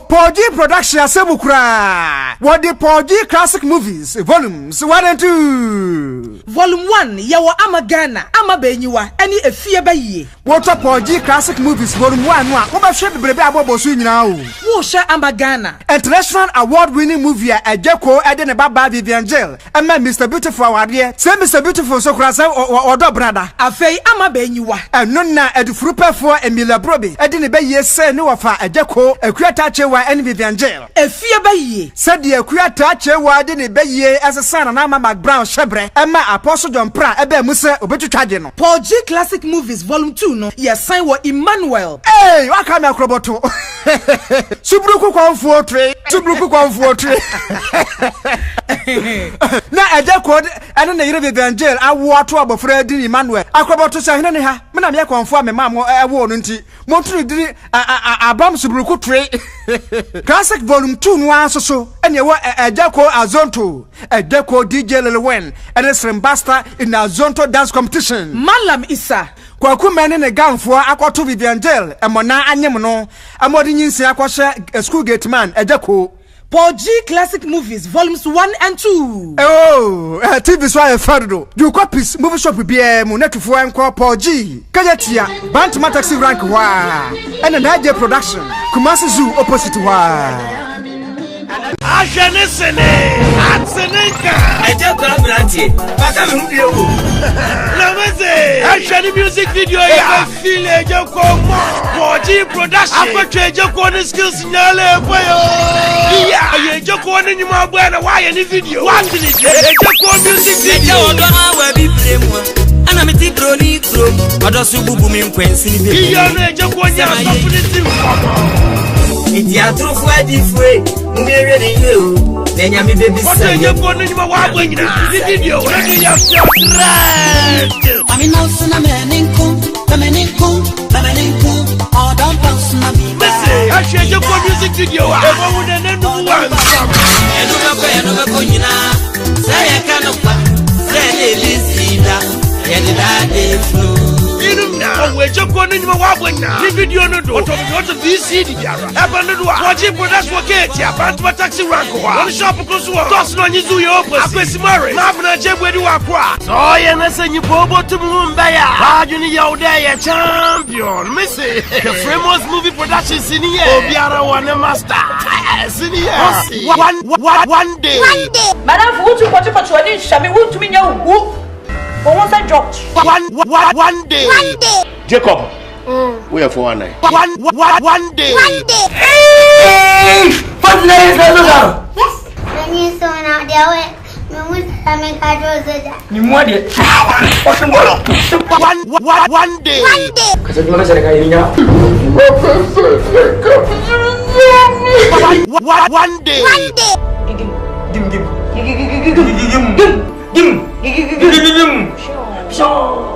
Begye Production Asebukra. What the Begye Classic Movies Volumes 1 and 2. Volume 1, Yawa Amagana, Amabenyua, any a fear by ye. What a Begye Classic Movies Volume 1. What should be able to now? Wosha Amagana. International award-winning movie at Jeko Eden Baba Vivian Jail. And my Mr. Beautiful Award, say Mr. Beautiful so crasa or brother. Afei Amabenyua. And nonna at Frupa for Emilia Broby. I didn't be yes, say no of a Jeko, a Creatachewa and Vivian Jail. A fear by ye. Said the Creatachewa didn't be ye as a son and Amma McBrown Shebre, and my Apostle John Pra, Ebe Musa, Obetu Trageno. Begye Classic Movies Volume 2, no, yes, sign what Emmanuel. Hey, what can I croboto? Subruku Comfortre, Subruku Comfortre. Na eje code ene na yire Vivian Jail awo ato abofra di Emmanuel akroboto se hene ne ha me na me konfo amema mo ewo no nti mo turu diri abam subruku tre Classic Volume 2 no asoso ene wo eje ko Azonto eje ko DJ Lelwen ene Srimbasta in Azonto dance competition Malam Isa kwaku mene ne gamfo akoto Vivian Jail emona anyem no amodi nyinsi akoshe school gate man eje ko Begye Classic Movies Volumes 1 and 2. Oh, TV so I fardo. You copies movie shop be mu netufo enko Begye. Kajetia Bantima Taxi Rank wa. And Begye Production. Kumasi Zoo opposite wa. Ajanesene Atseneka Eje Brabrantie Baka me hudie wo Lameze Ashani music video ya feel eje ko mo Begye Production Akwache eje ko ne skills nyale boyo Yeah eje ko ne nyuma agba na wa ye ni video What did it eje ko music video Eje odo awa bi premu Ana meti droni dro Odo su bubu mi nkwensi ni be Iya no eje ko nya stop ni ti Iti atrufu adifwe, mumere ni you. Nenya mi baby say. What are you going to wa bwenya? Video, let me have your thread. Ami na usuna meninku. Oh, don't bounce na me. Listen, I share your music video. Ever would an end one. Enuga konyina. Say I can't say this ida. Now, we're just going to walk now. The video no do. What of this city? Happen to do. Watching production work here. But what taxi rank? One shop close to one. Toss no you do your opposite. Mary. Mavna Jeb where you are. So I am saying you bobo to Mumbai. You need your day champion. Missy. The famous movie production senior. Obiara one master. Senior. One day. Madam, who to watch for trading? Shall we want to me know? One day. Jacob. We are for one night. One day. What name is that? Yes. When you saw out there, one day. Sure.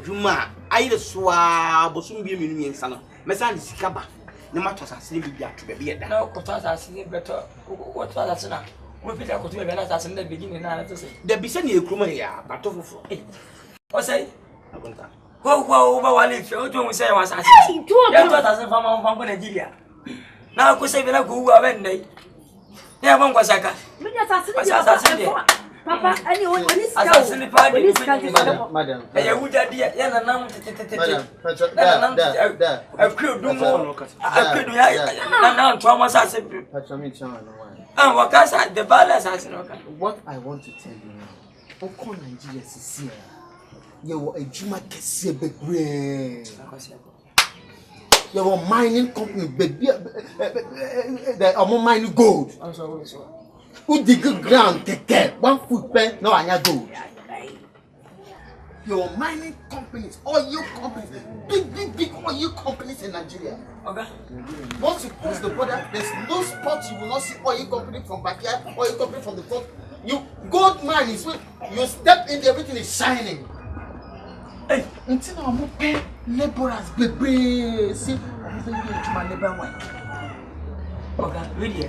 Juma, I the swab, Bosum be in Sana. Messan is Kaba. No matter as I see you to be at now, because I see better. What was that? We feel like we have as in the beginning. There be sending a crummy, but of what say? Whoa, one if you don't say was I see 2,000 from Nigeria. Now, could say, who are when yeah, one was Aka. Papa, anyway, when it's madam, I would idea, what I want to tell you now, Akan Nigeria is here. You are a Juma Kessie Begye. You are mining company, Begye. They are mining gold. Who dig ground take 1 foot pen? No, I gold. Your mining companies, oil companies, big oil companies in Nigeria. Okay. Once you cross the border, there's no spot you will not see oil company from Begye, oil company from the front. You gold mine is when you step in there, everything is shining. Hey, until I'm pay laborers, baby. See, my neighbor one. Okay, really?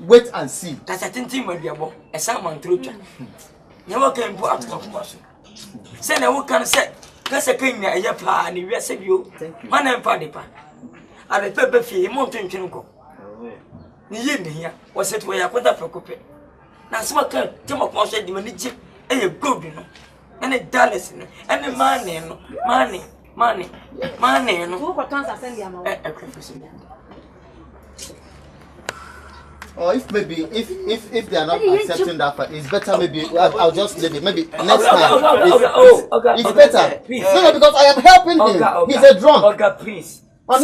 Wait and see. That's a thing with your boy. A salmon through. Never came to out of us. Send a woman say, that's a king, a year plan, and you save you. My name, Padipa. I have a pepper fee, mountain chinko. Here was it where I put up a copy. Now, some can come up on the money, and you go, you know, and a dollars, and the money. And who got to send you? Or if maybe if they are not accepting that part, it's better maybe I'll just leave it. Maybe next time it's better. No, because I am helping him. He's a drunk. Okay, please. What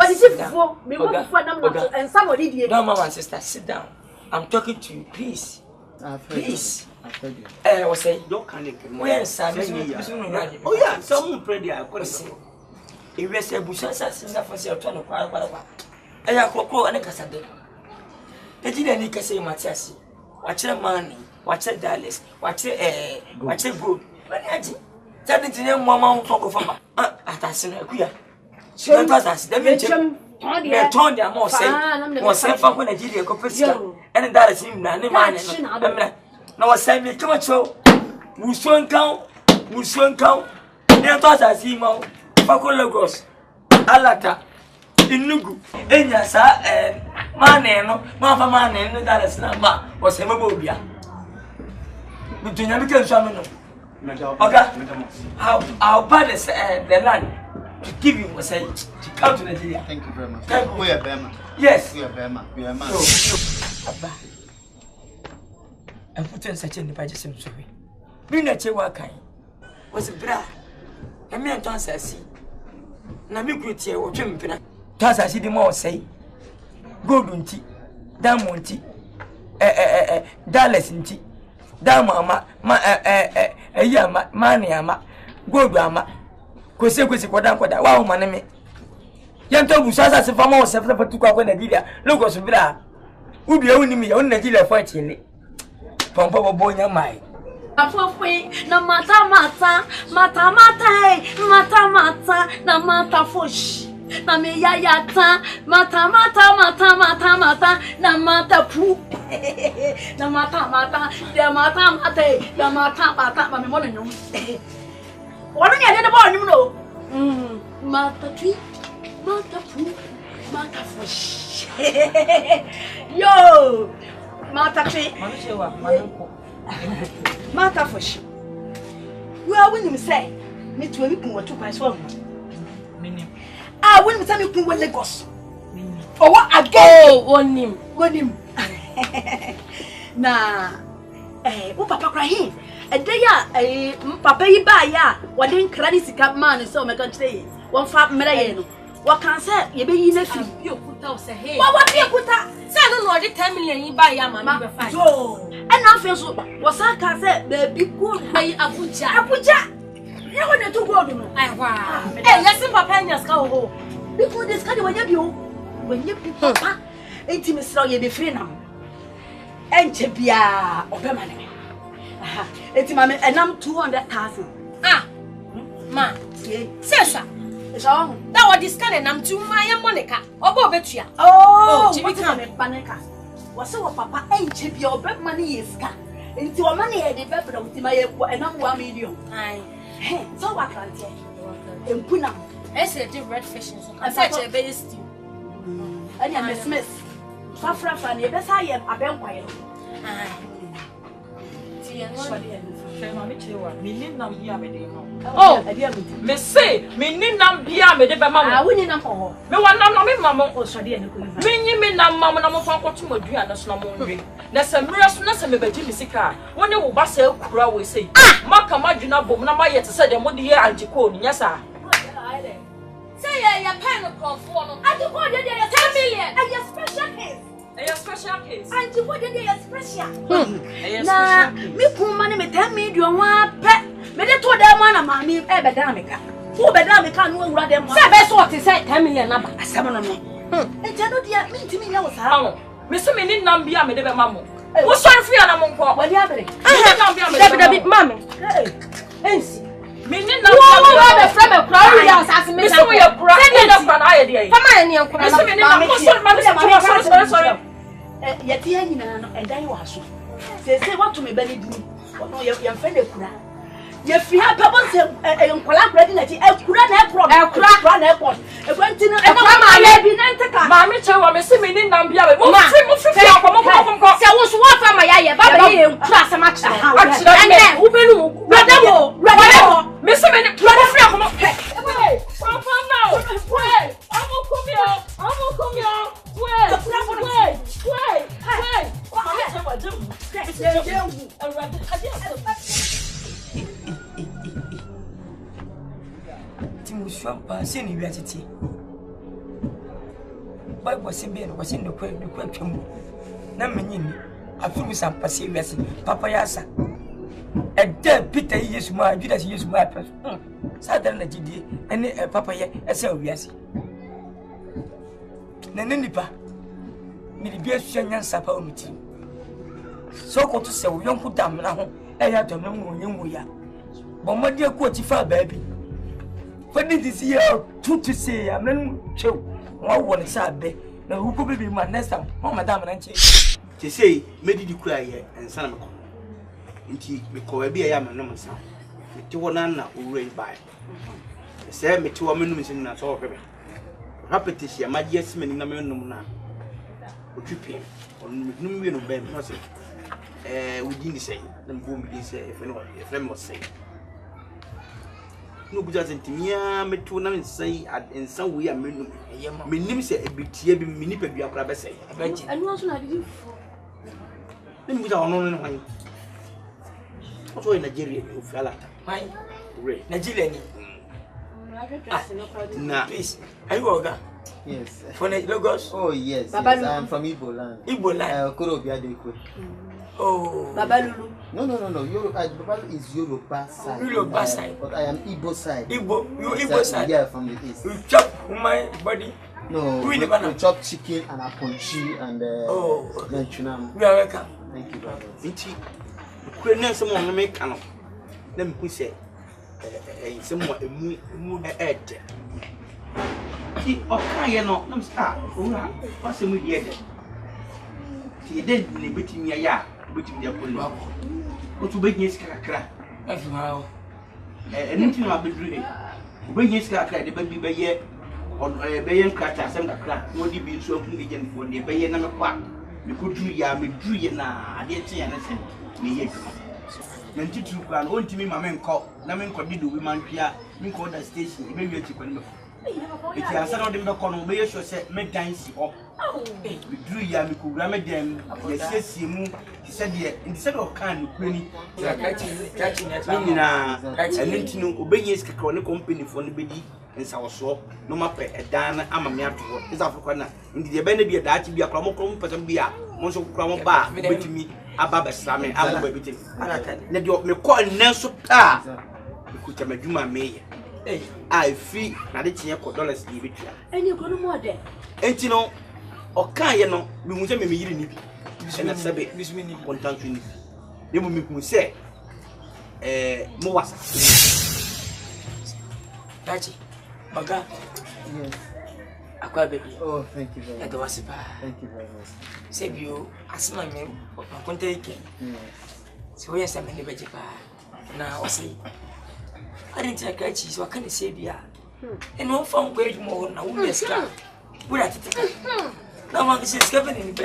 is it for? And somebody did. No, mama and sister, sit down. I'm talking to you, please. Please. was say, don't can it. Yes, I mean, oh, yeah, some pretty. I could say, if we say Bushasa, for sale, turn of I have Coco and a Cassade. They didn't say Matias. Watch your money, watch your Dallas, watch your good. But I did. Tell it to them, Mamma, talk of a queer. She does us, the mention. They told them more say, was sent from Nigeria, Copesca, and that is him, and man. Now, send me come show. We soon count, They thought I see more. Paco Logos, Alata, in Nugu, Enyasa, and Maneno, Mama Man, and that is not ma, was Hemobia. But you never can summon. Okay, how bad is the land to give you a say to come to Nigeria? Thank you very much. We are Bema. Yes, we are Bema. We are man. And put in such a budget, sorry. Bring a Chewakai was a bra. A man turns I see. Namikutia or Jim Pina. Toss I see the more say. Golden tea, Diamond tea, Dallas in tea, Damama, Maniama, Goldama, Cosequisi, Quadaquada, wow, my name. Yanto Busasa, if I'm all separate to go on a dealer, Logos Bra. Would be only me on the dealer for Chile. Pompo boy, your mind. No mata, no mata fush. Na me yayata, mata, na mata pu. Na mata, the mata, my money no. What are you about, you know? Mata tree, mata pu, mata fush. Yo, mata tree. Mata fush. Well, when you say, me to a what to my son. I wouldn't tell me to Lagos. Oh, what again? Oh, on him. Nah, oh, Papa crying. A day, Papa, you buy ya. What didn't credit the man so my country? One fat million. What can say? You be in a few. You put out a head. What you put out? Say, I don't know the 10 million you buy ya, mamma. So, and now feels what I can say, the big good way Abuja. You want to go to me? Hey, yes, Papa, yes, go. Because this kind of when you Papa, intimate, so you be free now. And Chipia, Obama. It's mamma, and I'm 200,000. Ah, ma, Sessa. So, that was this kind, and I'm to my Monica, or Bobetia. Oh, Jimmy Panica. Was so Papa ain't Chipia, or bet money is cut. Into a money at the pepper of my and I'm 1 million. Hey, so I can't tell you. And Puna, I said the red fish and such a baby stew. And I'm a Smith. Fafra Fanny, best I am a vampire. Oh, me say, me need nam bia me de be mama. I win nam ho. Me wan nam me mama o so de enko. Me nam mama na mo fa kwato madua na so na mo nwe. Na se mra so na se me baji me sika. Woni wo ba se kura we say. Maka maduna bom na ma yete se de mo de ye anjiko ni nyasa. Say ya pen of for no. Anjiko de 10 million. And your special case. A special case. And you did a special. Nah, me poor money me 10 million one pet. Me de told them one of mammy Ebedamica. Who Bedamica no run them. Say best what is 10 million number. I summon on me. And tell you me to me was how. Miss me need Nambia me de mammo. What's so free and among poor when you have it? I have mammy. Hey, me need not the friend of Crowley as Miss Way of Crowley of an idea. Come on, you sorry. Yet, and then you are so. Say what to me, Benny. No, your friend of Crowley. If you have purpose and collaborating at the Crown Airport, a continent and Mammy Chow, I'm assuming in Nambia. Oh, I was one from my eye, but class a match. And who will Radamo, Mr. Minute, come up. Wait, I will come here. Timuswapa seni wiatete Bible sembe no kwase no kwatwam na menyini afuru sampase wiase papa yasa A dead Peter is my Judas use my person. Saturday GD and Papa ye as a yes. Naninipa, me the beer Shanyan Sapa meeting. So go to say we don't put down now. I have to know when we are. But my dear Quatify baby. When did this year to say I'm not sure. One one is sad. Now who could be my next time? Oh, Madame and to say, made you cry and son. Inti me ko bi ya man no sa me ti wona na owurei bai se me ti wo me no sin na so hwebe repetition ma je esi mani na me no na otwipe on me no me no be no se we din say na me bi say if no if me mo say no buja sentimia me ti wona me say ensan we ya me no me nim se ebitie bi me nipa bi akora be say abaji anu aso na bi me buja ono no hwan. What's in Nigeria? You feel like my Nigeria. Nah, please. Are you Oga? Yes. From Lagos? Oh yes. I'm from Igbo land. Igbo land. Korobia Dekwe. Oh. Babalulu. No. Babalu is Yoruba side. Yoruba side. But I am Igbo side. Igbo. You Igbo side? Yeah, from the east. You chop my body? No. We chop chicken and aponchi and menchunam. You are welcome. Thank you, brother. Kwenye someone make ano. Let me say someone emu ed. Ti Akan ye no, na msa owura, wase mu die de. Ti de ne betimi ya, betimi de poli. O tu Begye sika kakra. Afi ma o. Enti no abedru e. Begye sika kakra de babi beye beye nkrata asem kakra. No di bi so akun ejen fo de beye na me kwa. Me kodru ya me dru ye na ade tie ya na se. Me ye kuma. Menti tu kwa no ntimi ma me nko na me nko dido wi mantwia me nko da station e me wi ati kwa ni. Eti ansa na ode me ko no be yeso se me dance up. Me dru ya me kugura me dem ye siesie mu se de instead of can kwani kachi na enti no obenye skaka ne company fo no bedi nsa woso no mape edan na ama me ato isa afọ na ndi de be na bi da achi bi akra mo krom person bi a mo so kra mo ba betimi ababa slame abo ba betimi na de me ko nenso pa ku tamaduma meye I free na de tie ko dollars ni betua eni ko no mo de enti no Akan ye no me hu se me yiri ni bi na sabe bismini contant ni ne mo me hu se mo wasa Dachi Baga yes akwa baby oh thank you very much thank you very much sebio asma me konta yake so yes am ne beje pa na wasi arinti akachi so kan sebia eno fa ngwa edmo na wo meska bura titika na wangi se skeven ni be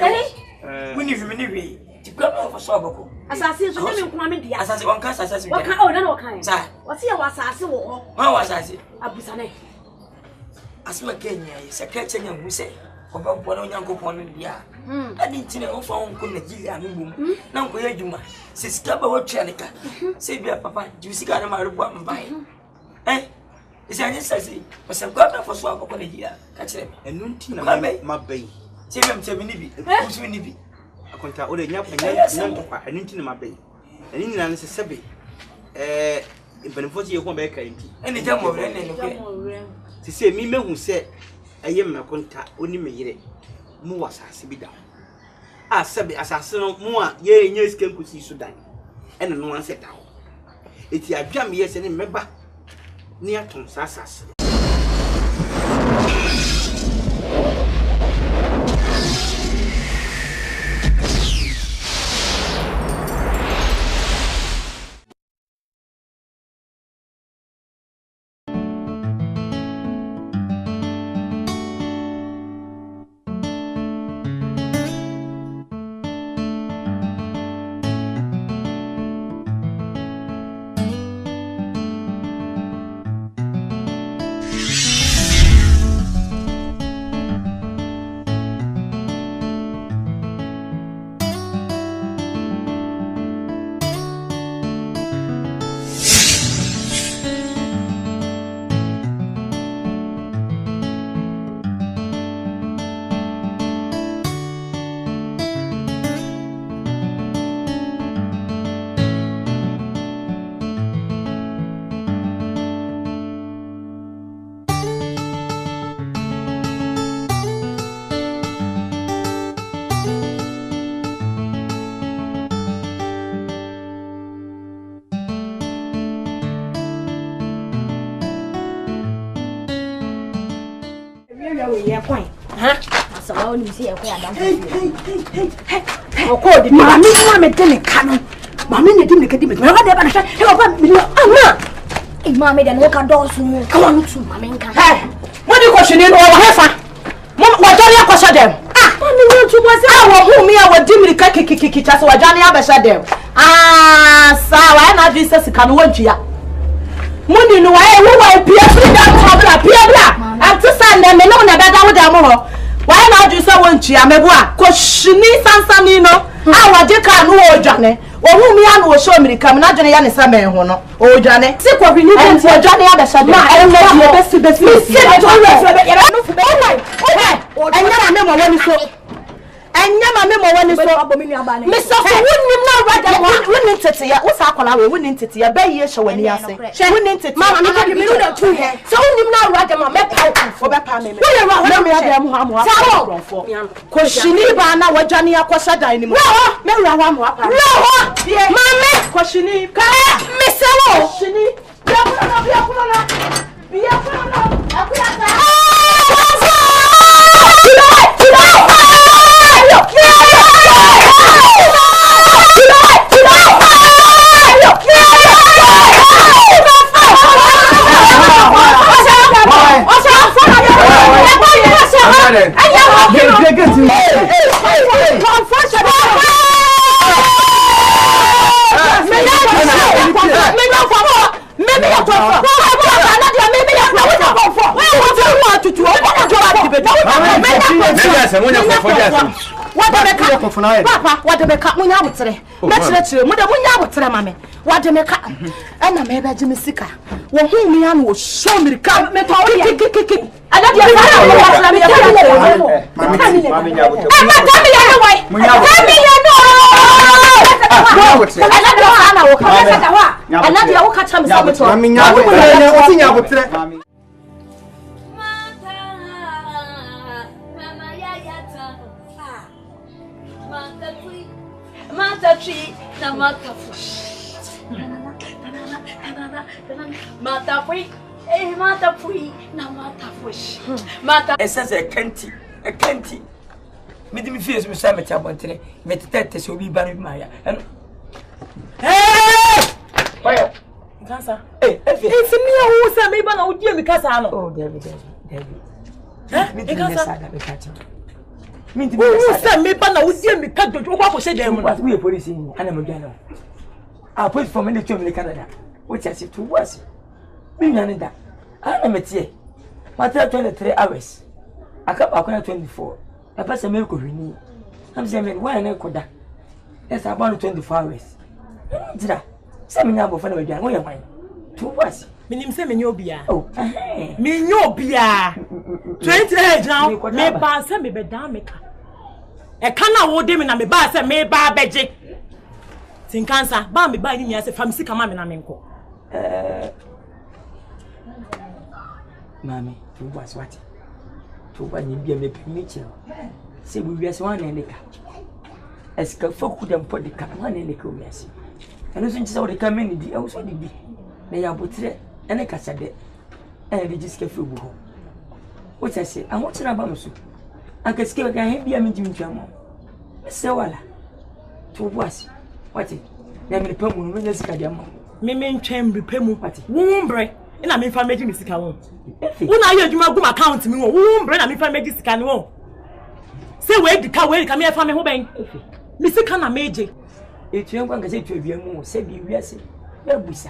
wini fi mini we ti kwa fa so abako asase so me nko ame dia asase wanka asase waka oh na wakan sa wasi ya wasase wo ho ma wasase abusane asma Kenya secretary nya hu se oba bwana onyankopon no dia adi ntine o fa onko Nigeria no bum na nko ya djuma se skaba watwa nika se bia papa ju sika na marubo mbai isi anye sase wasa kwa na foso abako Nigeria ka kire enu ntina mabai se bia mtemi ni bi kusu ni bi akonta o de nya kwa enu ntina mabai enu nyina ne se sebe benefit ye ko be ka nti eni jamo re ne no ti se mi mehu se eye mmekonta oni meyire mu wasase bi da a sebe asase no mu a ye nya sika nkusi Sudan ene no anse da ho eti adwam ye se ne meba ni aton sasase we here coin. Huh? So I only see a coin down. Hey. O ko di ma mi mo me tele kanu. Ma mi ne di me kedi me. Ma de ba na hwe. E ba mi ama. E ma me de no ka do so mu. Come on to ma me nka. Hey. Mo di ko shini no wa hefa. Mo wa jani akosha dem. Ah, ma mi no to mo se awo hu mi awo di mi ka kikiki cha so wa jani abesha dem. Ah, sa wa na di se sika no wantwia. Muni no wa e wo wa pia free that problem pia bra. Am to send them no na beda wo dem ho. Wa na di se wantwia mebo a ko shini sansani no. Ah, wa je ka no wo jane. Ohu mi anu wo show America me na dwene ya ne sa men ho no. O dwane. Se ko bi ni wo dwane ya besha dem. Ma e no di besi. Mi se do we no fu be. Enya ma me mo wani so. Enya ma me mo wani so. Me so for wunnim na wada wunnim tete ya. Wo sa akola we wunnim tete ya. Be ye hye wani ase. Wunnim tete. Mama me ko di me no da tu he. So wunnim na wada ma me pa wo be pa me. Wo ye wa me me ya mu ha mu ha. Ko shini ba na wajani akosha dan ni mu. Me wura wa mu apa. Mama ko shini ka me se wo. Shini. Bia kuno na. Akuya ka. Papa, what the cat munya butre. Naturally, muda munya butre mame. What the cat and a meba Jimmy Sika. Wo hu mi an wo show me ka me to kiki. And that you Matachi na matafush. Matafui, matafui na matafush. Mata. Essence a canty. Me di me face me say me tabontere. Me tete so bi ba no maya. Hey! Why? Cancer. Hey, it's me who say me ba na odi mi kasa no. Oh, David. Me di me say that be catching. Who said me ba na odi mi ka dojo kwa ko se dem no. We police in ana mo gana. Ah, police from the to Canada. What I say to was. Me nyane da. Ana metie. Matter 23 hours. Akapa 24. I pass a milk hwini. I'm saying why na koda. Yes, about 24 hours. Dira. Say me nyabo fa na wadwan. Wo ye man. To was. Minim se menyo bia. Oh, menyo bia. 28 now. Me ba se me be dan me ka. E kana wo de me na me ba se me ba beje. Tin cancer ba me ba ni mi ase famisi kama me na me nko. Mami, to was what? To wa ni bia me permission. Se we wiase wan na nika. Eska foku dem podika wan na nika wiase. Eno so nti de ka meni di e so di bi. Na ya botre ene kasa de. Register fi bu ho. What I say, I want to ba so. Anka ske ka he bia me jimi twamo. Se wala. To was what? Na me pam no nya sika dia ma. Me ntwem repemu what? Wumbre. Ina me fa meji sika won. Una ye adwuma gum account mi won. Wumbre na me fa meji sika ne won. Se we di ka me fa me ho ben. Me sika na meje. Etuen kwa nka se twabia mu se bi wiase. Ya busa.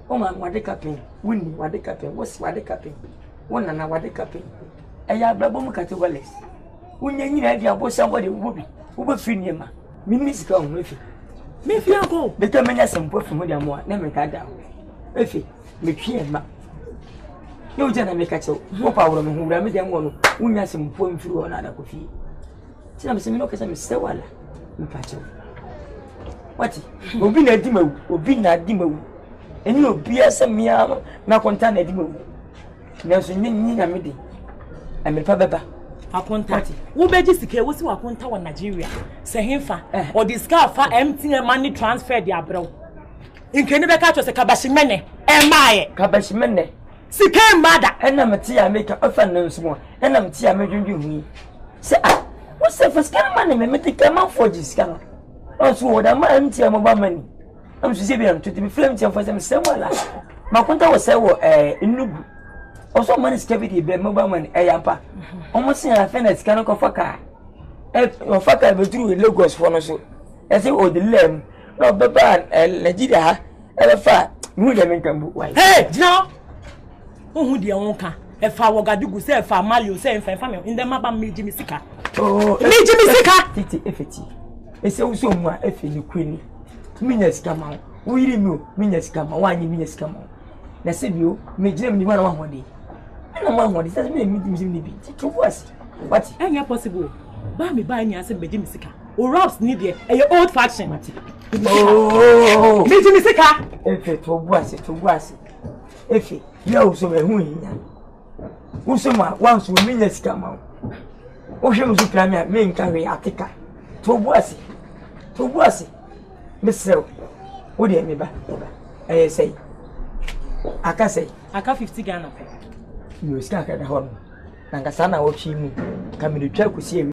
O ma wade kapen. Wuni wade kapen. Wos wade kapen. Wona na wade kapen. Eya blabo mu categories. Wunya nyina dia bo somebody wobi. Wo be fi niema. Mini sika ho efi. Me fi anko. De ka menya sempo fi ho dia mo na me ka da. Efi me twie ma. Yo jana me ka chew. Wo pa woro me hu wura me dia ngo no. Wunya sempo mfiri ho na da ko fi. Tina me se me no ka se me se wala. Me pa chew. What? Obi na di mawu. Eni obi asa mia na konta na di mawu. Na so nyi na me di. Ame pa beba. Akonta. Wo beji sika wo si wa konta wa Nigeria. Se hemfa. O di sika fa MTN money transfer di abrew. Nkeni be ka cho se kabashimene. E maaye. Kabashimene. Sika mada. Ena metia make ofa no small. Ena metia medwundwu hu. Say ah, what say for scan man me metika man for scan. Also what am I metia mo ba mani. Am so say be am to be flame tia for say say wala. Makonta wo say wo enugu. Also man is cavity be mo ba mani yampa. Omo say afa na scan ko faka. Faka be through Lagos for no so. I say o the lem. No baba Nigeria ha. Efa mu de menkambu why. Hey, Jina. Who dia wonka? Efa wogadugu say efa malio say efa me in dem aba meji misika. Oh, meji misika. Titi efeti. Ese uso mu a efe ni kwani. Minya sika ma. Wo yiri mi o, minya sika ma, wa anyi minya sika ma. Na se bi o, meji mi wana wa hode. Na ma hode, say me meji mi bi. Titi was. What? Enya possible. Ba me ba anya say meji misika. O raps ni de e old fashion. Oh, meji misika. Efe to buase. Efe, yo so me hu yin. Usoma once we minya sika ma. O hwe musu kramia me nka we atika. To buase. Mesel. Wo de me ba. Say. Aka say. Aka 50 Ghana. You sika ka da ho. Nanga sana wo chi mu. Ka me twa kusie